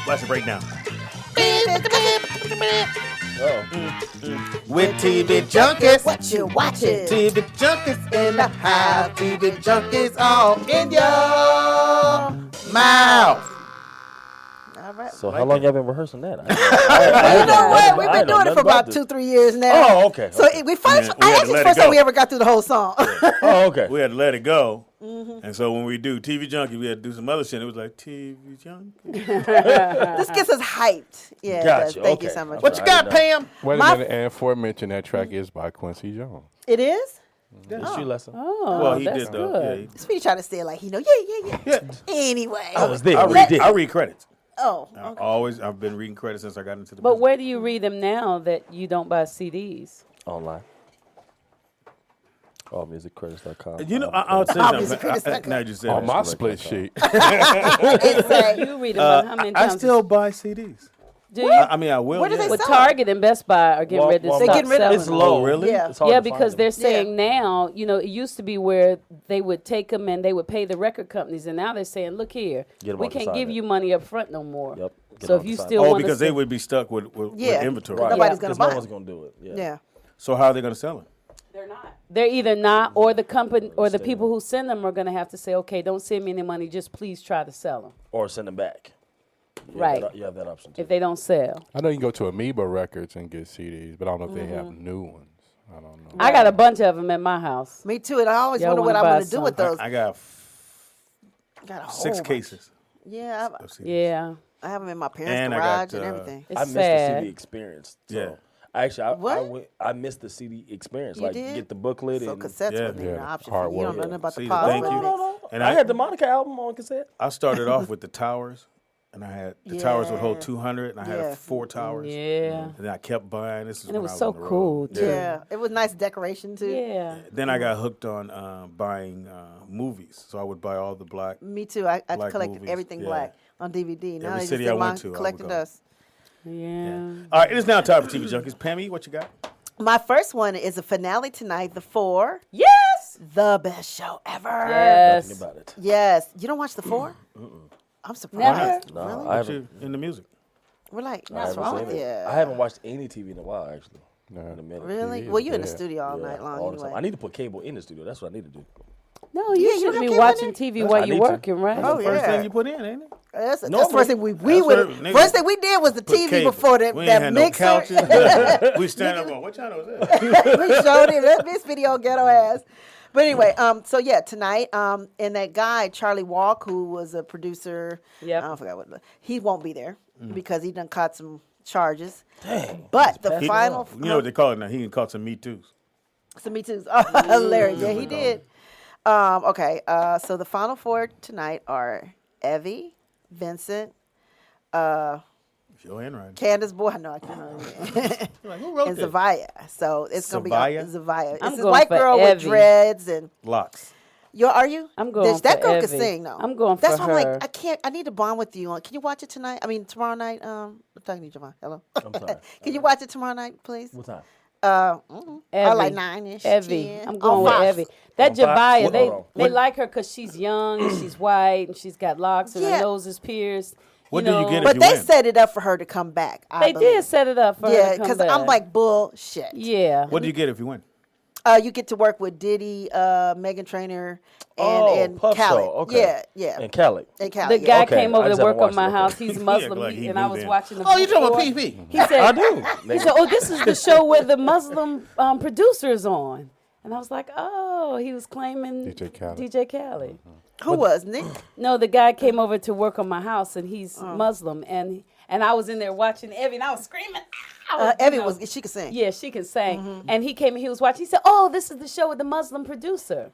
Watch the breakdown. Oh. With TV junkies. What you watching? TV junkies in the house. TV junkies all in your mouth. All right. So how long y'all been rehearsing that? You know what? We've been doing it for about 2-3 years now. Oh, okay. So we first, I actually first time we ever got through the whole song. Oh, okay. We had to let it go. Mm-hmm. And so when we do TV Junkie, we had to do some other shit. It was like, TV Junkie. This gets us hyped. Yeah, it does. Gotcha. Thank you Okay. so much. What you got, Pam? Wait a My- minute, and aforementioned that track is by Quincy Jones. It is? That's your lesson. Oh, Well, he that's did, though. good. Yeah, Speedy trying to say it like he know. Yeah. Anyway. I was there. I read credits. Oh, I've been reading credits since I got into the But business. where do you read them now that you don't buy CDs? Online. Allmusiccredits.com. You know, I'll say something. Now you just said On that. my split sheet. You read them how many I times? still buy CDs. Do you? I mean, I will. Where do they Well, sell Target and Best Buy are getting ready to Walmart. stop getting rid of selling It's them. low. Oh, really? Yeah. It's hard Yeah, to find because them. they're saying now, it used to be where they would take them and they would pay the record companies, and now they're saying, look here, Get 'em we off the can't side give of it. you money up front no more. Yep. Get So off if the you side. still Oh, want because to, they would be stuck with Yeah. inventory. Right. Nobody's gonna Because buy no it. one's going to do it. Yeah. So how are they going to sell it? they're either not, or the company or the people who send them are going to have to say, okay, don't send me any money, just please try to sell them. Or send them back. Right. You have that option too. If they don't sell. I know you can go to Amoeba Records and get CDs, but I don't know if they have new ones. I don't know. I got a bunch of them in my house. Me too. And I always Y'all wonder what wanna I'm buy going to do with some? those. I got Got a whole 6 bunch. cases. Yeah. of CDs. Yeah. I have them in my parents' And I garage got, and uh, everything. It's I missed sad. the CD experience. So. Yeah. Actually, What? I missed the CD experience. You like did? get the booklet So and cassettes Yeah. wasn't even an Yeah, option hard for you. You don't work. know nothing about See, the the pause. thank you. button. And I had the Monica album on cassette. I started off with the towers, and I had the towers would hold Yeah. 200, and I Yeah. had 4 towers. Yeah. And then I kept buying. This is And it when was I so on the road. cool, too. Yeah. It was nice decoration too. Yeah. Then I got hooked on buying movies, so I would buy all the black. Me too. I Black collected movies, everything yeah. black on DVD. Now Every they city just I in went my to, I would collecting go. dust. Yeah. All right, it is now time for TV Junkies. Pammy, what you got? My first one is a finale tonight, The Four. Yes. The best show ever. Yes. Nothing about it. Yes. You don't watch The Four? I'm surprised. No, Really? I What haven't. you in the music? We're like, I what's haven't wrong seen with it. you? I haven't watched any TV in a while, actually. No. In a minute. Really? TV Well, is you're in the dead. studio all Yeah, night long all the time. anyway. I need to put cable in the studio. That's what I need to do. No, Yeah, you you shouldn't don't be have cable watching in TV That's while what I you're need to. working, right? Oh, First yeah. thing you put in, ain't it? That's the Normally- first thing we That's would. what niggas- First thing we did was the Put TV cable. before that, We ain't that had mixer. no couches. We stand up on what channel is that? We showed it. Let this video ghetto ass. But anyway, so yeah, tonight, and that guy Charlie Walk, who was a producer, Yep. I forgot what he won't be there because he done caught some charges. Dang. But the He- final, You know what they call it now? He caught some Me Too's. some Me Too's. Oh, hilarious. Yeah, he did. Okay, so the final 4 tonight are Evie, Vincent, If your handwriting. Candace Boy. No, I can't remember. Like, who wrote And this? Zavaya. So it's gonna be Zavaya? Zavaya. I'm It's this going white for girl with Evie. dreads and. Locks. Are you? I'm going That for girl can Evie. sing though. I'm going That's for why I'm her. like, I can't. I need to bond with you. Can you watch it tonight? I mean, tomorrow night. I'm talking to you, Javon. Hello. I'm sorry. Can you watch it tomorrow night, please? What time? I like Evie. 9ish. Evie. 10. I'm going On with Fox. Evie. That On Fox? Javaya, What- they hold on. they What- like her because she's young and she's white and she's got locks and Yeah. her nose is pierced. What do you get if But you they win? set it up for her to come back. They did set it up for her Yeah, to come because back. I'm like bullshit. Yeah. What do you get if you win? You get to work with Diddy, Megan Trainor, Oh, and Puff Khaled. Show. Okay. Yeah, yeah. And Khaled. And The Khaled. guy Okay, came I over just to work haven't on my watched it. house. Okay. He's Yeah, Muslim, like he and I knew was then. watching the. Oh, you talking about before. PP? He said, I do. He said, "Oh, this is the show where the Muslim producer's on," and I was like, "Oh, he was claiming DJ Khaled. DJ Khaled." Who was Nick? No, the guy came over to work on my house, and he's Muslim, and I was in there watching Evie, and I was screaming. "Ow!" Evie You know. was. She could sing. Yeah, she can sing. And he came and he was watching. He said, "Oh, this is the show with the Muslim producer."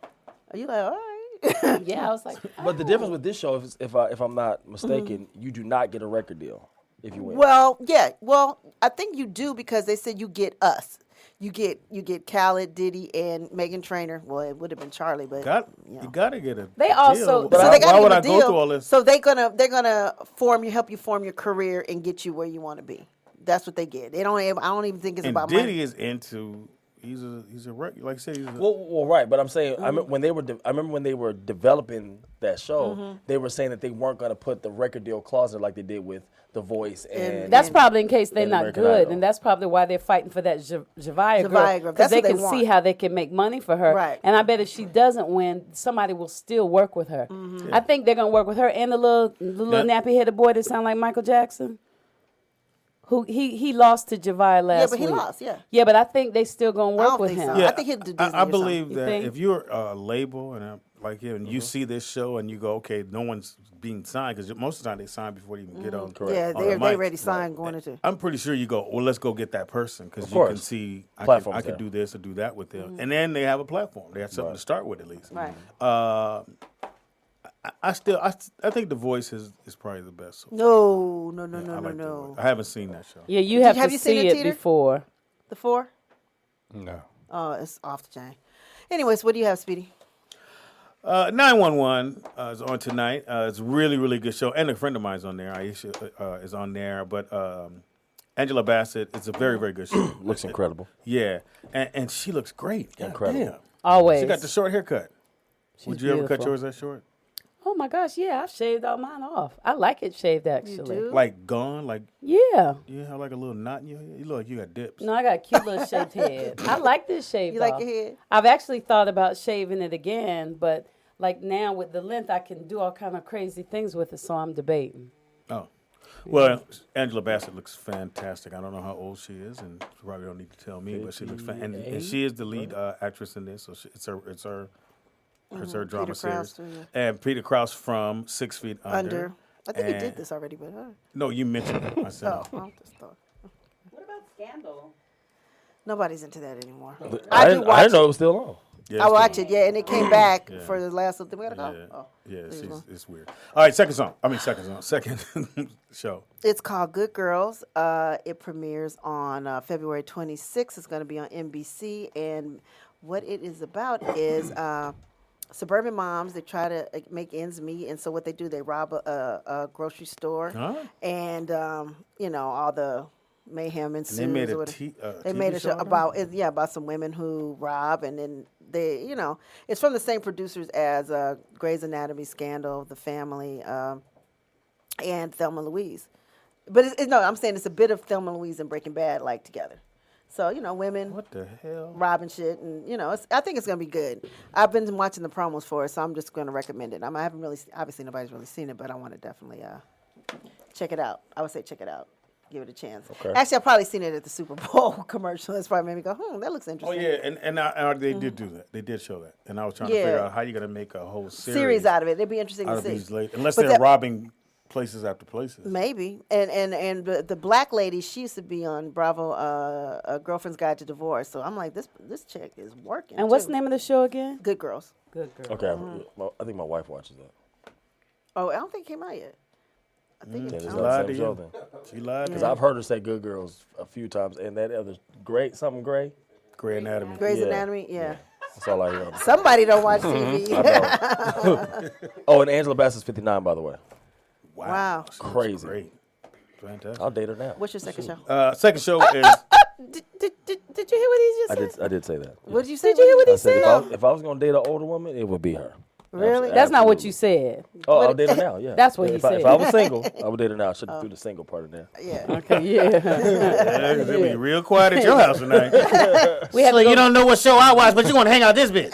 Are you like, all right? Yeah, I was like, But the difference with this show, if I'm not mistaken, you do not get a record deal if you win. Well, yeah. Well, I think you do because they said you get us. you get Khaled, Diddy, and Megan Trainor. Well, it would have been Charlie, but You got to get a They deal. also- But so they got why to would give I a go deal. through all this? So they're gonna help you form your career and get you where you want to be. That's what they get. They don't. I don't even think it's And about Diddy money. is into. He's a like I said. He's a, Well, right, but I'm saying I remember when they were developing that show, Mhm. they were saying that they weren't going to put the record deal clause in like they did with The Voice and That's probably in case they're and not American good, Idol. and that's probably why they're fighting for that Javia girl, Javia girl. because That's they what they can want. see how they can make money for her. Right. And I bet if she doesn't win, somebody will still work with her. Mm-hmm. I think they're gonna work with her and the little nappy-headed boy that sound like Michael Jackson. Who he lost to Javia last but he week. lost, yeah. Yeah, but I think they still gonna work don't with think him. so. I think he'll do Disney I or believe something. that You think? if you're a label and like him, and you Mm-hmm. see this show and you go, okay, no one's being signed because most of the time they sign before they even get on. Mm-hmm. Yeah, on the they mic. already signed going into. I'm pretty sure you go, well, let's go get that person because Of you can course. see I Platform's could there. do this or do that with them, and then they have a platform. They have something to start with at least. Right. I think The Voice is probably the best. So No. I like The Voice. I haven't seen that show. Yeah, you have Have to you seen see it, it Teeter? before. The 4? No. Oh, it's off the chain. Anyways, what do you have, Speedy? 911 is on tonight. It's a really, really good show. And a friend of mine is on there. Aisha is on there. But Angela Bassett, it's a very, very good show. Looks incredible. Yeah. And she looks great. God Incredible. damn. Always. She got the short haircut. She's Would you ever cut beautiful. yours that short? Oh my gosh, yeah, I've shaved all mine off. I like it shaved actually. do? Like gone? Like Yeah. you have like a little knot in your hair? You look like you got dips. No, I got a cute little shaved head. I like this shaved You like off. your head? I've actually thought about shaving it again, but like now with the length, I can do all kind of crazy things with it, so I'm debating. Oh. Well, Angela Bassett looks fantastic. I don't know how old she is, and you probably don't need to tell me, but she looks fantastic. And she is the lead actress in this, so it's her drama Peter Krause, series. too, yeah. And Peter Krause from 6 Feet Under. I think he And- did this already, but No, you mentioned it. I said oh, it. well, just thought. What about Scandal? Nobody's into that anymore. I do didn't watch know it. it was still on. Yeah, I it's watch it, yeah, and it came back Yeah. for the last little thing. We gotta go. Yeah, Oh, yeah, there you go. it's weird. All right, second show. It's called Good Girls. It premieres on February 26th. It's going to be on NBC, and what it is about is suburban moms. They try to make ends meet, and so what they do, they rob a grocery store, Huh? and all the mayhem ensues. they made or a whatever. They TV made a show show about some women who rob, and then they, it's from the same producers as Grey's Anatomy, Scandal, The Family, and Thelma and Louise. But I'm saying it's a bit of Thelma and Louise and Breaking Bad like together. So women What the hell? robbing shit, and I think it's gonna be good. I've been watching the promos for it, so I'm just gonna recommend it. I haven't really, obviously nobody's really seen it, but I want to definitely check it out. I would say check it out. Give it a chance. Okay. Actually, I've probably seen it at the Super Bowl commercial. That's probably made me go, that looks Oh interesting. yeah, and they did do that. They did show that, and I was trying to Yeah. figure out how you're gonna make a whole Series out of it. It'd be interesting out to of see. these unless But they're that- robbing places after places. Maybe. And the black lady, she used to be on Bravo, a Girlfriend's Guide to Divorce. So I'm like, this chick is working. And what's too. the name of the show again? Good Girls. Good Girl. Okay, I think my wife watches that. Oh, I don't think it came out yet. I think Yeah, it's it's She not the lied same to show you. then. She lied. Because to you. I've heard her say "Good Girls" a few times, and that other something Gray. Grey Anatomy. Grey's Yeah. Anatomy, yeah. That's all I hear. Somebody don't watch TV. I know. Oh, and Angela Bassett's 59, by the way. Wow. She looks Crazy. Great. Fantastic. I'll date her now. What's your second show? Second show is Did you hear what he just said? I did say that. What did you say? Did you hear what he I said said? if I was gonna date an older woman, it would be her. Really? That's not what you said. Oh, I'll date her now. Yeah. That's what he If said. If I was single, I would date her now. I should have threw the single part in there. Yeah. Okay, yeah. yeah, 'cause it'll be real quiet at your house tonight. We have So to go you don't know what show I watch, but you want to hang out this bitch.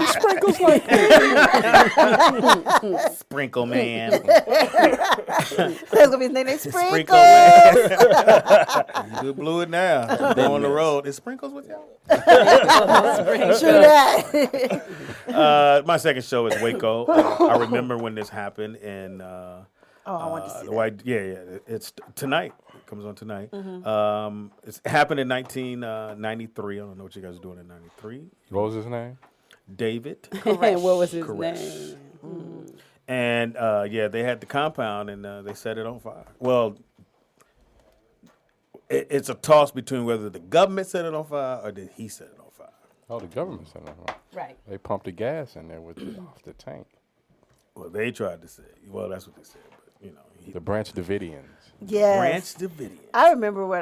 Sprinkles like Sprinkle man. That's gonna be his name. Sprinkle Sprinkles. man. You blew it now. Go on the road. Is Sprinkles with y'all? True that. My second show is Waco. I remember when this happened, and I want to see the that. white. Yeah, it's tonight. It comes on tonight. Mm-hmm. It's happened in 1993. I don't know what you guys are doing in '93. What was his name? David. And what was his Koresh. name? And they had the compound, and they set it on fire. Well, it's a toss between whether the government set it on fire or did he set it on fire. Oh, the government set it on fire. Right. They pumped the gas in there off the tank. Well, they tried to say. Well, that's what they said. But, you know, The Branch Davidians. Yes. Branch Davidian. I remember when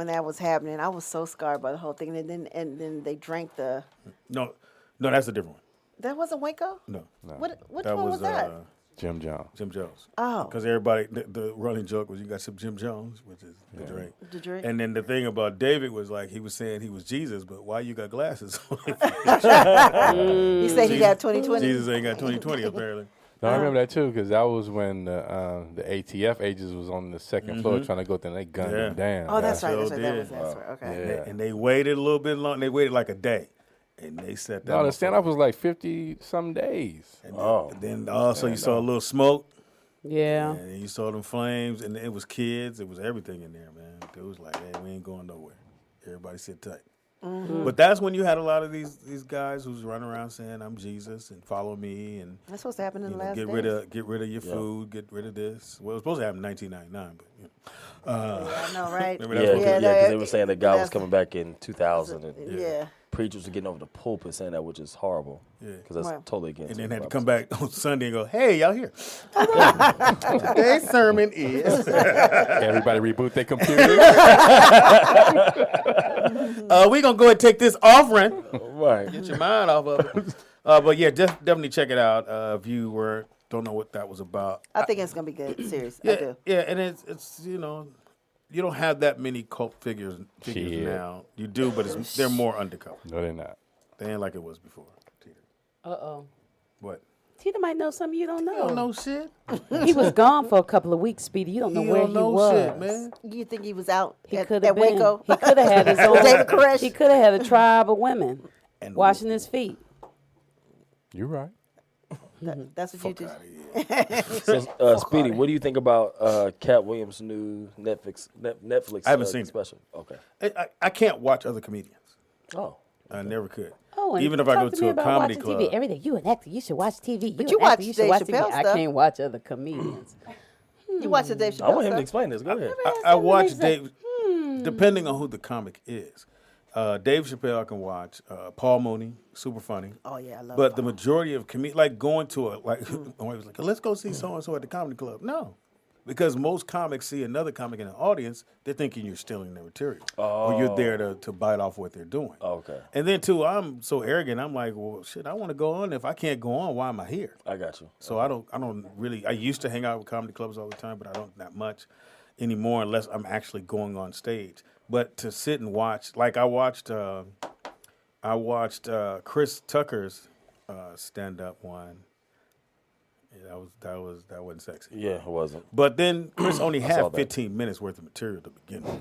that was happening. I was so scarred by the whole thing. And then they drank the. No, that's a different one. That wasn't Waco? No. Which one was that? Jim Jones. Jim Jones. Oh. Because everybody, the running joke was you got some Jim Jones, which is the drink. The drink. And then the thing about David was like he was saying he was Jesus, but why you got glasses on? He said he got 20/20. Jesus ain't got 20/20 apparently. No, I remember that too because that was when the ATF agents was on the second floor trying to go through and they gunned them down. Oh, that's right. Sure That's did. right. Okay. Yeah. And they waited a little bit long. They waited like a day. And they set that No, the up. stand up was like 50-some days. And then also you saw a little smoke. Yeah. And then you saw them flames, and it was kids. It was everything in there, man. It was like, hey, we ain't going nowhere. Everybody sit tight. Mhm. But that's when you had a lot of these guys who's running around saying, "I'm Jesus" and follow me, and That's supposed to happen in the last get days. rid of your food, get rid of this. Well, it was supposed to happen in 1999, but you know. I know, right? Remember Yeah, that? because they were saying that God was coming back in 2000. And Yeah. preachers were getting over the pulpit saying that, which is horrible. Yeah. Because that's totally against. And then what had to the come Bible back on Sunday and go, "Hey, y'all here? Today's sermon is." Everybody reboot their computer. We gonna go and take this offering. Right. Get your mind off of it. But yeah, definitely check it out. If you don't know what that was about. I think it's gonna be good. Serious. Yeah, I do. yeah, and it's you don't have that many cult figures Shit. now. You do, but they're more undercover. No, they're not. They ain't like it was before. Uh-oh. What? Tita might know something you don't know. You don't know shit. He was gone for a couple of weeks, Speedy. You don't know He where don't he know was. shit, man. You think he was out at could have been. Waco? He could have had his own. David Koresh. He could have had a tribe of women And washing his feet. You're right. That's what you do. So, Speedy, what do you think about Cat Williams' new Netflix I haven't seen it. special? Okay. I can't watch other comedians. Oh. I never could. Oh, and Even if I talk go to to me a about comedy watching club. TV every day. You an actor. You should watch TV. But an you actor, watch should Dave watch Chappelle TV. I stuff. can't watch other comedians. You watch the Dave Chappelle I want him to stuff? explain this. Go ahead. I watch Dave, depending on who the comic is. Dave Chappelle I can watch. Paul Mooney, super funny. Oh yeah, I love. But the majority of like going to my wife was like, let's go see so and so at the comedy club. No, because most comics see another comic in the audience, they're thinking you're stealing their material, or you're there to bite off what they're doing. Okay. And then too, I'm so arrogant. I'm like, well, shit, I want to go on. If I can't go on, why am I here? I got you. So I don't really. I used to hang out with comedy clubs all the time, but I don't that much anymore unless I'm actually going on stage. But to sit and watch, like I watched Chris Tucker's stand up one. Yeah, that wasn't sexy. Yeah, it wasn't. But then Chris only I saw had that. 15 minutes worth of material to begin with.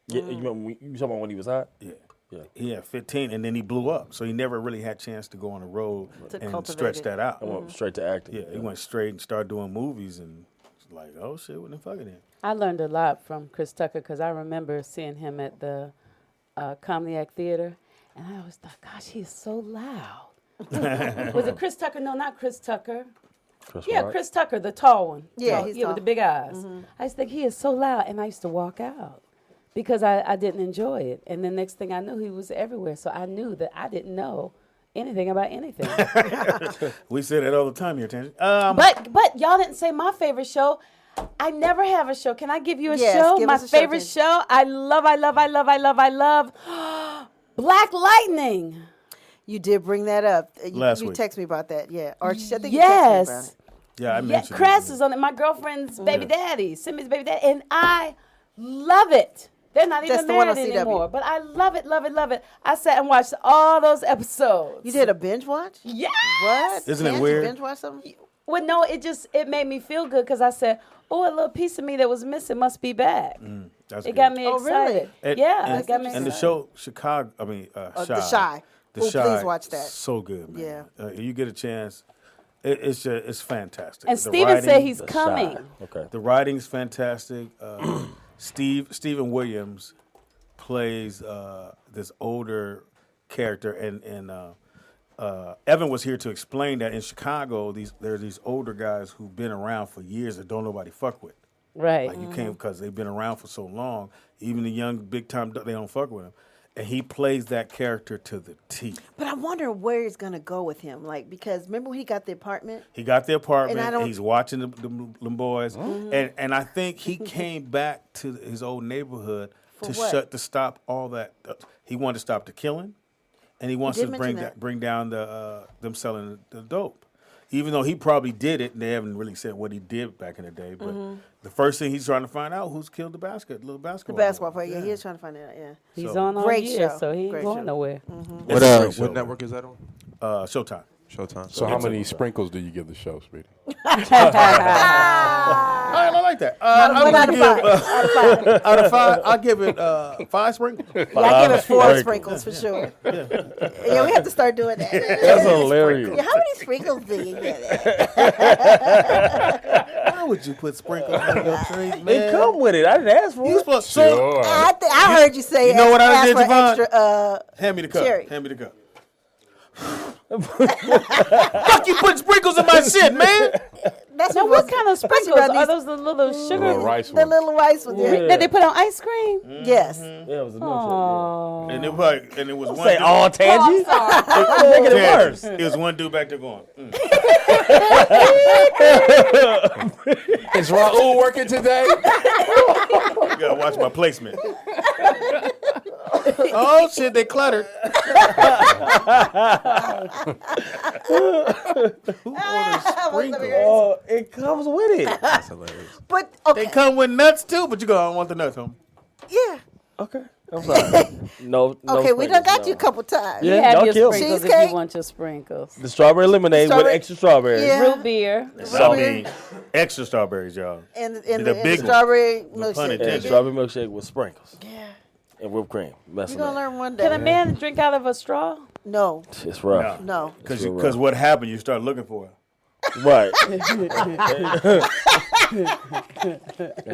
Yeah, you remember you talking about when he was hot? Yeah. Yeah. He had 15, and then he blew up. So he never really had a chance to go on the road To and cultivate stretch it. that out. I went straight to acting. Yeah, he went straight and started doing movies, and it's like, oh shit, what the fuck is that? I learned a lot from Chris Tucker because I remember seeing him at the Comedy Act Theater, and I always thought, gosh, he is so loud. Was it Chris Tucker? No, not Chris Tucker. Chris Tucker, the tall one. Yeah, Tall- he's with tall. the big eyes. Mm-hmm. I used to think he is so loud, and I used to walk out because I didn't enjoy it. And the next thing I knew, he was everywhere. So I knew that I didn't know anything about anything. We say that all the time here, Tangy. But y'all didn't say my favorite show. I never have a show. Can I give you a Yes, show? give My us a show, favorite Tangy. show. I love Black Lightning. You did bring that up. Last you week. text me about that. Yeah. Or I think you texted me about Yes. it. Yeah, I Yeah, mentioned Cress it. is on it. My girlfriend's baby daddy, Simi's baby daddy, and I love it. They're not That's even the one married on CW. anymore, but I love it, love it, love it. I sat and watched all those episodes. You did a binge watch? Yes. What? Isn't it Can't weird? You binge watch something? Well, no, it made me feel good because I said, oh, a little piece of me that was missing must be back. That's It good. got me Oh, really? excited. And- Yeah, and, it got me and the excited. show Chicago. I mean, The Shy. Shy. The Oh, Shy. please watch that. So good, man. Yeah. You get a chance. It's fantastic. And The Steven said writing- he's coming. Okay. The writing's fantastic. Stephen Williams plays this older character, and Evan was here to explain that in Chicago, there are these older guys who've been around for years that don't nobody fuck with. Right. Like you can't because they've been around for so long. Even the young big time, they don't fuck with him. And he plays that character to the T. But I wonder where he's gonna go with him, like because remember when he got the apartment? He got the apartment. And I don't- He's watching them boys, and I think he came back to his old neighborhood For to what? stop all that. He wanted to stop the killing, and he wants did to mention that. bring down them selling the dope. Even though he probably did it, and they haven't really said what he did back in the day. But the first thing he's trying to find out who's killed the little The basketball. basketball player, yeah, he is trying to find it out. Yeah, He's So- on all Great year, show. so he ain't Great going show. nowhere. What It's a great show, network is that on? Showtime. Showtime. So how many sprinkles do you give the show, Speedy? I like that. One out of five. Out of 5, I'll give it 5 sprinkles. Yeah, I give it 4 sprinkles for sure. Yeah, we have to start doing that. That's hilarious. Yeah, how many sprinkles do you get? Why would you put sprinkles on your drink, man? It come with it. I didn't ask for You it. supposed Sure. I heard you say. You know what I ask did, for Javon? extra, Hand me the cup. cherry. Hand me the cup. Fuck you putting sprinkles in my shit, man. That's Now, what kind of especially sprinkles? around Are these- those the little sugar? Little rice the ones. little rice ones? Yeah. That they put on ice cream? Yes. Yeah, it was a milkshake. Oh. And it was one Say dude. all Tangy? You're making it worse. It was one dude back there going. Is Raul working today? You gotta watch my placement. Oh shit, they cluttered. Who ordered sprinkles? Oh, it comes with it. That's hilarious. But okay, They come with nuts too, but you go, I don't want the nuts, homie. yeah. Okay. I'm sorry. No. Okay, we done sprinkles, got no. you a couple times. Yeah, You have y'all your killed me. sprinkles if Cheesecake? you want your sprinkles. The strawberry lemonade with Strawberry- extra strawberries. Yeah. Root beer. I mean, extra strawberries, y'all. And The big one. strawberry pun milkshake. intended. And strawberry milkshake with sprinkles. Yeah. And whipped cream. We're Messing gonna up. learn one day. Can a man drink out of a straw? No, It's rough. no. Because what happened, you start looking for it. Right. And You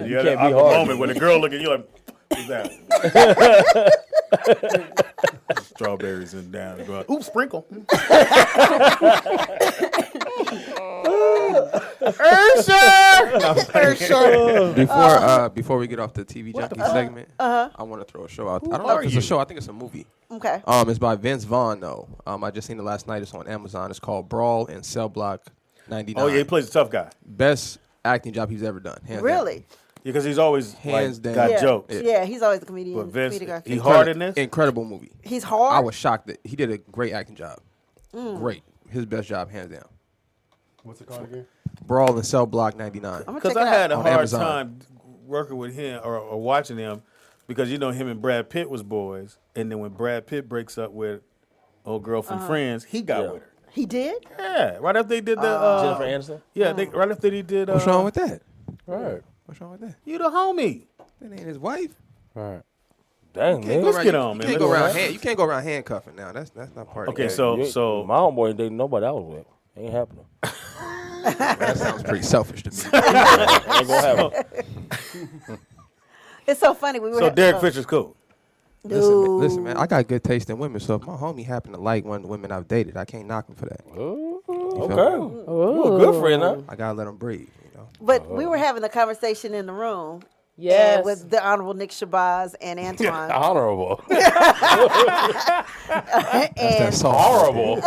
you had can't an be awkward hard. moment when the girl looking, you're like, who's that? Strawberries and down. And go, ooh, sprinkle. Before we get off the TV junkie segment, I want to throw a show out. I don't know if it's a show. I think it's a movie. Okay. It's by Vince Vaughn though. I just seen it last night. It's on Amazon. It's called Brawl in Cell Block 99. Oh, yeah, he plays a tough guy. Best acting job he's ever done. Hands Really? Yeah, because he's always Hands like, down. got Yeah. jokes. Yeah, he's always the comedian. But Vince, comedic guy. he down. hard in this? Incredible movie. He's hard. I was shocked that he did a great acting job. Great. His best job, hands down. What's it called again? Brawl in Cell Block 99. I'm gonna Because check I it out. had a On hard Amazon. time working with him or watching him because, you know, him and Brad Pitt was boys. And then when Brad Pitt breaks up with old girl from Friends, he got Yeah. with her. He did? Yeah, right after they did the... Jennifer Aniston? Yeah, right after they did... What's wrong with that? Right. What's wrong with that? You the homie. That ain't his wife. Right. Dang, man. Let's get on, You man. can't Let's go around go. you can't go around handcuffing now. That's not part Okay, of it. so my homeboy ain't dating nobody I was with. Ain't happening. That sounds pretty selfish to me. Ain't gonna happen. It's so funny. We were so Derek Fisher's cool. Listen, man, I got good taste in women, so if my homie happened to like one of the women I've dated, I can't knock him for that. Okay. me? Well, good friend, huh? I gotta let him breathe, you know. But we were having a conversation in the room. Yes. And with the Honorable Nick Shabazz and Antoine. Honorable. and Horrible.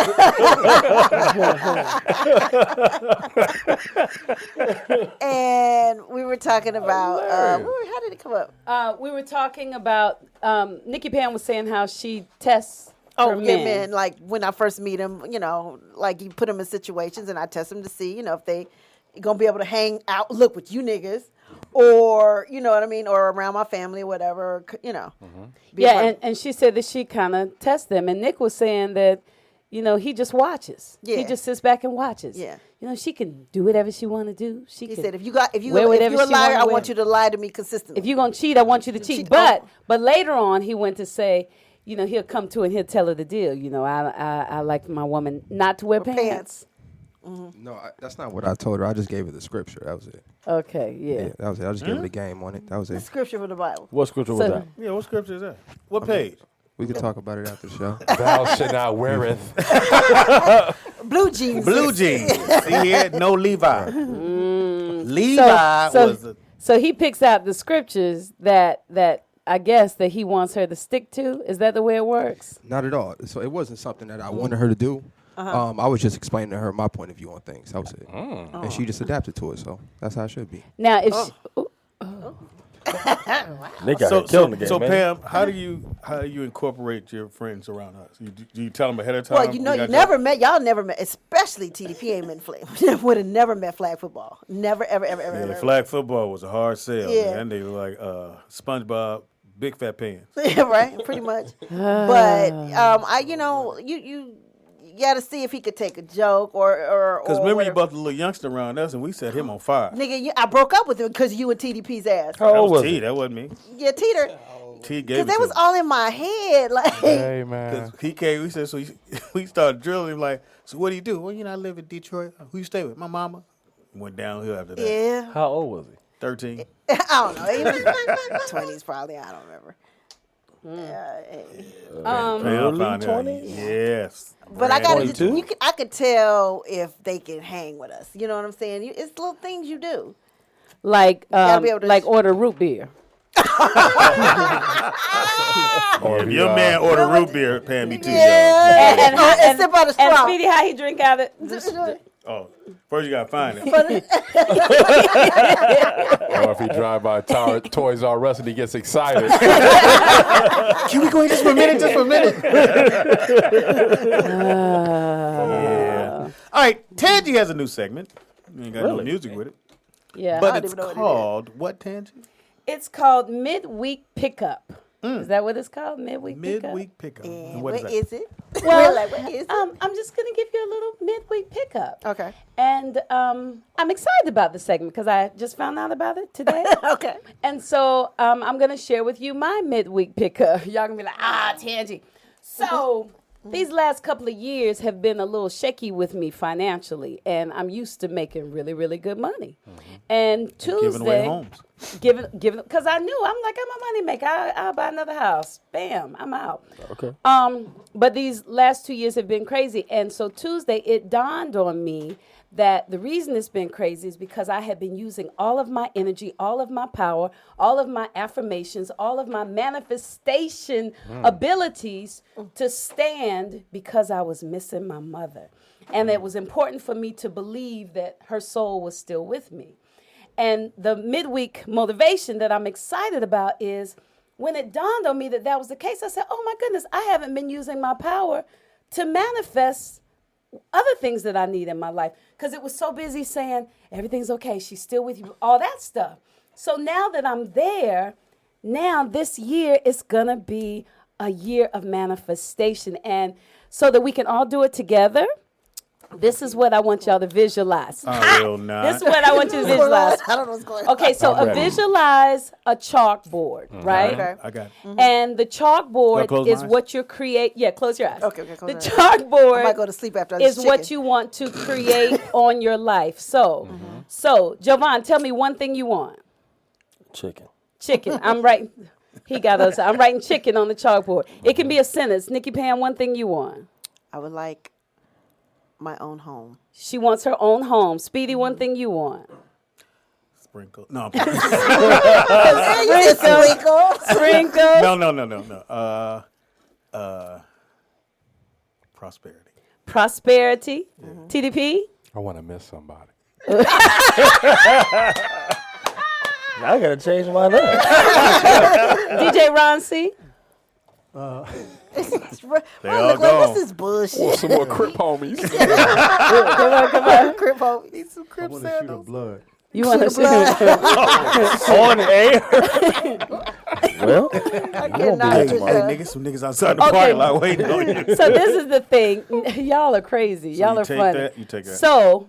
and we were talking about how did it come up? We were talking about Nikki Pam was saying how she tests Oh, for yeah, men. men. Like when I first meet them, you know, like you put them in situations and I test them to see, you know, if they gonna be able to hang out, look with you niggas, or you know what I mean, or around my family or whatever, you know. Be Yeah, part- and she said that she kind of tests them, and Nick was saying that, you know, he just watches. He Yeah. just sits back and watches. Yeah. You know, she can do whatever she want to do. She he can said, if you're wear a whatever liar, she wanna I wear. want you to lie to me consistently. If you're gonna cheat, I want you to cheat. But later on, he went to say, you know, he'll come to her and he'll tell her the deal. You know, I like my woman not to wear pants. No, that's not what I told her. I just gave her the scripture. That was it. Okay, yeah. That was it. I just gave her the game on it. That was The it. scripture from the Bible. What scripture was that? Yeah, what scripture is that? What page? We could talk about it after the show. Thou should not weareth. Blue jeans. Blue jeans. See here, no Levi. Levi So- was the So he picks out the scriptures that I guess that he wants her to stick to. Is that the way it works? Not at all. So it wasn't something that I wanted her to do. Uh-huh. I was just explaining to her my point of view on things. That was it. Oh. And she just adapted to it. So that's how it should be. Now, if They got So, killing the game, so man. Pam, how do you incorporate your friends around us? Do you tell them ahead of time? Well, you know, y'all never met, especially TDP ain't met flag. Would have never met flag football. Never, ever, ever, ever, Yeah, ever. flag football was a hard sell. Yeah. Man. They were like SpongeBob, big fat pants. Yeah, right, pretty much. But you got to see if he could take a joke or Because remember, you whatever. brought the little youngster around us, and we set him on fire. Nigga, I broke up with him because you and TDP's ass. That was T. That wasn't me. Yeah, Teeter. T gave Because it they to was him. all in my head. Like, Hey, man. 'Cause he came, we said, we started drilling him like, so what do you do? Well, I live in Detroit. Who you stay with? My mama. Went downhill after that. yeah. How old was he? 13. I don't know. He was 20s probably. I don't remember. Pam Early found out. 20s? Yes. But I got 22? I could tell if they can hang with us. You know what I'm saying? It's little things you do. like gotta be able to- order root beer. If your man order root beer, Pam, me too. Yeah. And sip out a And straw. Speedy, how he drink out of Oh, first you gotta find it. Or if he drive by Toys R Us and he gets excited. Can we go in just for a minute? Just for a minute. Yeah. All right, Tangy has a new segment. You ain't got no Really? music with it. Yeah. But don't it's even know what it called what, Tangy? It's called midweek pickup. Is that what it's called? Midweek pickup. Midweek pickup. And And what what is that? is it? Well, Like, what is it? I'm just gonna give you a little midweek pickup. Okay. And I'm excited about the segment because I just found out about it today. Okay. And so I'm going to share with you my midweek pickup. Y'all going to be like, Tangy. So these last couple of years have been a little shaky with me financially. And I'm used to making really, really good money. And Tuesday. Giving away homes. Because I knew, I'm a money maker. I'll buy another house. Bam, I'm out. Okay. But these last 2 years have been crazy. And so Tuesday, it dawned on me that the reason it's been crazy is because I had been using all of my energy, all of my power, all of my affirmations, all of my manifestation abilities to stand because I was missing my mother. And it was important for me to believe that her soul was still with me. And the midweek motivation that I'm excited about is when it dawned on me that that was the case, I said, oh my goodness, I haven't been using my power to manifest other things that I need in my life because it was so busy saying, everything's okay, she's still with you, all that stuff. So now that I'm there, now this year is going to be a year of manifestation. And so that we can all do it together, this is what I want y'all to visualize. I will not. This is what I want you to visualize. I don't know what's going on. Okay, so I'm ready. visualize a chalkboard, right? Okay. I got it. And the Do I chalkboard close my is eyes? what you create. Yeah, close your eyes. Okay, The close my eyes. I chalkboard might go to sleep after is this what chicken. you want to create on your life. So, Jovan, tell me one thing you want. Chicken. Chicken. I'm writing. He got us. I'm writing chicken on the chalkboard. It can be a sentence. Nikki Pam, one thing you want. I would like my own home. She wants her own home. Speedy, one thing you want. Sprinkle. No. Sprinkles. No. Prosperity. Prosperity. TDP. I want to miss somebody. Now I gotta change mine up. DJ Ron C. They all Look, gone. this is bullshit. Some more Crip homies. Come on. Crip home. I want to shoot her blood. You want to On air. Well, I cannot Hey, just, niggas, some niggas outside the Okay. parking lot waiting on you. So this is the thing. Y'all are crazy. Y'all you are take funny. that, you take that.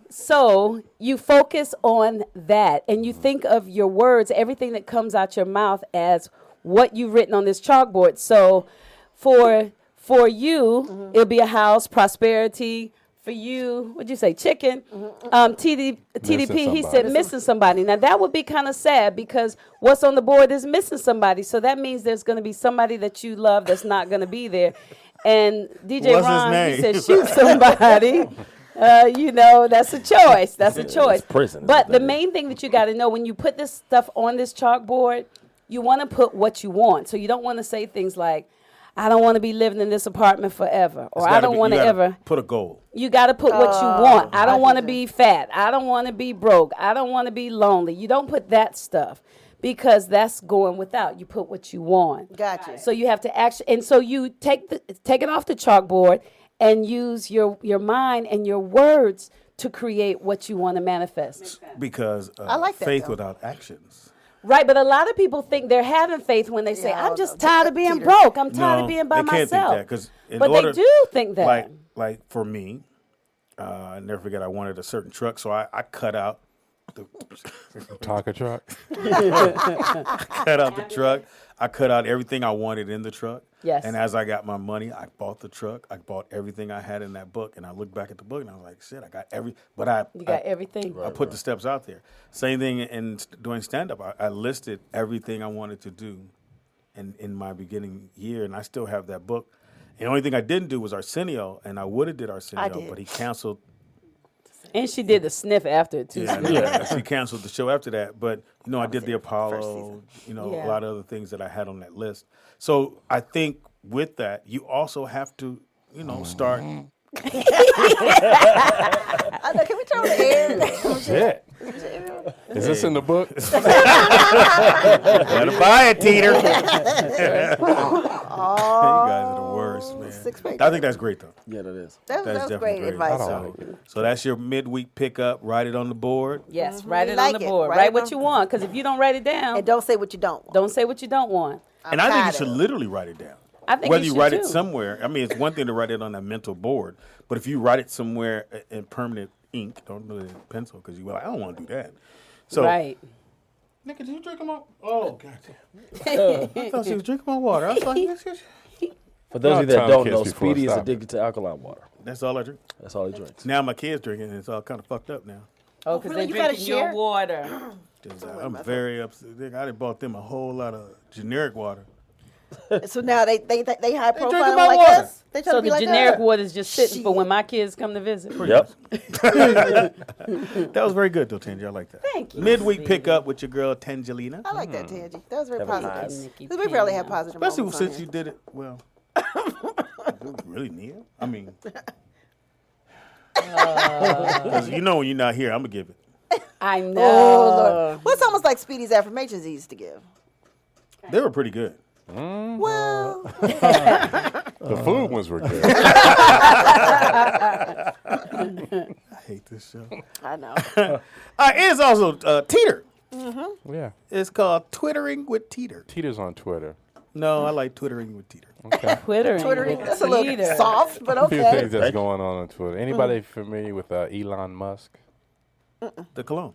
So you focus on that and you think of your words, everything that comes out your mouth as what you've written on this chalkboard. So for you, it'll be a house, prosperity. For you, what'd you say, chicken? TDP, he somebody. said missing somebody. Now, that would be kind of sad because what's on the board is missing somebody. So that means there's going to be somebody that you love that's not going to be there. And DJ What's his Ron, he name? said shoot somebody. That's a choice. That's a choice. prison, But the main thing that you got to know when you put this stuff on this chalkboard, you want to put what you want. So you don't want to say things like, I don't want to be living in this apartment forever, or I don't want to ever. Put a goal. You got to put what you want. I don't want to be fat. I don't want to be broke. I don't want to be lonely. You don't put that stuff because that's going without. You put what you want. Gotcha. So you have to actually, and so you take it off the chalkboard and use your mind and your words to create what you want to manifest. Because I like that, faith though. without actions. Right, but a lot of people think they're having faith when they say, I'm just tired of being broke. I'm tired of being by they can't myself. think that, 'cause in But order, they do think that. Like for me, I never forget I wanted a certain truck, so I cut out the Tonka truck. I cut out the truck. I cut out everything I wanted in the truck. Yes. And as I got my money, I bought the truck. I bought everything I had in that book, and I looked back at the book and I was like, "Shit, I got You got everything. I put the steps out there. Same thing in doing stand up. I listed everything I wanted to do, in my beginning year, and I still have that book. And the only thing I didn't do was Arsenio, and I would have did Arsenio, but he canceled. And she did the sniff after it, too. Yeah, she canceled the show after that. But, I did the Apollo, a lot of other things that I had on that list. So I think with that, you also have to, start. Can we turn on the air? Shit. Is this in the book? Gotta buy it, Teeter. You guys are the worst, man. I think that's great, though. Yeah, that is. That was definitely great advice. So that's your midweek pickup. Write it on the board. Yes, write it Like on the it. board. Write Write it what on- you want, because if you don't write it down, And don't say what you don't want. don't say what you don't want. And I think you tired should of it. literally write it down. I think Whether you you should write it too. somewhere. I mean, it's one thing to write it on a mental board, but if you write it somewhere in permanent ink, don't do it in pencil because you like, I don't want to do that. So, Right. Nigga, did you drink my? Oh, goddamn! I thought she was drinking my water. I was like, For those of you that Time don't kiss know, before Speedy is stopping. addicted to alkaline water. that's all I drink. That's all he drinks. Now my kids drinking, and it's all kind of fucked up now. Oh, because really? they're You gotta drinking your share? water. I'm very upset. I done bought them a whole lot of generic water. So now they high profile drinking my like water. us. They try So to be the like generic us. water is just sitting for when my kids come to visit. Yep. That was very good, though, Tangi. I like that. Thank you. Midweek sweetie. pickup with your girl Tangelina. I like that, Tangi. That was very That was positive. nice. Nikki Because we rarely have Pena. positive Especially moments on since here. you did it well. Do we really need it? I mean, 'cause when you're not here, I'm gonna give it. I know. Oh, Lord. Well, it's almost like Speedy's affirmations he used to give. They were pretty good. Well, The food ones were good. I hate this show. I know. It is also Teeter. Yeah. It's called Twittering with Teeter. Teeter's on Twitter. No, I like Twittering with Teeter. Twittering. That's a little Peter. soft, but A few okay. things that's going on Twitter. Anybody familiar with Elon Musk? The cologne.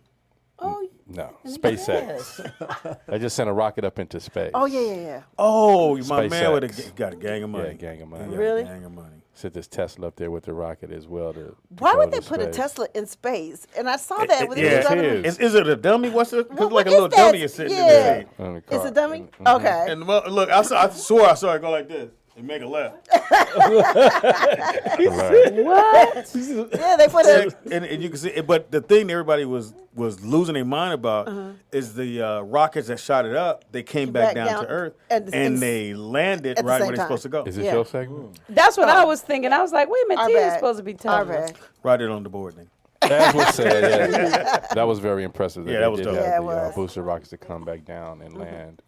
Oh, No. SpaceX. They just sent a rocket up into space. Oh, yeah. Oh, my man with SpaceX. got a gang of money. Yeah, gang of money. He got Really? A gang of money. Sent this Tesla up there with the rocket as well. Why would they put a Tesla in space? And I saw that. When Yeah, it was it is. Is it a dummy? What's it? Because What like a is little that? dummy is sitting in the Yeah. seat. On the It's car. a dummy? Mhm. Okay. And look, I swore I saw it go like this and make a left. Hilarious. what? Yeah, they put it. And you can see, but the thing everybody was losing their mind about is the rockets that shot it up. They came back down to Earth and they landed at the right same where they're time. supposed to go. Is this Yeah. your segment? That's what I was thinking. I was like, wait a minute, Our Tia's bad. supposed to be Our telling us. bad. Write it on the board, then. That was said. Yeah. That was very impressive. Yeah, they that was did dope. have Yeah, it the was. booster rockets to come back down and land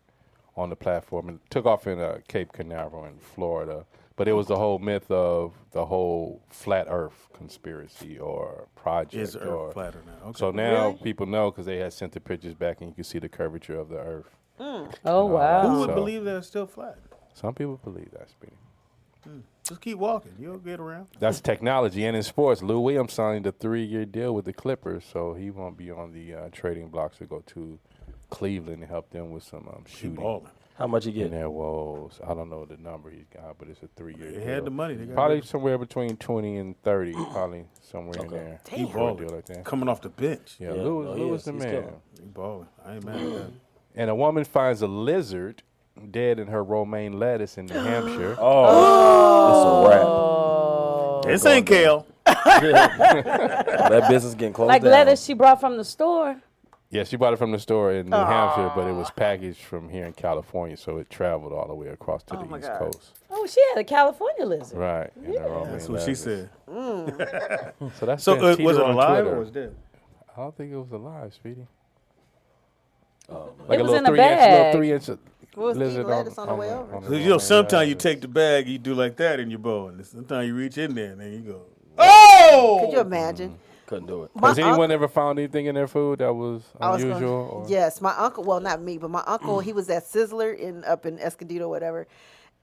on the platform and took off in Cape Canaveral in Florida. But it was the whole myth of the whole flat Earth conspiracy or project. Is Earth or, flat or not? Okay. So now people know because they had sent the pictures back and you can see the curvature of the Earth. Oh, wow. Who would So- believe that it's still flat? Some people believe that, Speedy. Just keep walking. You'll get around. That's technology. And in sports, Lou Williams signed a 3-year deal with the Clippers, so he won't be on the trading blocks to go to Cleveland and help them with some shooting. balling. How much you In get? their woes. I don't know the number he's got, but it's a 3-year They deal. had the money. They got Probably it. somewhere between 20 and 30, probably somewhere in there. He For a balling. deal like that. Coming off the bench. Yeah, Yeah, Lou, no, Lou he is is. the He's man. killing. He balling. I ain't mad at that. And a woman finds a lizard dead in her romaine lettuce in New Hampshire. Oh, it's a wrap. This ain't kale. It's That business getting closed Like down. lettuce she brought from the store. Yeah, she bought it from the store in New Hampshire, but it was packaged from here in California, so it traveled all the way across to the East Coast. Oh, she had a California lizard. Right. in her own That's what she lettuce. said. So that's So been was Teeter it on alive Twitter. or was it dead? I don't think it was alive, Speedy. It Like a was little in a 3-inch, bag. 3-inch Was lizard eating lettuce on the way over. on the So, way you know, over. sometimes you take the bag, you do like that in your bowl, and sometimes you reach in there and then you go, oh! Could you imagine? Couldn't do it. Has anyone ever found anything in their food that was I was unusual? gonna- or? yes, my uncle. Well, not me, but my uncle. He was at Sizzler up in Escondido, whatever,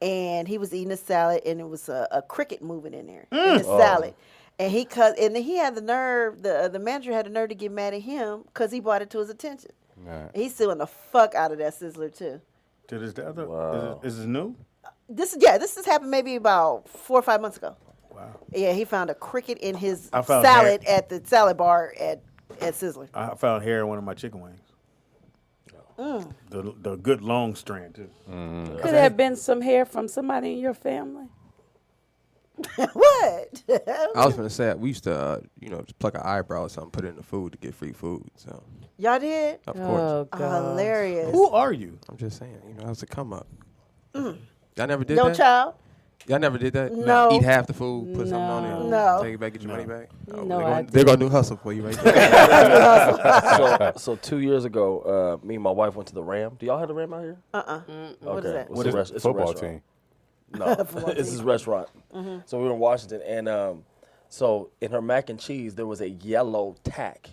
and he was eating a salad, and it was a cricket moving in there in the salad, and he had the nerve. The manager had the nerve to get mad at him because he brought it to his attention. Right. He's suing the fuck out of that Sizzler too. Did this, the other, Wow. is this new? This has happened maybe about 4 or 5 months ago. Wow. Yeah, he found a cricket in his I found salad at the salad bar at Sizzler. I found hair in one of my chicken wings. The good long strand, too. Could there have been some hair from somebody in your family? What? I was gonna say we used to, just pluck an eyebrow or something, put it in the food to get free food. So Y'all did? of course, Oh, God. Hilarious. Who are you? I'm just saying, that was a come up. Y'all never did Your that. child? Y'all never did that. No. Eat half the food, put something on it, No. take it back, get your money back. Oh, No, I they're gonna do hustle for you right there. So 2 years ago, me and my wife went to the Ram. Do y'all have the Ram out here? What is that? It's a it's a Football restaurant. team. No, it's his restaurant. So we were in Washington, and so in her mac and cheese, there was a yellow tack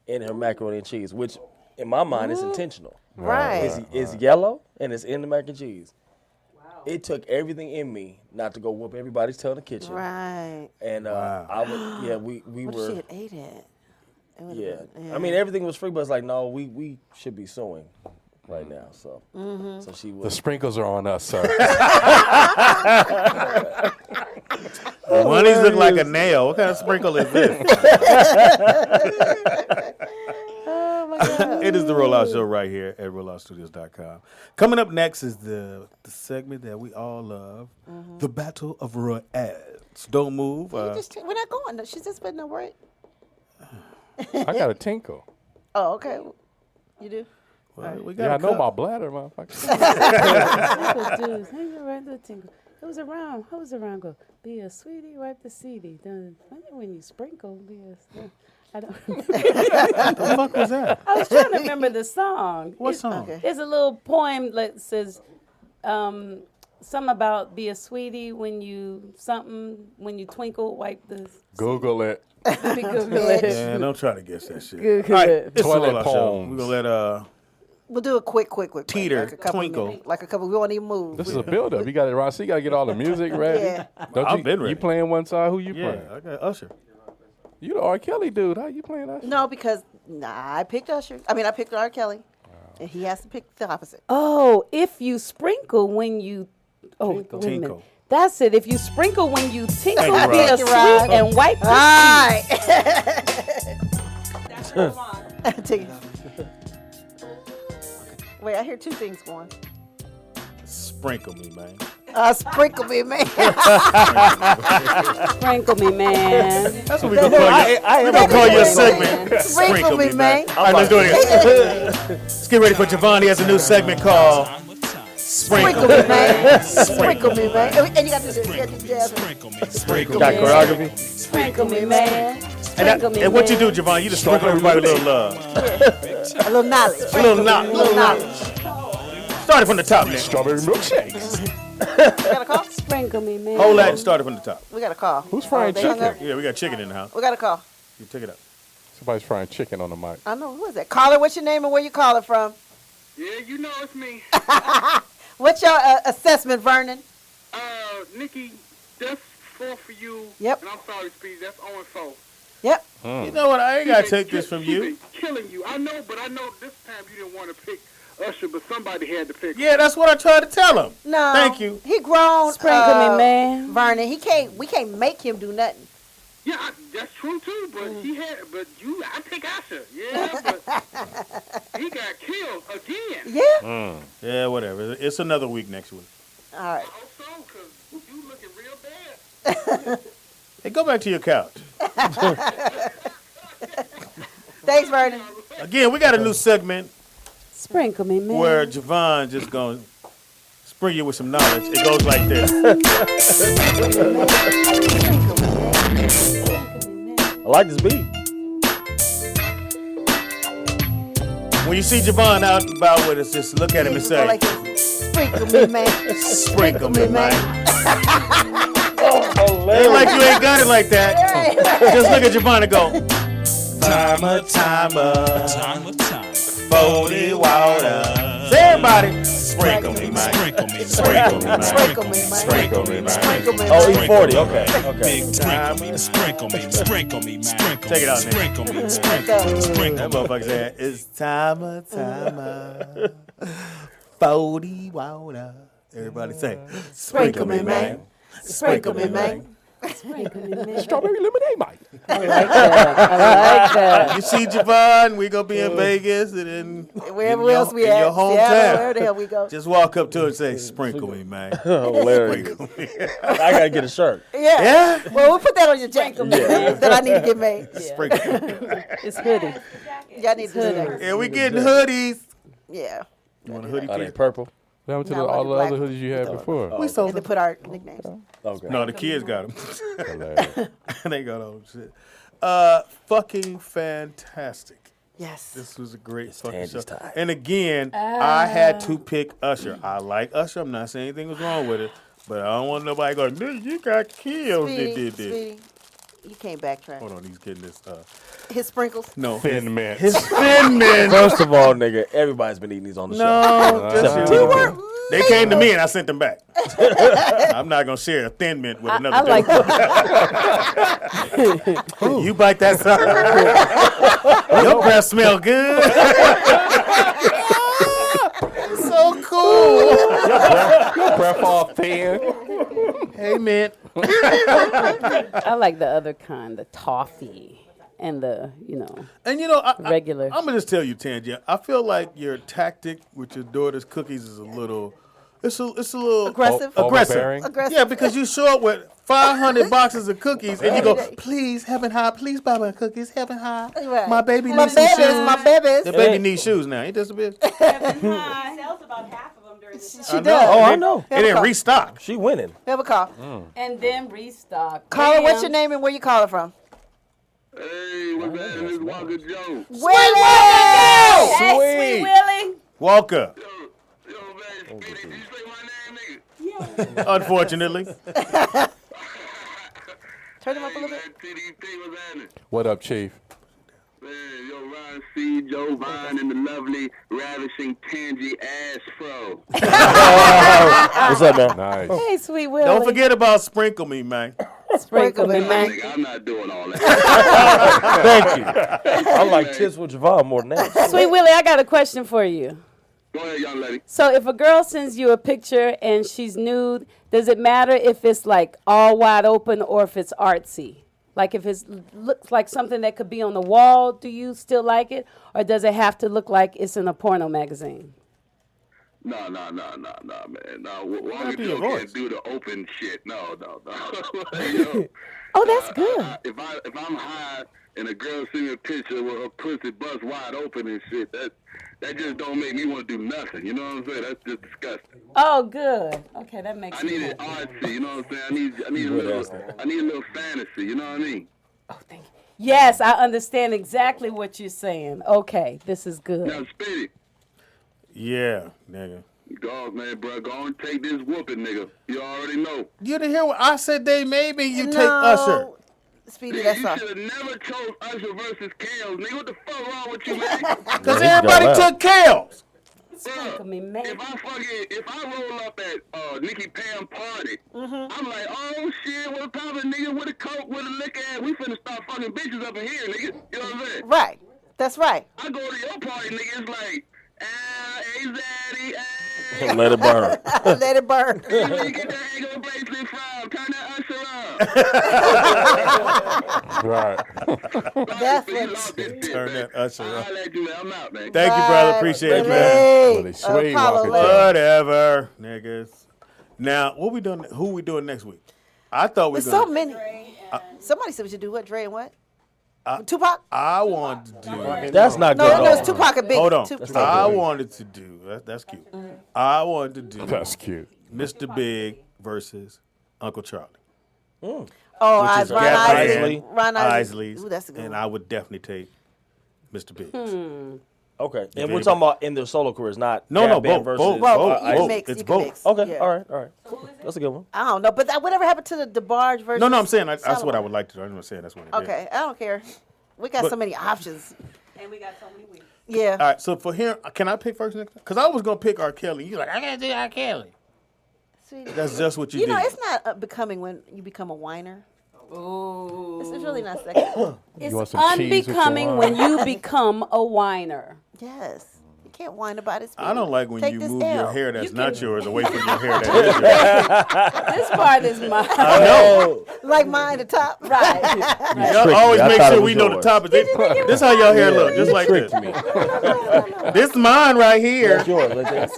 in her macaroni and cheese, which in my mind is intentional. Right. It's yellow, and it's in the mac and cheese. It took everything in me not to go whoop everybody's tail in the kitchen. Right. And I would, we What were. if she had ate it? It would've Yeah. been- I mean everything was free, but it's like no, we should be suing right now. So, so she The was. sprinkles are on us, sir. One of these look like a nail. What kind of sprinkle is this? Oh my God. It is the Rollout Show right here at RolloutStudios.com. Coming up next is the segment that we all love, the Battle of Royals. Don't move. we're not going. She's just putting a word. I got a tinkle. Oh, okay. You do? we got Yeah, a I know cup. my bladder, motherfucker. Who was around? Who was around? Go, be a sweetie, wipe the seedy. Done. When you sprinkle, be a. I don't. What the fuck was that? I was trying to remember the song. What song? Okay. There's a little poem that says something about be a sweetie when you twinkle, wipe the. Google it. Let me Google it. Yeah, don't try to guess that shit. Google All right, it. it's the Toilet Rollout Show. poems. We're going to let We'll do a quick. Teeter, like a couple twinkle. minutes, like a couple. We won't even move. This is a build-up. You got it, Ross. You got to get all the music ready. Yeah. Don't I've you, been ready. You playing one side? Who you Yeah, playing? I got Usher. You the R. Kelly dude. How you playing Usher? No, because I picked Usher. I picked R. Kelly, and he has to pick the opposite. Oh, if you sprinkle when you. Oh, wait a minute. Tinkle. That's it. If you sprinkle when you tinkle, Thank be you, a Rob. sweet Thank you, Rob. and wipe the All right. Take it. Wait, I hear two things going. Sprinkle me, man. Sprinkle me, man. Sprinkle me, man. That's what we're going to call you. We're going to call you a segment. Sprinkle me, man. All right, let's do it again. Let's get ready for Javon. He has a new segment called Sprinkle Sprinkle me, man. Sprinkle me, man. And you got to do jazz. Sprinkle Got me. choreography. Sprinkle me, man. Sprinkle me, And what you man. do, Javon, you just sprinkle everybody with a little love. A little knowledge. A little knowledge. Started from the top, man. Strawberry milkshakes. We got a call? Sprinkle me, man. Hold that and started from the top. We got a call. Who's frying They hung chicken? up. Yeah, we got chicken in the house. We got a call. You take it up. Somebody's frying chicken on the mic. I know. Who is that? Caller, what's your name and where you calling from? Yeah, you know it's me. What's your assessment, Vernon? Nikki, that's 4 for you. Yep. And I'm sorry, Speed, that's 0-4. Yep. You know what? I ain't got to take this from you. Killing you. I know, but I know this time you didn't want to pick Usher, but somebody had to pick. Yeah, that's what I tried to tell him. No. Thank you. He grown. Sprinkle me, man. Vernon. We can't make him do nothing. Yeah, that's true too. But I pick Usher. Yeah, but he got killed again. Yeah. Yeah, whatever. It's another week next week. All right. I hope so, because you looking real bad. Hey, go back to your couch. Thanks, Vernon. Again, we got a new segment Sprinkle me, man. where Javon just gonna spring you with some knowledge. It goes like this. I like this beat. When you see Javon out and about with us, just look at him and say, Like this. Sprinkle me, man. sprinkle me, man. Ain't like you ain't got it like that. Just look at Javon and go, timer, 40 water. Say everybody, sprinkle me, man. Sprinkle me, Sprinkle me, man. sprinkle me, man. Sprinkle me, Oh, E40. Okay. Big time. Sprinkle me, man. Take it out, nigga. That motherfucker said, it's timer. 40 water. Everybody say, sprinkle me, man. Sprinkle me, man. Strawberry lemonade, Mike. I like that. You see Javon, we gonna be in Vegas and then Wherever else we in at. your hometown. Seattle, where the hell we go. Just walk up to her and say, sprinkle me, man. Hilarious. Sprinkle me. I gotta get a shirt. Yeah. Yeah? Well, we'll put that on your jacket that I need to get made. Sprinkle me. It's hoodie. Y'all need to do that. Yeah, we getting hoodies. Yeah. You want a hoodie? Are they Keith? purple? What happened to No, all like the the other black. hoodies you had before? We sold And to them. put our nicknames. Okay. No, the kids got them. Hilarious. They got all shit. Fucking fantastic. Yes. This was a great fucking Tandy's show. time. And again, I had to pick Usher. I like Usher. I'm not saying anything was wrong with it, but I don't want nobody going, "Nigga, you got killed." Sweetie, you can't backtrack. Hold on, he's getting this. His sprinkles. No, Thin Mint. his Thin Mint. First of all, nigga, everybody's been eating these on the show. No, just You you. They came to me and I sent them back. I'm not gonna share a Thin Mint with another. I like dude. You bite that sucker. Your breath smell good. So cool. Your breath all thin. Hey, Mint. I like the other kind, the toffee and the, And regular. I'm gonna just tell you, Tanja. I feel like your tactic with your daughter's cookies is a little. It's a little Aggressive? Aggressive. Aggressive. Yeah, because you show up with 500 boxes of cookies and you go, please, Heaven High, please buy my cookies, Heaven High. Right. My baby My needs some babies, shoes. my babies. The baby needs shoes now. Ain't this a bitch? She I does. know. Oh, I know. It didn't restock. She winning. Have a call. And then restock. Caller, what's your name and where you calling from? Hey, what's that? This is Walker Jones. Willie! Hey, Sweet Willie. Walker. Yo, man, Speedy, did you say my name, nigga? Unfortunately. Turn him up a little bit. TDP, what's happening? What up, Chief? Man, yo, Ron C, Joe Vine, and the lovely, ravishing Tangy Ashfro. What's up, man? Nice. Hey, Sweet Willie. Don't forget about Sprinkle Me, man. Sprinkle me, man. Nigga, I'm not doing all that. Thank you. I like Tips with Javon more than that. Sweet Willie, I got a question for you. Go ahead, young lady. So if a girl sends you a picture and she's nude, does it matter if it's like all wide open or if it's artsy? Like if it looks like something that could be on the wall, do you still like it? Or does it have to look like it's in a porno magazine? No, man. No, Walker be your Joe voice. can't do the open shit. No. Yo, Oh, that's good. if I'm high and a girl send me a picture with her pussy bust wide open and shit, that just don't make me want to do nothing. You know what I'm saying? That's just disgusting. Oh, good. Okay, that makes I need it sense. artsy. You know what I'm saying? I need a little fantasy. You know what I mean? Yes, I understand exactly what you're saying. Okay, this is good. Now, Speedy, Yeah, nigga. dog, man, bro, go and take this whooping, nigga. You already know. You didn't hear what I said? They made me. You take No. Usher. Speedy, Nigga, that's you all. should have never chose Usher versus Kales. Nigga, what the fuck wrong with you, man? Because everybody took Kales. Sprinkle me, man. If I roll up at Nikki Pam party, I'm like, oh shit, what's poppin', nigga, with a coke, with a liquor ass, we finna start fucking bitches up in here, nigga. You know what I'm saying? Right. That's right. I go to your party, nigga, it's like, hey, Zaddy, hey. Let it burn. Let it burn. Where you get that Eggo bracelet from? Turn that Usher up. Right. That's You lost this shit, Turn man. that Usher I'll up. let you, man. I'm out, man. Thank you, brother. Appreciate it, man. Hey, Really sweet, Apollo Walker Lake. Joe. Whatever, niggas. Now, what we doing? Who we doing next week? I thought we There's were so gonna. many. Somebody said we should do what? Dre and what? Tupac? I wanted to do. That's not good. No, it's Tupac and Biggie. Hold on. Tupac. I wanted to do. That's cute. I wanted to do. That's cute. Mr. Big versus Uncle Charlie. Oh, Which is Ron Gap Isley. Band, Ron Isley's, Ooh, that's a good and one. I would definitely take Mr. Biggs. Okay, If and we're anybody- talking about in their solo careers, not No, Gap Band both, versus. both. You can mix, It's you can both. mix. Okay, Yeah. all right. Cool. That's a good one. I don't know, but whatever happened to the DeBarge versus? No, I'm saying that's what I Salomon? would like to do. I'm not saying that's what it is. Okay, I don't care. We got But- so many options. And we got so many weeks. Yeah. All right, so for here, can I pick first next time? Because I was going to pick R. Kelly. You're like, I got to do R. Kelly. Sweetie. That's just what you You did. know, it's not becoming when you become a whiner. Ooh. It's really not sexy. It's want some cheese with your unbecoming wine? when you become a whiner. Yes. You can't whine about it. I don't like when Take you this move L. your hair that's You not can- yours away from your hair that is yours. This part is mine. I know. Like mine, the top. Right. Y'all tricked always me. I make thought it sure was we know the yours. top is this. This how your hair look, just like this. tricked me. This mine right here. That's yours. Like that.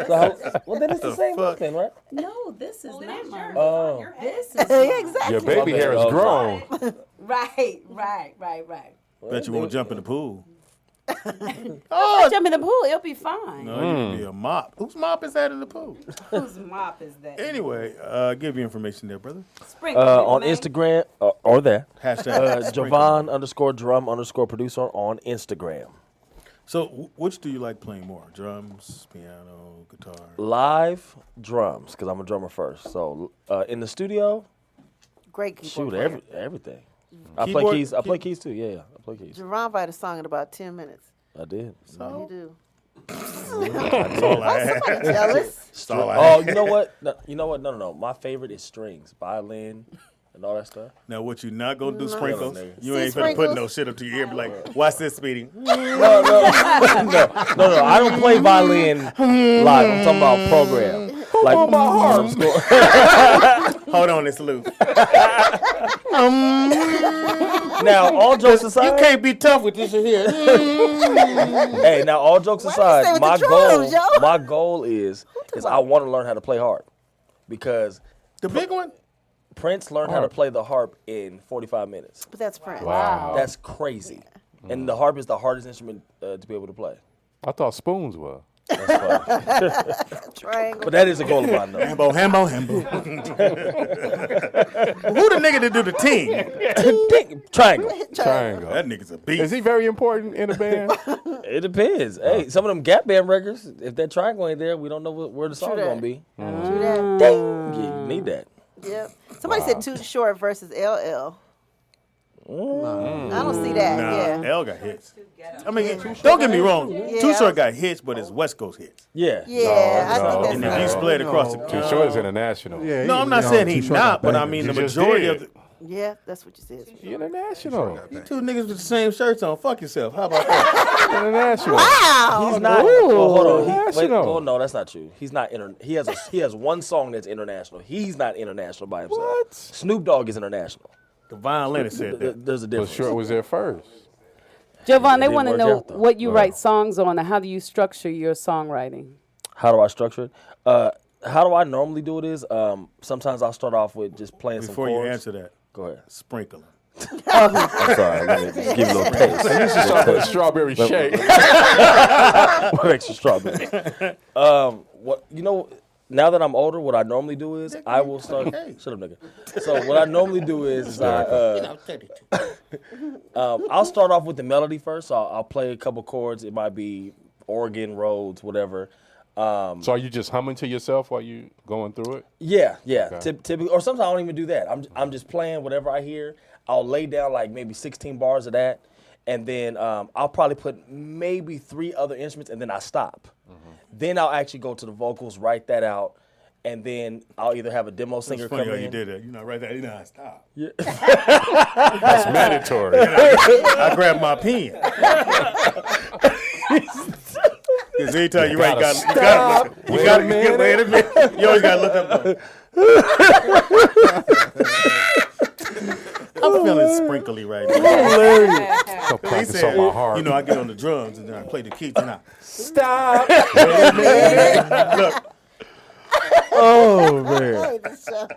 So well, then it's the same fuck? thing, right? No, this is not mine. Oh, This is Yeah, exactly. Your baby My hair bad. is grown. right. Bet you won't jump in the pool. Oh, jump in the pool, it'll be fine. No, you can be a mop. Whose mop is that in the pool? Whose mop is that? Anyway, give you information there, brother. Sprinkle, on man. Instagram or there. Hashtag Javon_drum_producer on Instagram. So, which do you like playing more? Drums, piano, guitar? Live drums, because I'm a drummer first. So in the studio, Great keyboard shoot player. everything. I play Keyboard- keys. I play keys too. Yeah, I play keys. Jerron write a song in about 10 minutes. I did. So you do. That's all I had. Somebody jealous. That's all I Oh, had. you know what? No. My favorite is strings, violin, and all that stuff. Now, what you not gonna do, sprinkles? nigga. You See ain't finna put sprinkles? no shit up to your ear. Be like, watch this, Speedy. No. I don't play violin live. I'm talking about program. Like Hold on, it's loose. now, all jokes aside, You can't be tough with this shit here. hey, now all jokes Why you stay aside, with my the drums, yo? my goal is I want to learn how to play harp because The big one? Prince learned how to play the harp in 45 minutes. But that's Prince. Wow. That's crazy. And the harp is the hardest instrument to be able to play. I thought spoons were. That's fun. Triangle. But that is a goal of mine, though. Hambo. Who the nigga to do the team? Triangle. Triangle. That nigga's a beast. Is he very important in a band? It depends. Hey, some of them Gap Band records, if that triangle ain't there, we don't know where the song's that. going to be. Do that. Yeah, you need that. Yep. Somebody said Too Short versus LL. I don't see that. Nah, Yeah. L got hits. I mean, don't get me wrong. Yeah. Too Short got hits, but it's West Coast hits. Yeah. Yeah, I No, think that's And if you split across the Too Short is international. Yeah, No, I'm not saying he's not, but I mean You the just majority did. of the Yeah, that's what you said. International. you two niggas with the same shirts on. Fuck yourself. How about that? International. Wow. He's not. Ooh, hold on. international. Oh no, that's not true. He's not. He has one song that's international. He's not international by himself. What? Snoop Dogg is international. The violinist said that. There's a But difference. Short was there first. Jovan, they Didn't want to work know out, though. what you write songs on and how do you structure your songwriting? How do I structure it? How do I normally do it is sometimes I'll start off with just playing Before some you chords. answer that, Go ahead. sprinkling. I'm sorry. Let me just give you a little taste. Chocolate strawberry shake. What extra strawberry? What you know? Now that I'm older, what I normally do is I will start. Shut up, nigga. So what I normally do is I'll start off with the melody first. So I'll play a couple chords. It might be organ, Rhodes, whatever. So are you just humming to yourself while you going through it? Yeah. Okay. Typically, or sometimes I don't even do that. I'm just playing whatever I hear. I'll lay down like maybe 16 bars of that, and then I'll probably put maybe 3 other instruments, and then I stop. Then I'll actually go to the vocals, write that out, and then I'll either have a demo singer It's funny come how in. you did that. You know, right there. You know how I stop. Yeah. That's mandatory. I grabbed my pen. Because anytime you write, you gotta Wait a minute. wait a minute. You always gotta look up. I'm feeling sprinkly right now. So He practice said, on my heart. you know, I get on the drums and then I play the keys and I Stop. look. Oh man. I hate this show.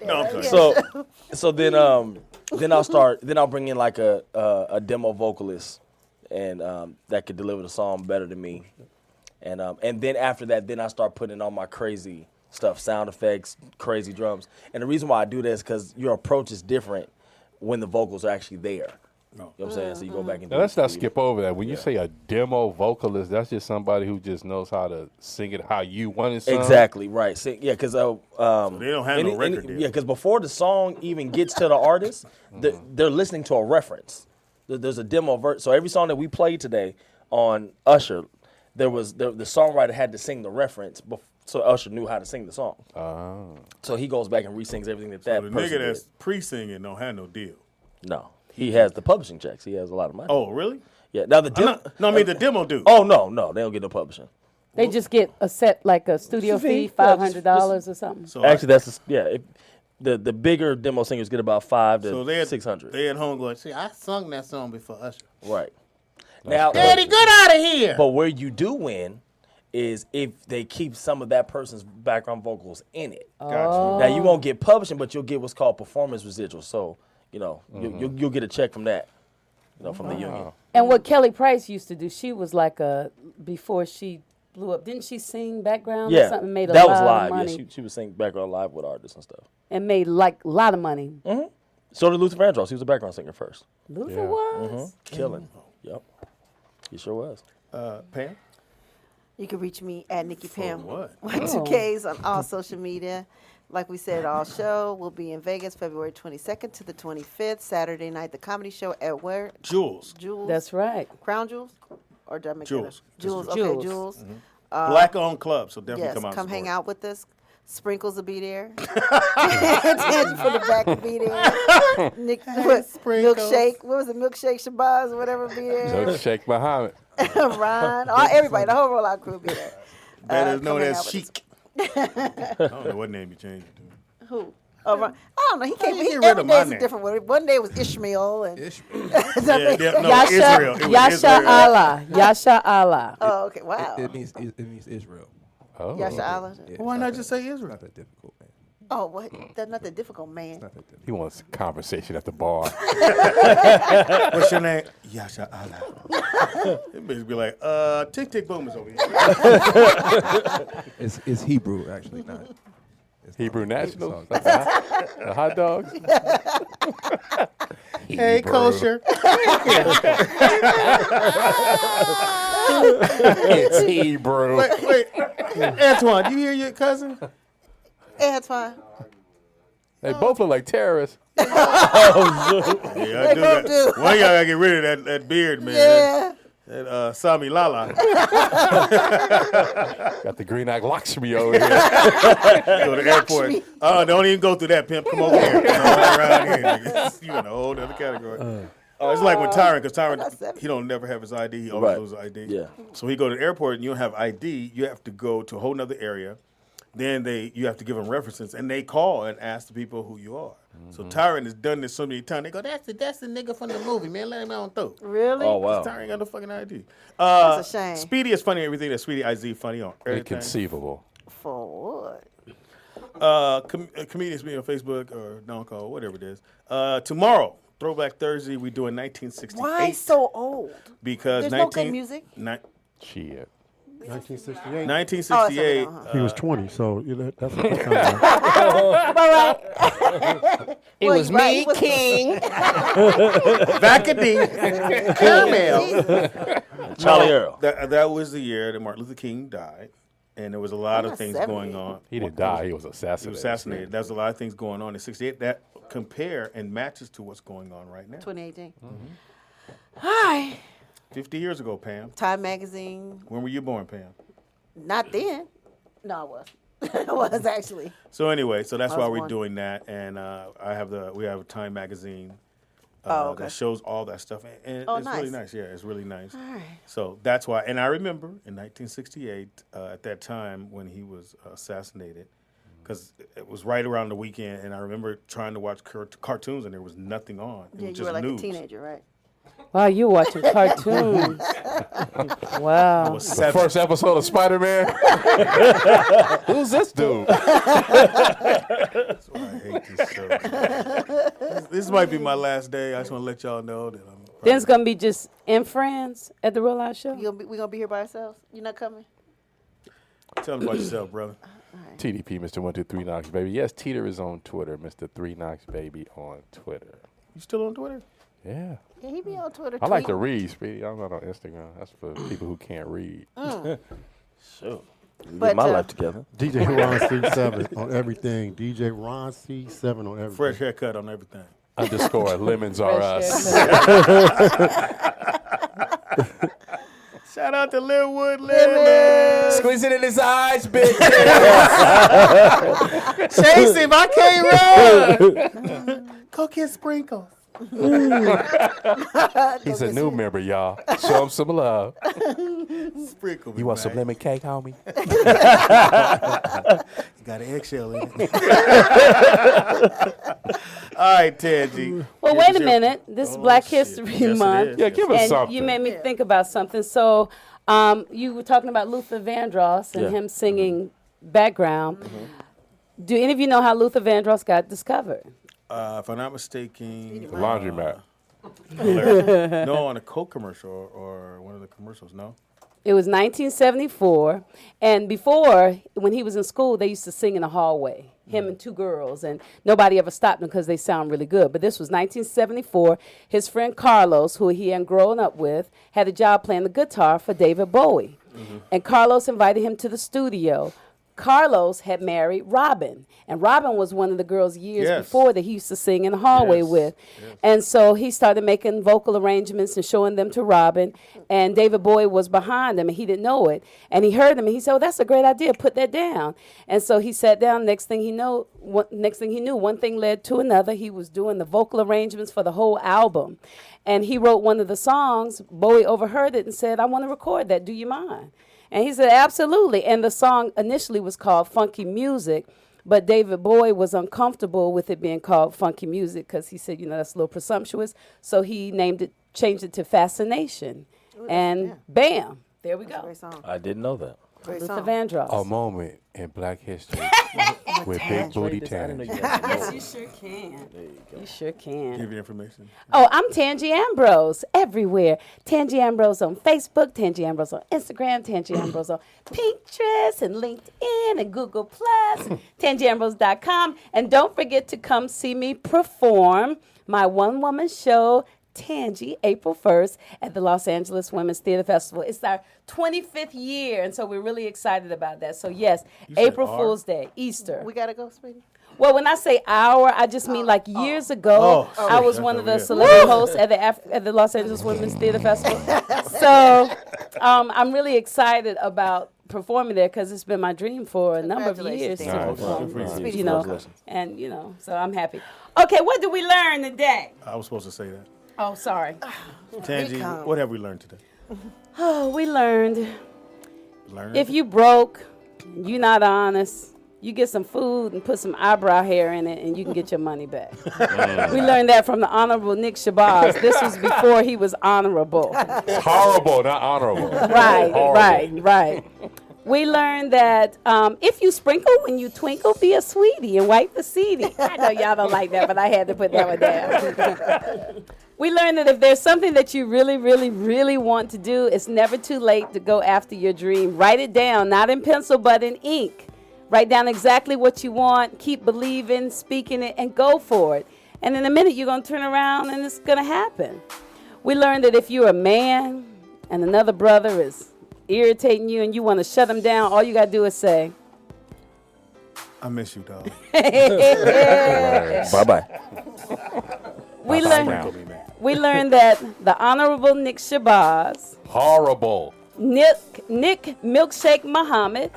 No, I'm sorry. So then I'll bring in like a demo vocalist and that could deliver the song better than me. And then after that, then I start putting in all my crazy stuff, sound effects, crazy drums. And the reason why I do this is because your approach is different when the vocals are actually there. You know what I'm saying? So you go back and Now, let's not skip over that. When you say a demo vocalist, that's just somebody who just knows how to sing it how you want it sung. Exactly, right. So, yeah, because they don't have no record deal. Yeah, because before the song even gets to the artist, they're listening to a reference. There's a demo so every song that we played today on Usher, the songwriter had to sing the reference so Usher knew how to sing the song. So he goes back and re-sings everything that The person nigga that's did. pre-singing don't have no deal. No. He has the publishing checks. He has a lot of money. Oh, really? Yeah. Now the demo. I mean the demo dude. Oh no, they don't get no publishing. They just get a set like a studio fee, $500 or something. So actually, the bigger demo singers get about $500 to $600. They at home going, See, I sung that song before Usher. Right. Now, Daddy, get out of here. But where you do win is if they keep some of that person's background vocals in it. Gotcha. Now you won't get publishing, but you'll get what's called performance residuals. So you'll get a check from that. From the union. And what Kelly Price used to do, she was like before she blew up, didn't she sing background or something? Made a that lot was live. of money. Yeah, she was singing background live with artists and stuff. And made like a lot of money. Mm-hmm. So did Luther Vandross. He was a background singer first. Luther was? Mm-hmm. Killing. Yep. He sure was. Pam? You can reach me at Nikki Pam what? with 2Ks on all social media. Like we said, our show will be in Vegas February 22nd to the 25th. Saturday night, the comedy show at where? Jules. Jules. That's right. Crown Jewels? Or did I make Jules. that up? Jules. Jules. Okay, Jules. Black-owned club, so definitely Yes, come out. come and hang support. out with us. Sprinkles will be there. Tangy from the back will be there. Milkshake. What was it? Milkshake Shabazz or whatever will be there. Milkshake Muhammad. Ron. Everybody. The whole rollout crew will be there. Better known come hang as out with Chic. I don't know what name you changed it to. Who? Oh, Ron. I don't know. He How came. you He, get rid every of day my is a name? different one. One day it was Ishmael and Israel. Yasha Allah. Yasha Allah. Oh, okay. Wow. It means Israel. Oh. Yasha Allah. Yeah, Why it's not that- just say Israel? Not that difficult, man. Oh, what? That's not that difficult, man. Not that difficult. He wants conversation at the bar. What's your name? Yasha Allah. It bitch be like, Tick Tick Boom is over here. It's Hebrew, actually, not. Hebrew not- National? it's The hot dogs? Hey, Hebrew. kosher. It's Hebrew. Wait. Antoine, do you hear your cousin? Hey, that's fine. They both look like terrorists. Yeah, I do both that. do. One of y'all gotta get rid of that beard, man. Yeah. That Sami Lala. Got the green eyed Lakshmi over here. Go to the airport. Oh, don't even go through that, pimp. Come over here. Around here, nigga. You in a whole other category. It's like when Tyron, because Tyron, he don't never have his ID. He always loses ID. Yeah. So he go to the airport and you don't have ID. You have to go to a whole nother area. Then you have to give them references, and they call and ask the people who you are. So Tyron has done this so many times. They go, that's the nigga from the movie, man. Let him on through. Really? Oh, wow. Tyron ain't got no fucking ID. That's a shame. Speedy is funny. Everything that Speedy IZ funny on. Everything. Inconceivable. For what? Comedians me on Facebook or Don't Call, whatever it is. Tomorrow, Throwback Thursday, we doing 1968. Why so old? Because There's no good music. Shit. 1968. 1968. He was 20, so that's what that It was me, King. Vacadine. Charlie Earl. That was the year that Martin Luther King died. And there was a lot of things 70. going on. He didn't die. He was He assassinated. was assassinated. There's a lot of things going on in 68 that compare and matches to what's going on right now. 2018. Hi. 50 years ago, Pam. Time Magazine. When were you born, Pam? Not then. No, I was. I was actually. So anyway, so that's I why was we're born. doing that, and we have a Time Magazine Okay. that shows all that stuff, and Oh, it's really nice. nice. Yeah, it's really nice. All right. So that's why, and I remember in 1968, at that time when he was assassinated, because it was right around the weekend, and I remember trying to watch cartoons, and there was nothing on. It Yeah, was you just were like news. a teenager, right? Wow, you watching cartoons. Wow. The first episode of Spider-Man. Who's this dude? That's why I hate this show. This might be my last day. I just want to let y'all know that I'm. Then it's going to be just in friends at the Real Life Show? We gonna be here by ourselves? You not coming? Tell them about yourself, brother. TDP, Mr. 123 Knox Baby. Yes, Teeter is on Twitter. Mr. 3 Knox Baby on Twitter. You still on Twitter? Yeah. Yeah, he be on Twitter. I like to tweeting. read, Speedy. I'm not on Instagram. That's for people who can't read. Sure. But, Get my life together. DJ Ron C7 on everything. DJ Ron C7 on everything. Fresh haircut on everything. _ lemons are us. Shout out to Linwood Lemon. Squeeze it in his eyes, bitch. Chase him, I can't run. Go get sprinkles. He's a new member, y'all. Show him some love. Sprinkle me, You want some man. lemon cake, homie? Got an eggshell in it. All right, Tangy. Well, wait a minute. This is Black History Yes, it Month. is. Yeah, give us And something. you made me think about something. So you were talking about Luther Vandross and Yeah. him singing background. Do any of you know how Luther Vandross got discovered? If I'm not mistaken, The laundromat. no, on a Coke commercial or one of the commercials. No. It was 1974, and before, when he was in school, they used to sing in the hallway, him and two girls, and nobody ever stopped them because they sound really good. But this was 1974. His friend Carlos, who he had grown up with, had a job playing the guitar for David Bowie, and Carlos invited him to the studio. Carlos had married Robin, and Robin was one of the girls years Yes. before that he used to sing in the hallway Yes, with. And so he started making vocal arrangements and showing them to Robin, and David Bowie was behind him, and he didn't know it. And he heard him, and he said, "Oh, that's a great idea. Put that down." And so he sat down. Next thing he knew, one thing led to another. He was doing the vocal arrangements for the whole album, and he wrote one of the songs. Bowie overheard it and said, "I want to record that. Do you mind?" And he said, "Absolutely." And the song initially was called Funky Music, but David Bowie was uncomfortable with it being called Funky Music because he said, that's a little presumptuous. So he changed it to Fascination. And bam, there we go. Great song. I didn't know that. Great Luther song. Vandross. A moment in Black history with Big Booty Tangy. Yes, you sure can. You sure can. Give you information. Oh, I'm Tangy Ambrose everywhere. Tangy Ambrose on Facebook, Tangy Ambrose on Instagram, Tangy Ambrose on Pinterest and LinkedIn and Google Plus, TangyAmbrose.com. And don't forget to come see me perform my one-woman show, Tangy, April 1st at the Los Angeles Women's Theater Festival. It's our 25th year, and so we're really excited about that. So, yes, said April our? Fool's Day, Easter. We gotta go, sweetie. Well, when I say our, I just mean like years ago, Oh, I was shit. one of the Yeah. celebrity hosts at the Los Angeles Women's Theater Festival. So I'm really excited about performing there because it's been my dream for a number of years to Congratulations, perform. Congratulations. And so I'm happy. Okay, what did we learn today? I was supposed to say that. Oh, sorry. Tangy, what have we learned today? Oh, we learned if you broke, you not honest, you get some food and put some eyebrow hair in it, and you can get your money back. We learned that from the Honorable Nick Shabazz. This was before he was honorable. Horrible, not honorable. Right, Horrible. right. We learned that if you sprinkle when you twinkle, be a sweetie and wipe the seedy. I know y'all don't like that, but I had to put that one down. We learned that if there's something that you really, really, really want to do, it's never too late to go after your dream. Write it down, not in pencil, but in ink. Write down exactly what you want, keep believing, speaking it, and go for it. And in a minute, you're going to turn around and it's going to happen. We learned that if you're a man and another brother is irritating you and you want to shut him down, all you got to do is say, I miss you, dog. Bye-bye. We learned that the Honorable Nick Shabazz, Horrible. Nick Milkshake Muhammad,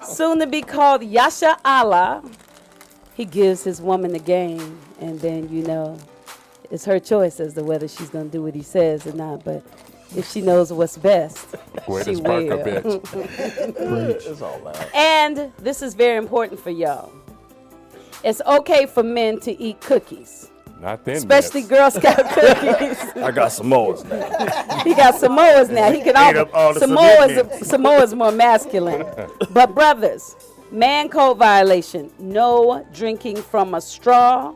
soon to be called Yasha Allah, he gives his woman the game, and then it's her choice as to whether she's going to do what he says or not. But if she knows what's best, Way she to spark will. a bitch. It's all loud. And this is very important for y'all. It's okay for men to eat cookies. Not then. Especially Girl Scout cookies. I got Samoas now. He got Samoas now. He can Ate up all the Samoa's more masculine. But brothers, man code violation. No drinking from a straw.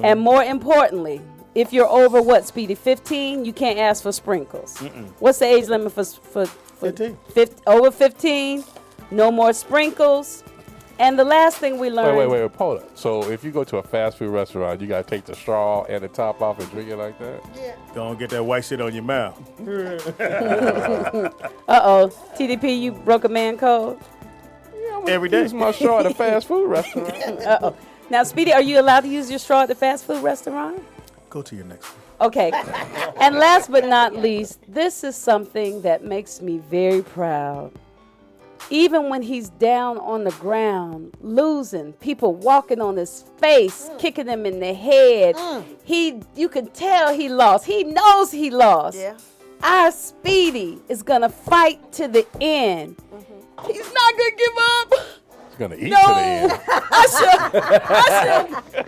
And more importantly, if you're over what, Speedy, 15, you can't ask for sprinkles. What's the age limit for 15? Over 15, no more sprinkles. And the last thing we learned. Wait, hold up. So if you go to a fast food restaurant, you gotta take the straw and the top off and drink it like that? Yeah. Don't get that white shit on your mouth. Uh-oh. TDP, you broke a man code? Every day. Use my straw at a fast food restaurant. Uh-oh. Now, Speedy, are you allowed to use your straw at the fast food restaurant? Go to your next one. Okay. And last but not least, this is something that makes me very proud. Even when he's down on the ground, losing, people walking on his face, kicking him in the head, you can tell he lost. He knows he lost. Yeah. Our Speedy is going to fight to the end. He's not going to give up. He's going to eat to the end.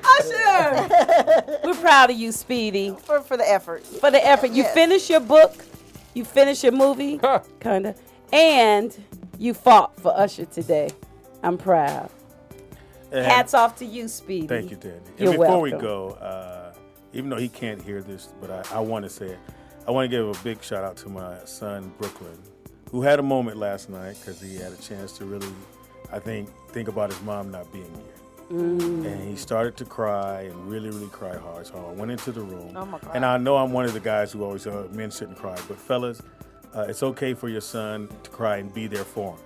Usher. We're proud of you, Speedy. For the effort. For the effort. You Yes. finished your book. You finished your movie. Kind of. And you fought for Usher today. I'm proud. And Hats off to you, Speedy. Thank you, Danny. You're And before welcome. we go, even though he can't hear this, but I want to say it. I want to give a big shout out to my son, Brooklyn, who had a moment last night because he had a chance to really, I think about his mom not being here. And he started to cry and really, really cry hard. So I went into the room. Oh, my God. And I know I'm one of the guys who always men shouldn't cry. But fellas, it's okay for your son to cry and be there for him.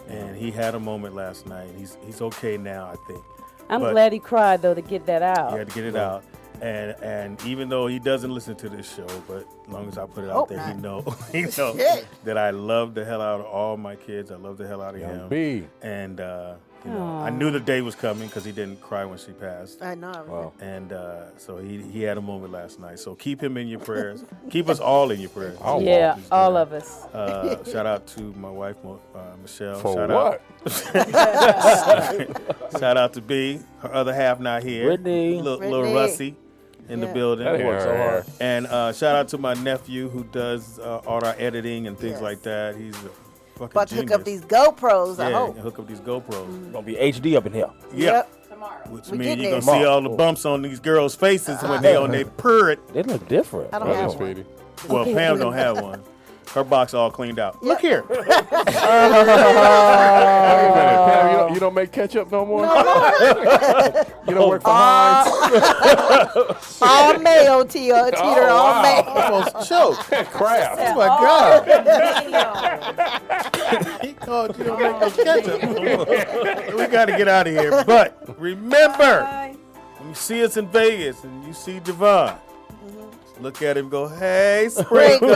And he had a moment last night. He's okay now, I think. I'm But glad he cried, though, to get that out. he had to get it out. And even though he doesn't listen to this show, but as long as I put it out there, he know Shit. that I love the hell out of all my kids. I love the hell out of him. B. And I knew the day was coming because he didn't cry when she passed. I know. Wow. And so he had a moment last night. So keep him in your prayers. Keep us all in your prayers. Yeah, all of us. Shout out to my wife, Michelle. For Shout what? Out. Shout out to B. Her other half not here. Brittany. Little Russie in the building. That ain't Worked so her. hard. And shout out to my nephew who does all our editing and things like that. He's a fucking About to genius. hook up these GoPros, I Yeah, hope. hook up these GoPros. Gonna be HD up in here. Yep. Which means you're going to see all the bumps on these girls' faces when they on their period. They look different. I don't Brother have one. Speedy. Well, Pam don't have one. Her box all cleaned out. Look here. Wait a minute, Pam, you don't make ketchup no more? You don't work for Heinz? All mayo, Teeter, all mayo. Almost choked. Crap. Oh, my God. He called you don't make no ketchup. We got to get out of here. But remember, when you see us in Vegas and you see Javon, look at him and go, hey, Sprinkles.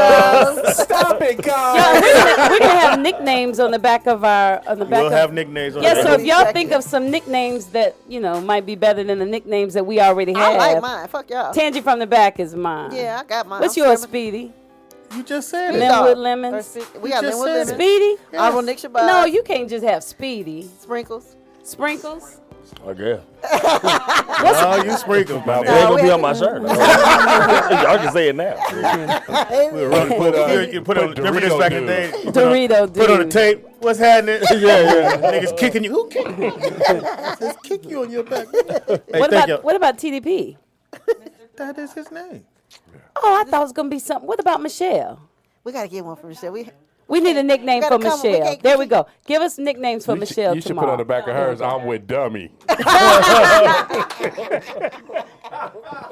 Stop it, God. Yeah, we're gonna have nicknames on the back of our We'll have nicknames on Yeah, the so back. if y'all think of some nicknames that might be better than the nicknames that we already have, I like mine. Fuck y'all. Tangy from the back is mine. Yeah, I got mine. What's I'm yours, screaming. Speedy? You just said it. Linwood Lemons. We got You just Linwood said Lemons. it. Speedy? Honorable Nick Shabazz. No, you can't just have Speedy. Sprinkles. Sprinkles? Okay. Oh, you Sprinkles, my They ain't nigga. gonna be on my shirt. Y'all can say it now. We'll run, you put on, remember this back in the day? Dorito Put on the dude. tape. What's happening? Yeah. Niggas kicking you. Who kicking you? Just kick you on your back. Hey, What about TDP? That is his name. Oh, I thought it was gonna be something. What about Michelle? We got to get one for Michelle. We need a nickname We for gotta come- we Michelle. can't- There we go. Give us nicknames for Michelle You should tomorrow. put on the back of hers, I'm with Dummy.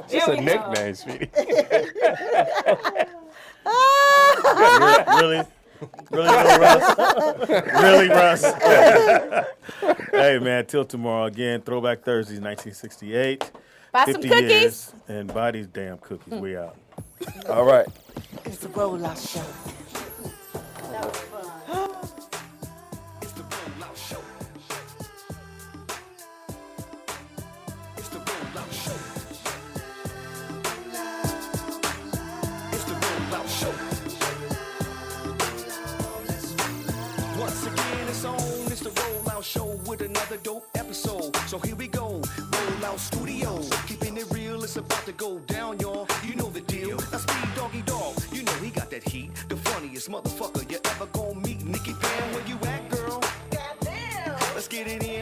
Just a nickname, Speedy. Really? Really, little Russ? Really, Russ? Hey, man, till tomorrow. Again, Throwback Thursdays, 1968. Buy some 50 cookies. years, and buy these damn cookies. We out. All right. It's the Rollout Show. It's the Rollout Show. It's the Rollout Show. It's the Rollout Show. Once again, it's on. It's the Rollout Show with another dope episode. So here we go. Rollout Studios. Keeping it real, it's about go down, y'all. You know the deal. Now Speed Doggy Dog, you know he got that heat. The funniest motherfucker you ever gonna meet. Nikki Pam, where you at, girl? Goddamn. Let's get it in.